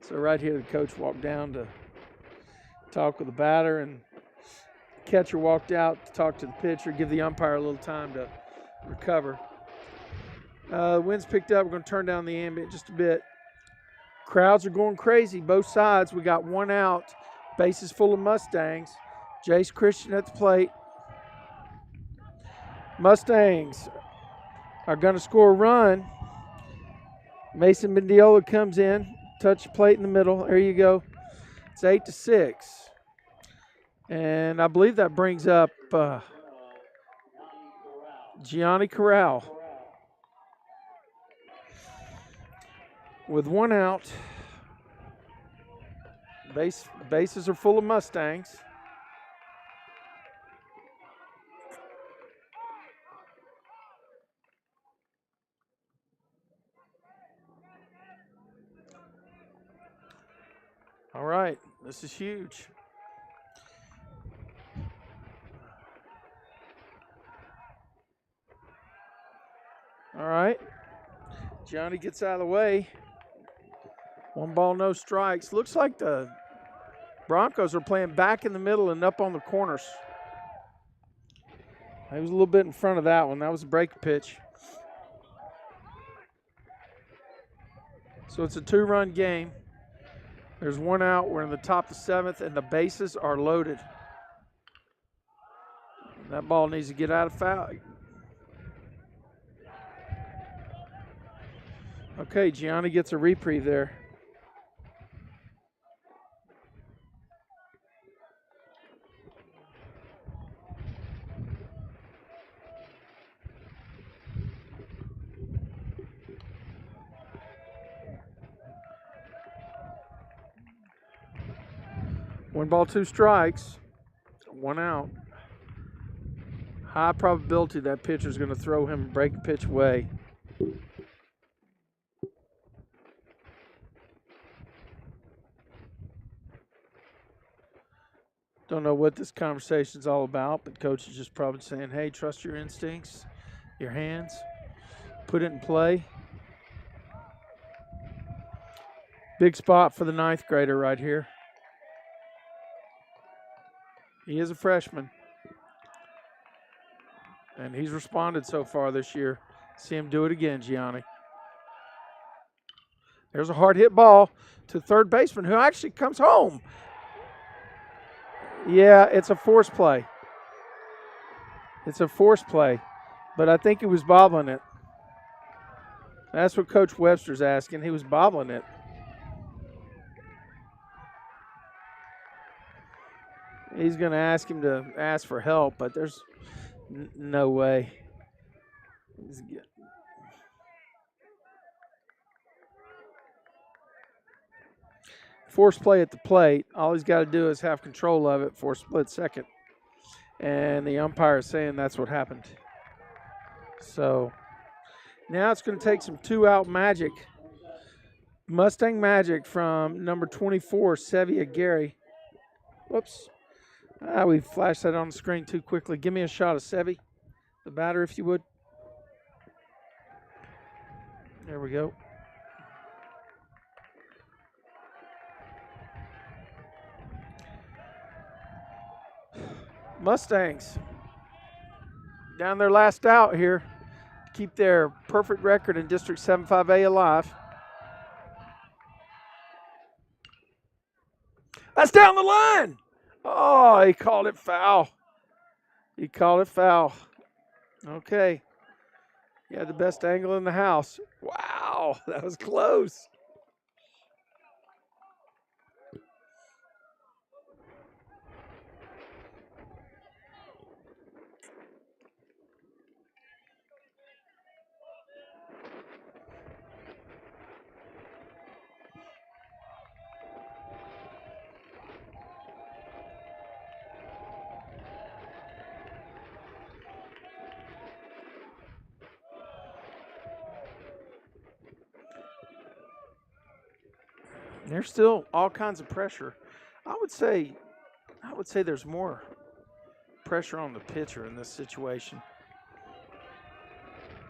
A: So right here, the coach walked down to talk with the batter, and the catcher walked out to talk to the pitcher, give the umpire a little time to recover. The wind's picked up. We're going to turn down the ambient just a bit. Crowds are going crazy, both sides. We got 1 out. Bases full of Mustangs. Jace Christian at the plate. Mustangs are going to score a run. Mason Mendiola comes in. Touch the plate in the middle. There you go. It's 8-6. And I believe that brings up Gianni Corral. With 1 out, bases are full of Mustangs. All right, this is huge. All right, Johnny gets out of the way. 1 ball, no strikes. Looks like the Broncos are playing back in the middle and up on the corners. He was a little bit in front of that one. That was a break pitch. So it's a 2-run game. There's 1 out. We're in the top of the 7th, and the bases are loaded. That ball needs to get out of foul. Okay, Gianni gets a reprieve there. One ball, 2 strikes, 1 out. High probability that pitcher's going to throw him a break pitch away. Don't know what this conversation's all about, but coach is just probably saying, hey, trust your instincts, your hands, put it in play. Big spot for the 9th grader right here. He is a freshman, and he's responded so far this year. See him do it again, Gianni. There's a hard hit ball to third baseman, who actually comes home. Yeah, it's a force play. It's a force play, but I think he was bobbling it. That's what Coach Webster's asking. He was bobbling it. He's going to ask him to ask for help, but there's no way. Force play at the plate. All he's got to do is have control of it for a split second. And the umpire is saying that's what happened. So now it's going to take some 2-out magic. Mustang magic from number 24, Sevia Gary. Whoops. We flashed that on the screen too quickly. Give me a shot of Sevi, the batter, if you would. There we go. Mustangs down their last out here to keep their perfect record in District 75A alive. That's down the line. Oh, he called it foul. He called it foul. Okay. He had the best angle in the house. Wow, that was close. There's still all kinds of pressure. I would say there's more pressure on the pitcher in this situation.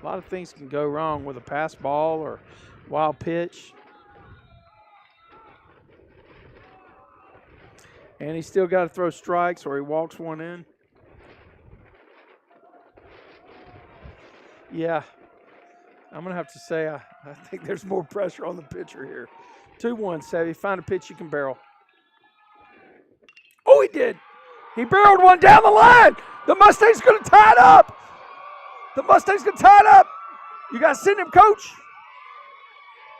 A: A lot of things can go wrong with a pass ball or wild pitch. And he's still got to throw strikes or he walks one in. Yeah, I'm going to have to say I think there's more pressure on the pitcher here. 2-1, Savvy. Find a pitch you can barrel. Oh, he did. He barreled one down the line. The Mustang's going to tie it up. The Mustang's going to tie it up. You got to send him, coach.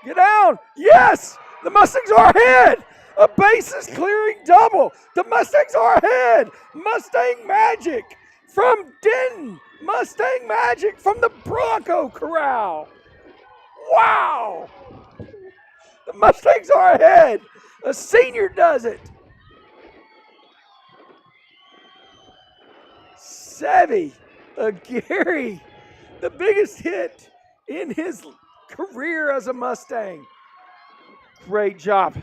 A: Get down. Yes. The Mustangs are ahead. A bases clearing double. The Mustangs are ahead. Mustang magic from Denton. Mustang magic from the Bronco Corral. Wow. The Mustangs are ahead. A senior does it. Savvy, Gary, the biggest hit in his career as a Mustang. Great job.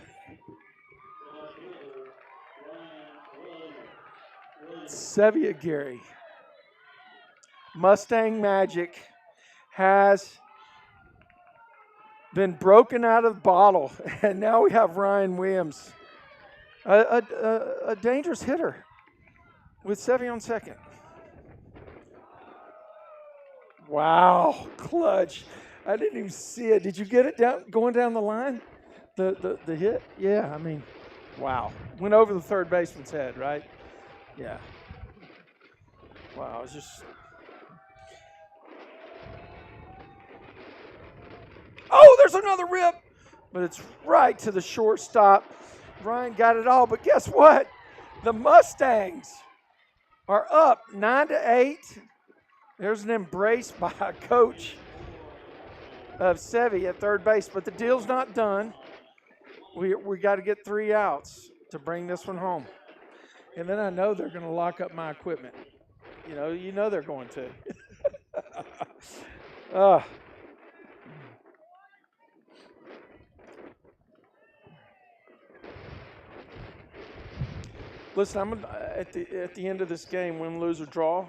A: Savvy, Gary. Mustang magic has been broken out of the bottle, and now we have Ryan Williams, a dangerous hitter with Sevy on second. Wow, clutch. I didn't even see it. Did you get it going down the line? The hit? Yeah, I mean, wow. Went over the third baseman's head, right? Yeah. Wow, it's just... Oh, there's another rip, but it's right to the shortstop. Ryan got it all, but guess what? The Mustangs are up 9-8. There's an embrace by a coach of Sevy at third base, but the deal's not done. We got to get 3 outs to bring this one home. And then I know they're going to lock up my equipment. You know they're going to. Listen, I'm gonna, at the end of this game, win, lose, or draw.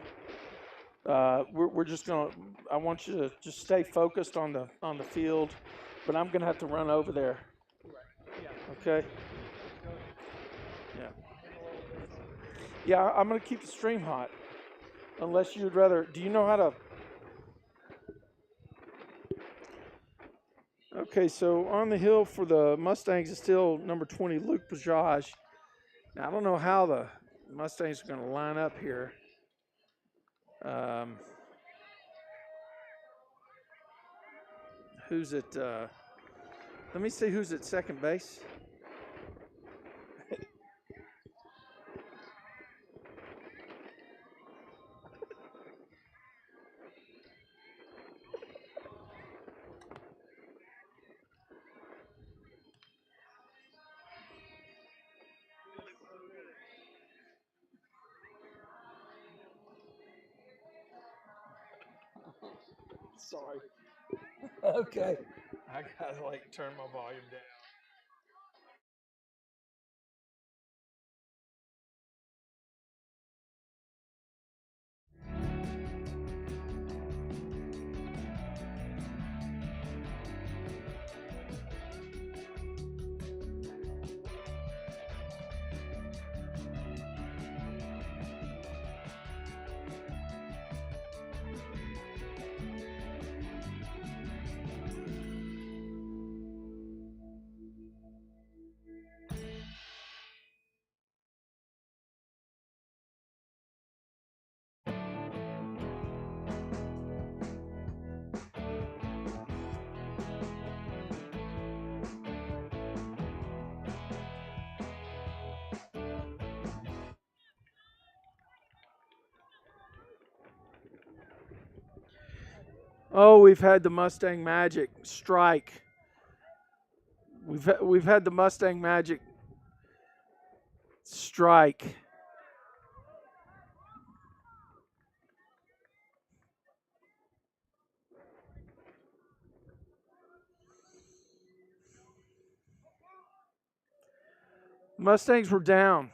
A: We're just gonna. I want you to just stay focused on the field, but I'm gonna have to run over there. Okay. Yeah. Yeah, I'm gonna keep the stream hot, unless you'd rather. Do you know how to? Okay, so on the hill for the Mustangs is still number 20, Luke Bajaj. Now, I don't know how the Mustangs are going to line up here. Who's at let me see who's at second base. Sorry. Okay. I gotta turn my volume down. Oh, we've had the Mustang Magic strike. We've had the Mustang Magic strike. Mustangs were down.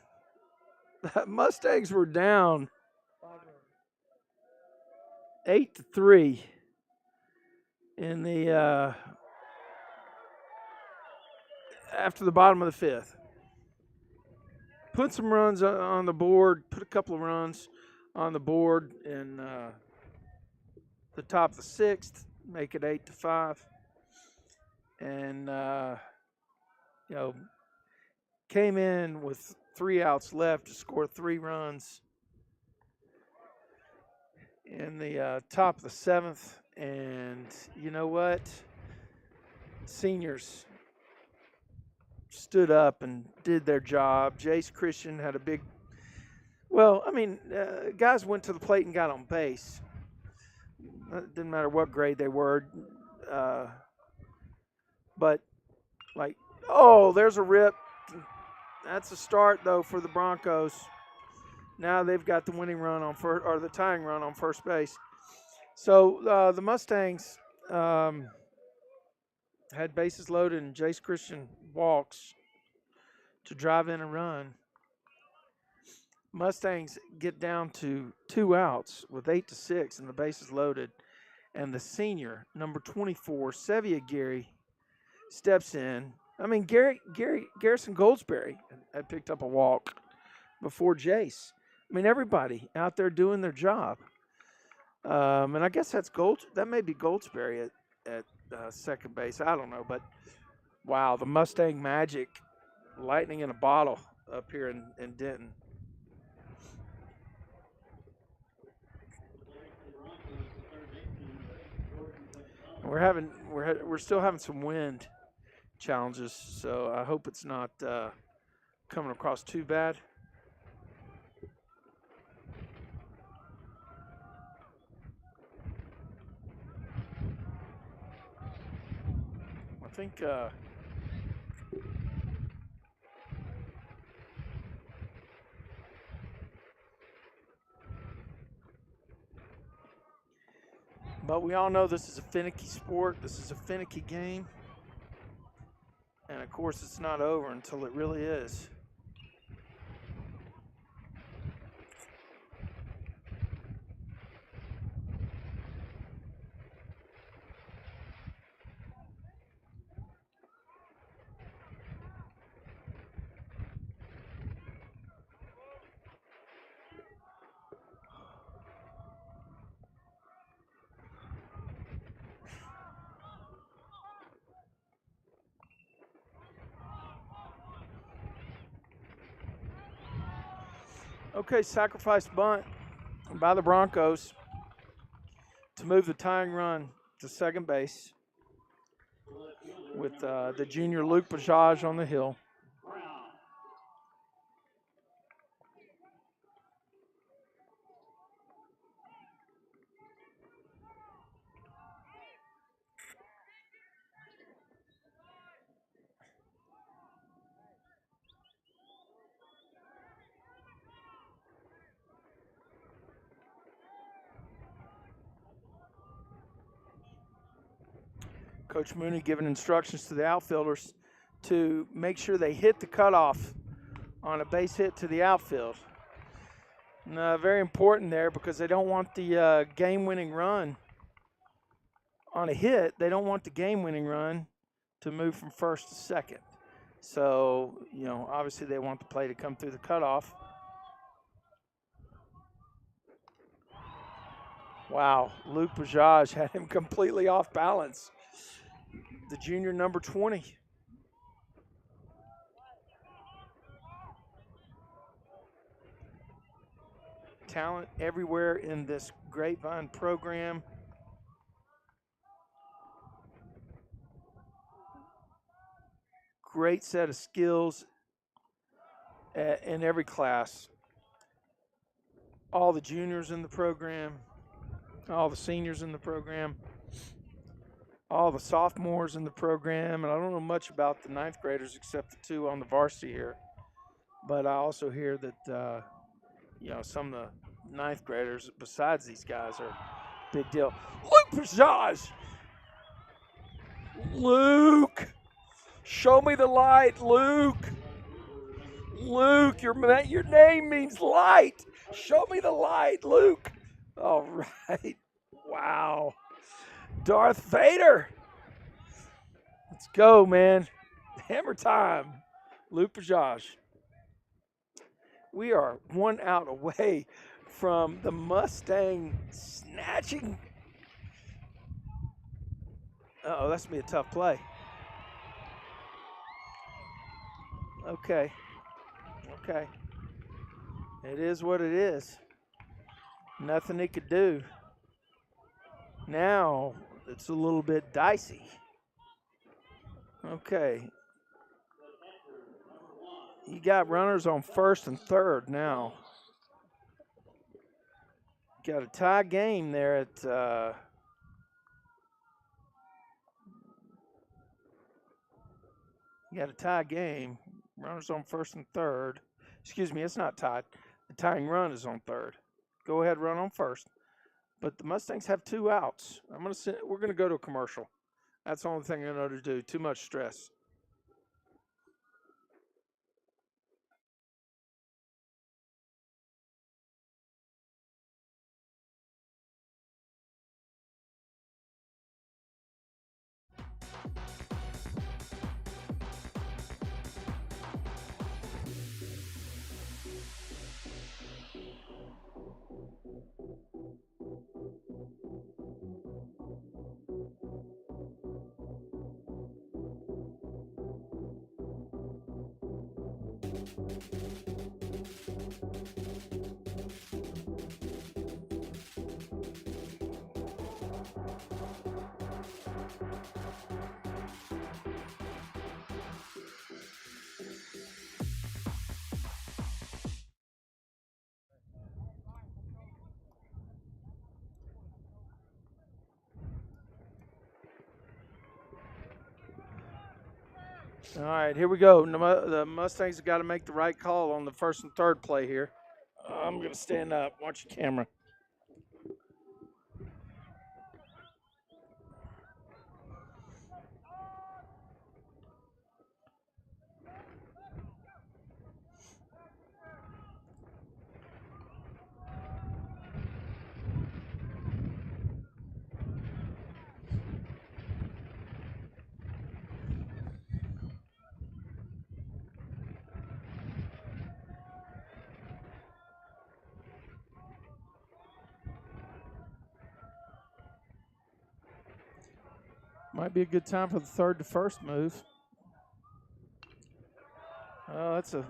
A: Mustangs were down 8-3 in the after the bottom of the fifth. Put some runs on the board. Put a couple of runs on the board in the top of the sixth. Make it 8-5, and came in with 3 outs left to score 3 runs in the top of the seventh. And you know what? Seniors stood up and did their job. Jace Christian had a big, guys went to the plate and got on base. It didn't matter what grade they were. But, there's a rip. That's a start, though, for the Broncos. Now they've got the winning run on first, or the tying run on first base. So the Mustangs had bases loaded and Jace Christian walks to drive in a run. Mustangs get down to 2 outs with 8-6 and the bases loaded. And the senior, number 24, Sevia Gary, steps in. I mean, Garrison Goldsberry had picked up a walk before Jace. I mean, everybody out there doing their job. And I guess that may be Goldsberry at second base. I don't know, but wow, the Mustang Magic, lightning in a bottle up here in Denton. We're still having some wind challenges, so I hope it's not coming across too bad. I think but we all know this is a finicky sport. This is a finicky game. And, of course, it's not over until it really is. Okay, sacrifice bunt by the Broncos to move the tying run to second base with the junior Luke Bajaj on the hill. Coach Mooney giving instructions to the outfielders to make sure they hit the cutoff on a base hit to the outfield. And, very important there because they don't want the game-winning run on a hit. They don't want the game-winning run to move from first to second. So, obviously they want the play to come through the cutoff. Wow, Luke Bajaj had him completely off balance. The junior number 20. Talent everywhere in this Grapevine program. Great set of skills in every class. All the juniors in the program, all the seniors in the program, all the sophomores in the program, and I don't know much about the ninth graders except the two on the varsity here. But I also hear that some of the ninth graders besides these guys are big deal. Luke Pajaj! Luke! Show me the light, Luke! Luke, your name means light. Show me the light, Luke. All right. Wow. Darth Vader. Let's go, man. Hammer time. Luke Pajaj. We are 1 out away from the Mustang snatching. Uh-oh, that's going to be a tough play. Okay. It is what it is. Nothing he could do. Now it's a little bit dicey. Okay. You got runners on first and third now. Got a tie game there at you got a tie game. Runners on first and third. Excuse me, it's not tied. The tying run is on third. Go ahead, run on first. But the Mustangs have 2 outs. We're gonna go to a commercial. That's the only thing I know to do. Too much stress. All right, here we go. The Mustangs have got to make the right call on the first and third play here. I'm going to stand up. Watch your camera. Might be a good time for the third to first move. Oh, that's a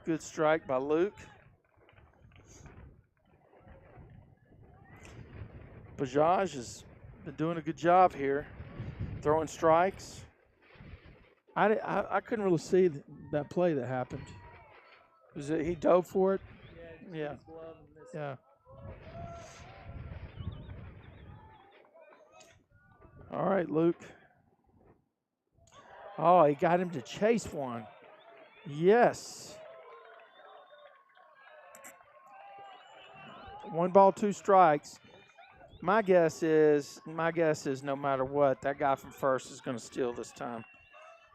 A: good strike by Luke. Bajaj has been doing a good job here, throwing strikes. I couldn't really see that play that happened. Was it he dove for it? Yeah. Yeah. All right, Luke. Oh, he got him to chase one. Yes. 1 ball, 2 strikes. My guess is no matter what, that guy from first is going to steal this time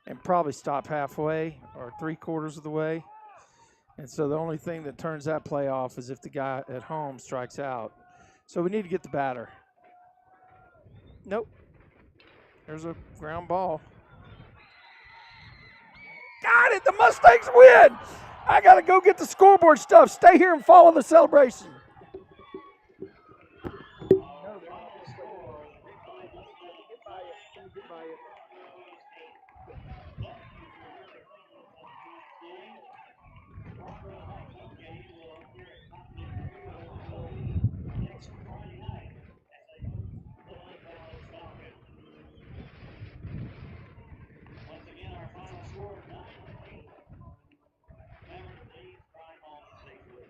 A: and probably stop halfway or 3/4 of the way. And so the only thing that turns that play off is if the guy at home strikes out. So we need to get the batter. Nope. There's a ground ball. Got it! The Mustangs win! I got to go get the scoreboard stuff. Stay here and follow the celebration.
B: Once again, our final score 9-8. Remember, please drive home safely.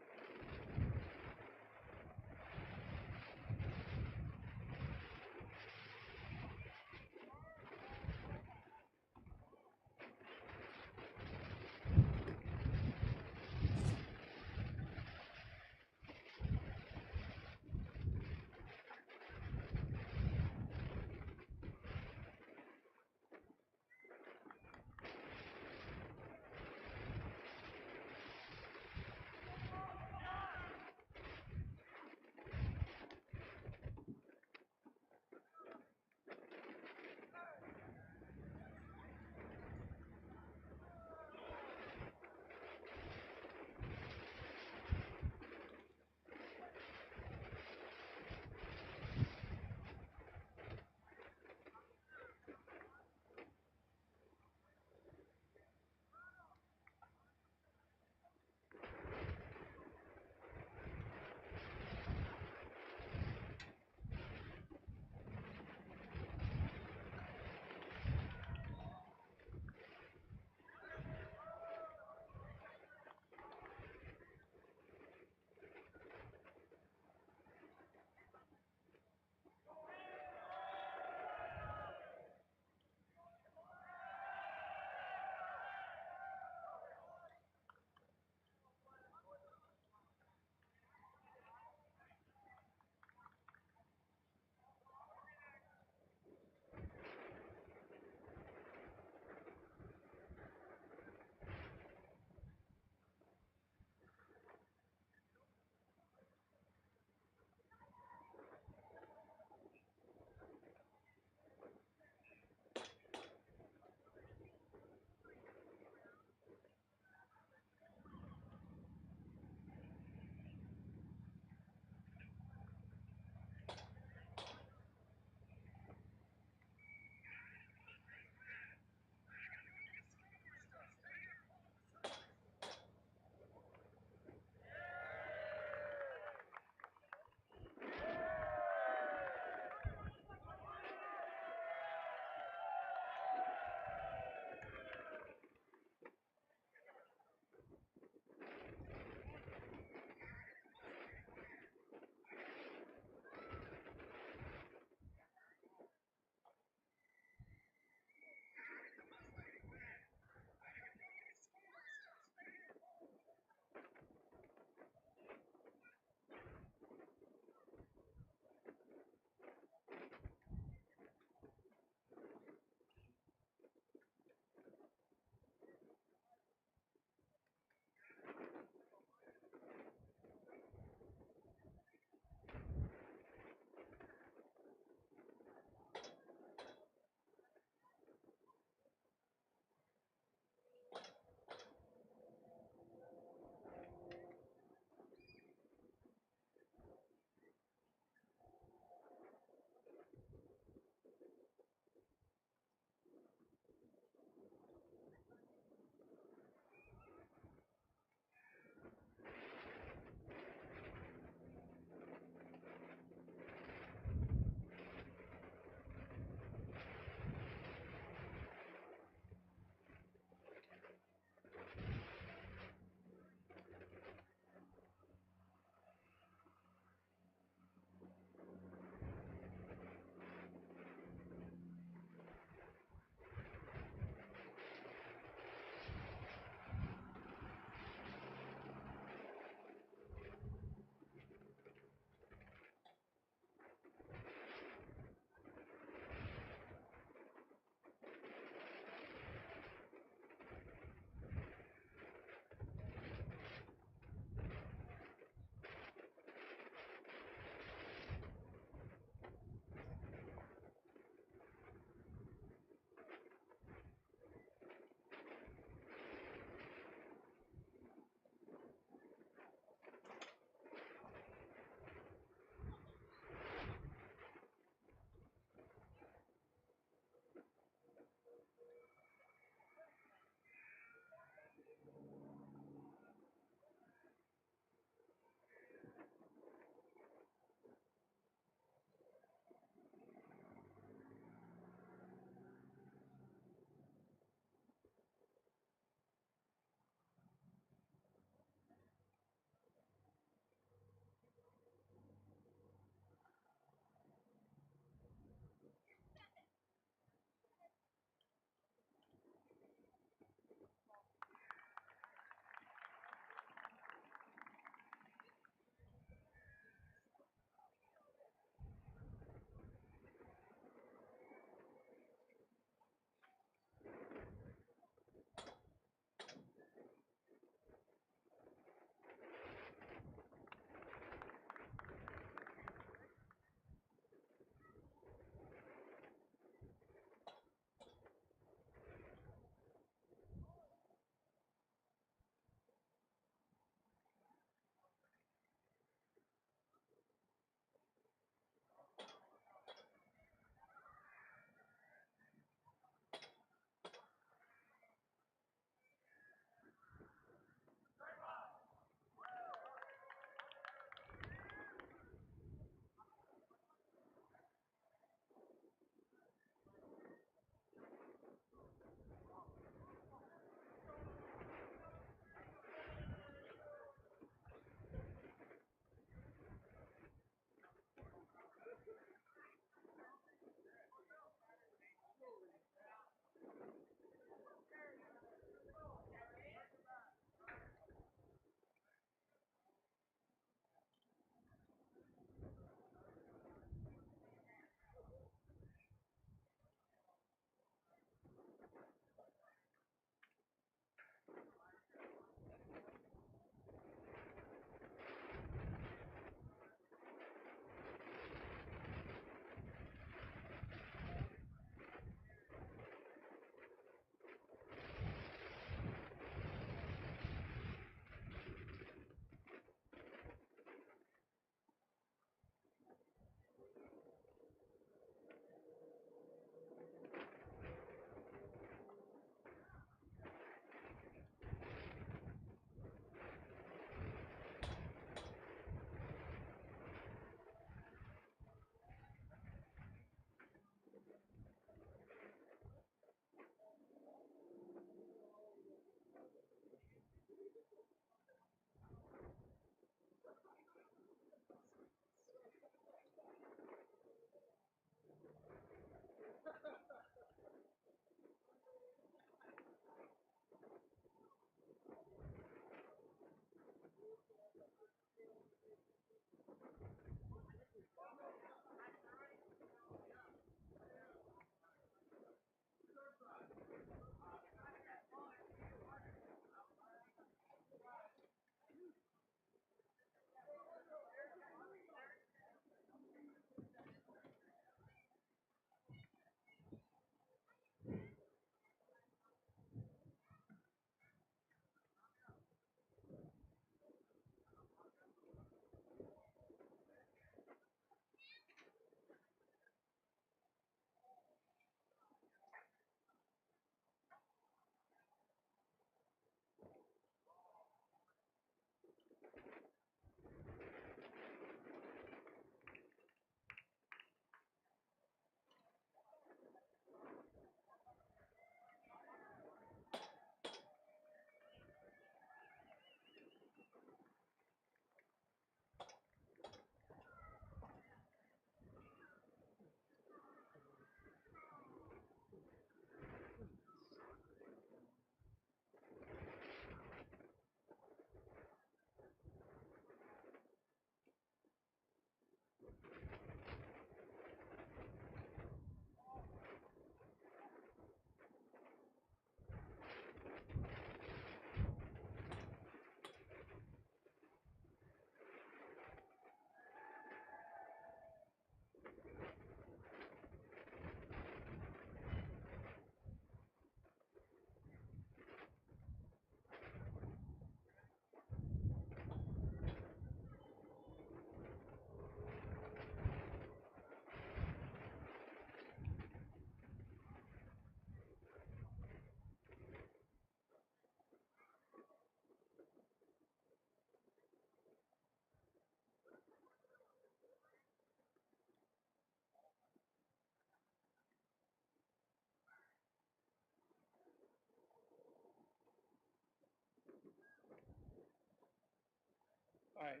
A: All right.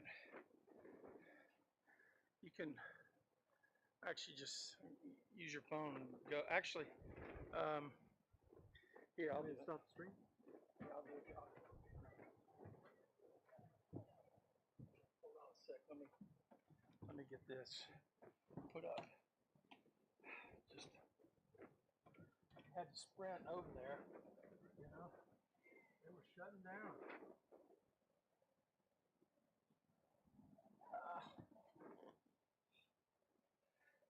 A: You can actually just use your phone and go. Actually, here, I'll do that.
C: Stop the stream.
A: Yeah, I'll do it. Hold on a sec. Let me get this put up. Just had to sprint over there. You know, they were shutting down.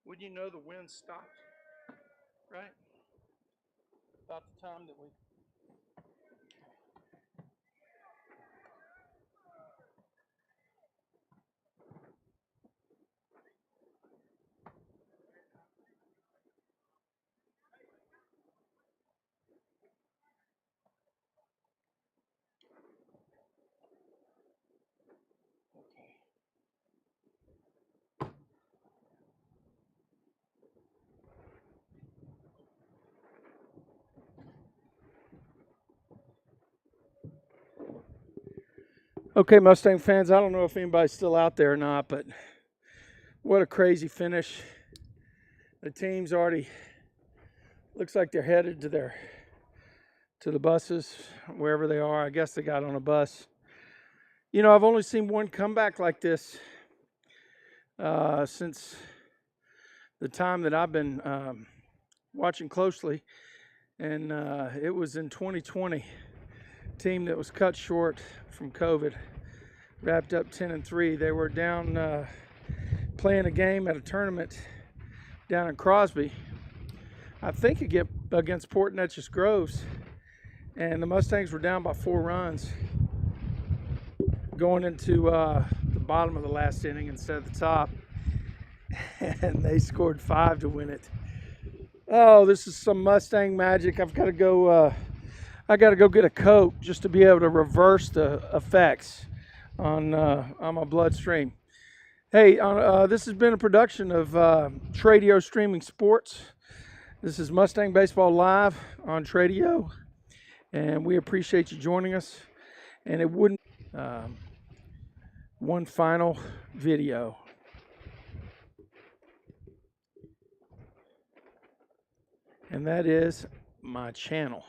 A: Wouldn't you know, the wind stopped, right? About the time that we. Okay. Okay, Mustang fans, I don't know if anybody's still out there or not, but what a crazy finish. The team's already, looks like they're headed to the buses, wherever they are. I guess they got on a bus. You know, I've only seen one comeback like this since the time that I've been watching closely, and it was in 2020. Team that was cut short from COVID, wrapped up 10-3. They were down playing a game at a tournament down in Crosby, I think against Port Neches Groves, and the Mustangs were down by 4 runs going into the bottom of the last inning instead of the top, and they scored 5 to win it. Oh, this is some Mustang magic. I've got to go. I got to go get a Coke just to be able to reverse the effects on my bloodstream. Hey, this has been a production of Tradio Streaming Sports. This is Mustang Baseball Live on Tradio, and we appreciate you joining us. And it wouldn't one final video. and that is my channel.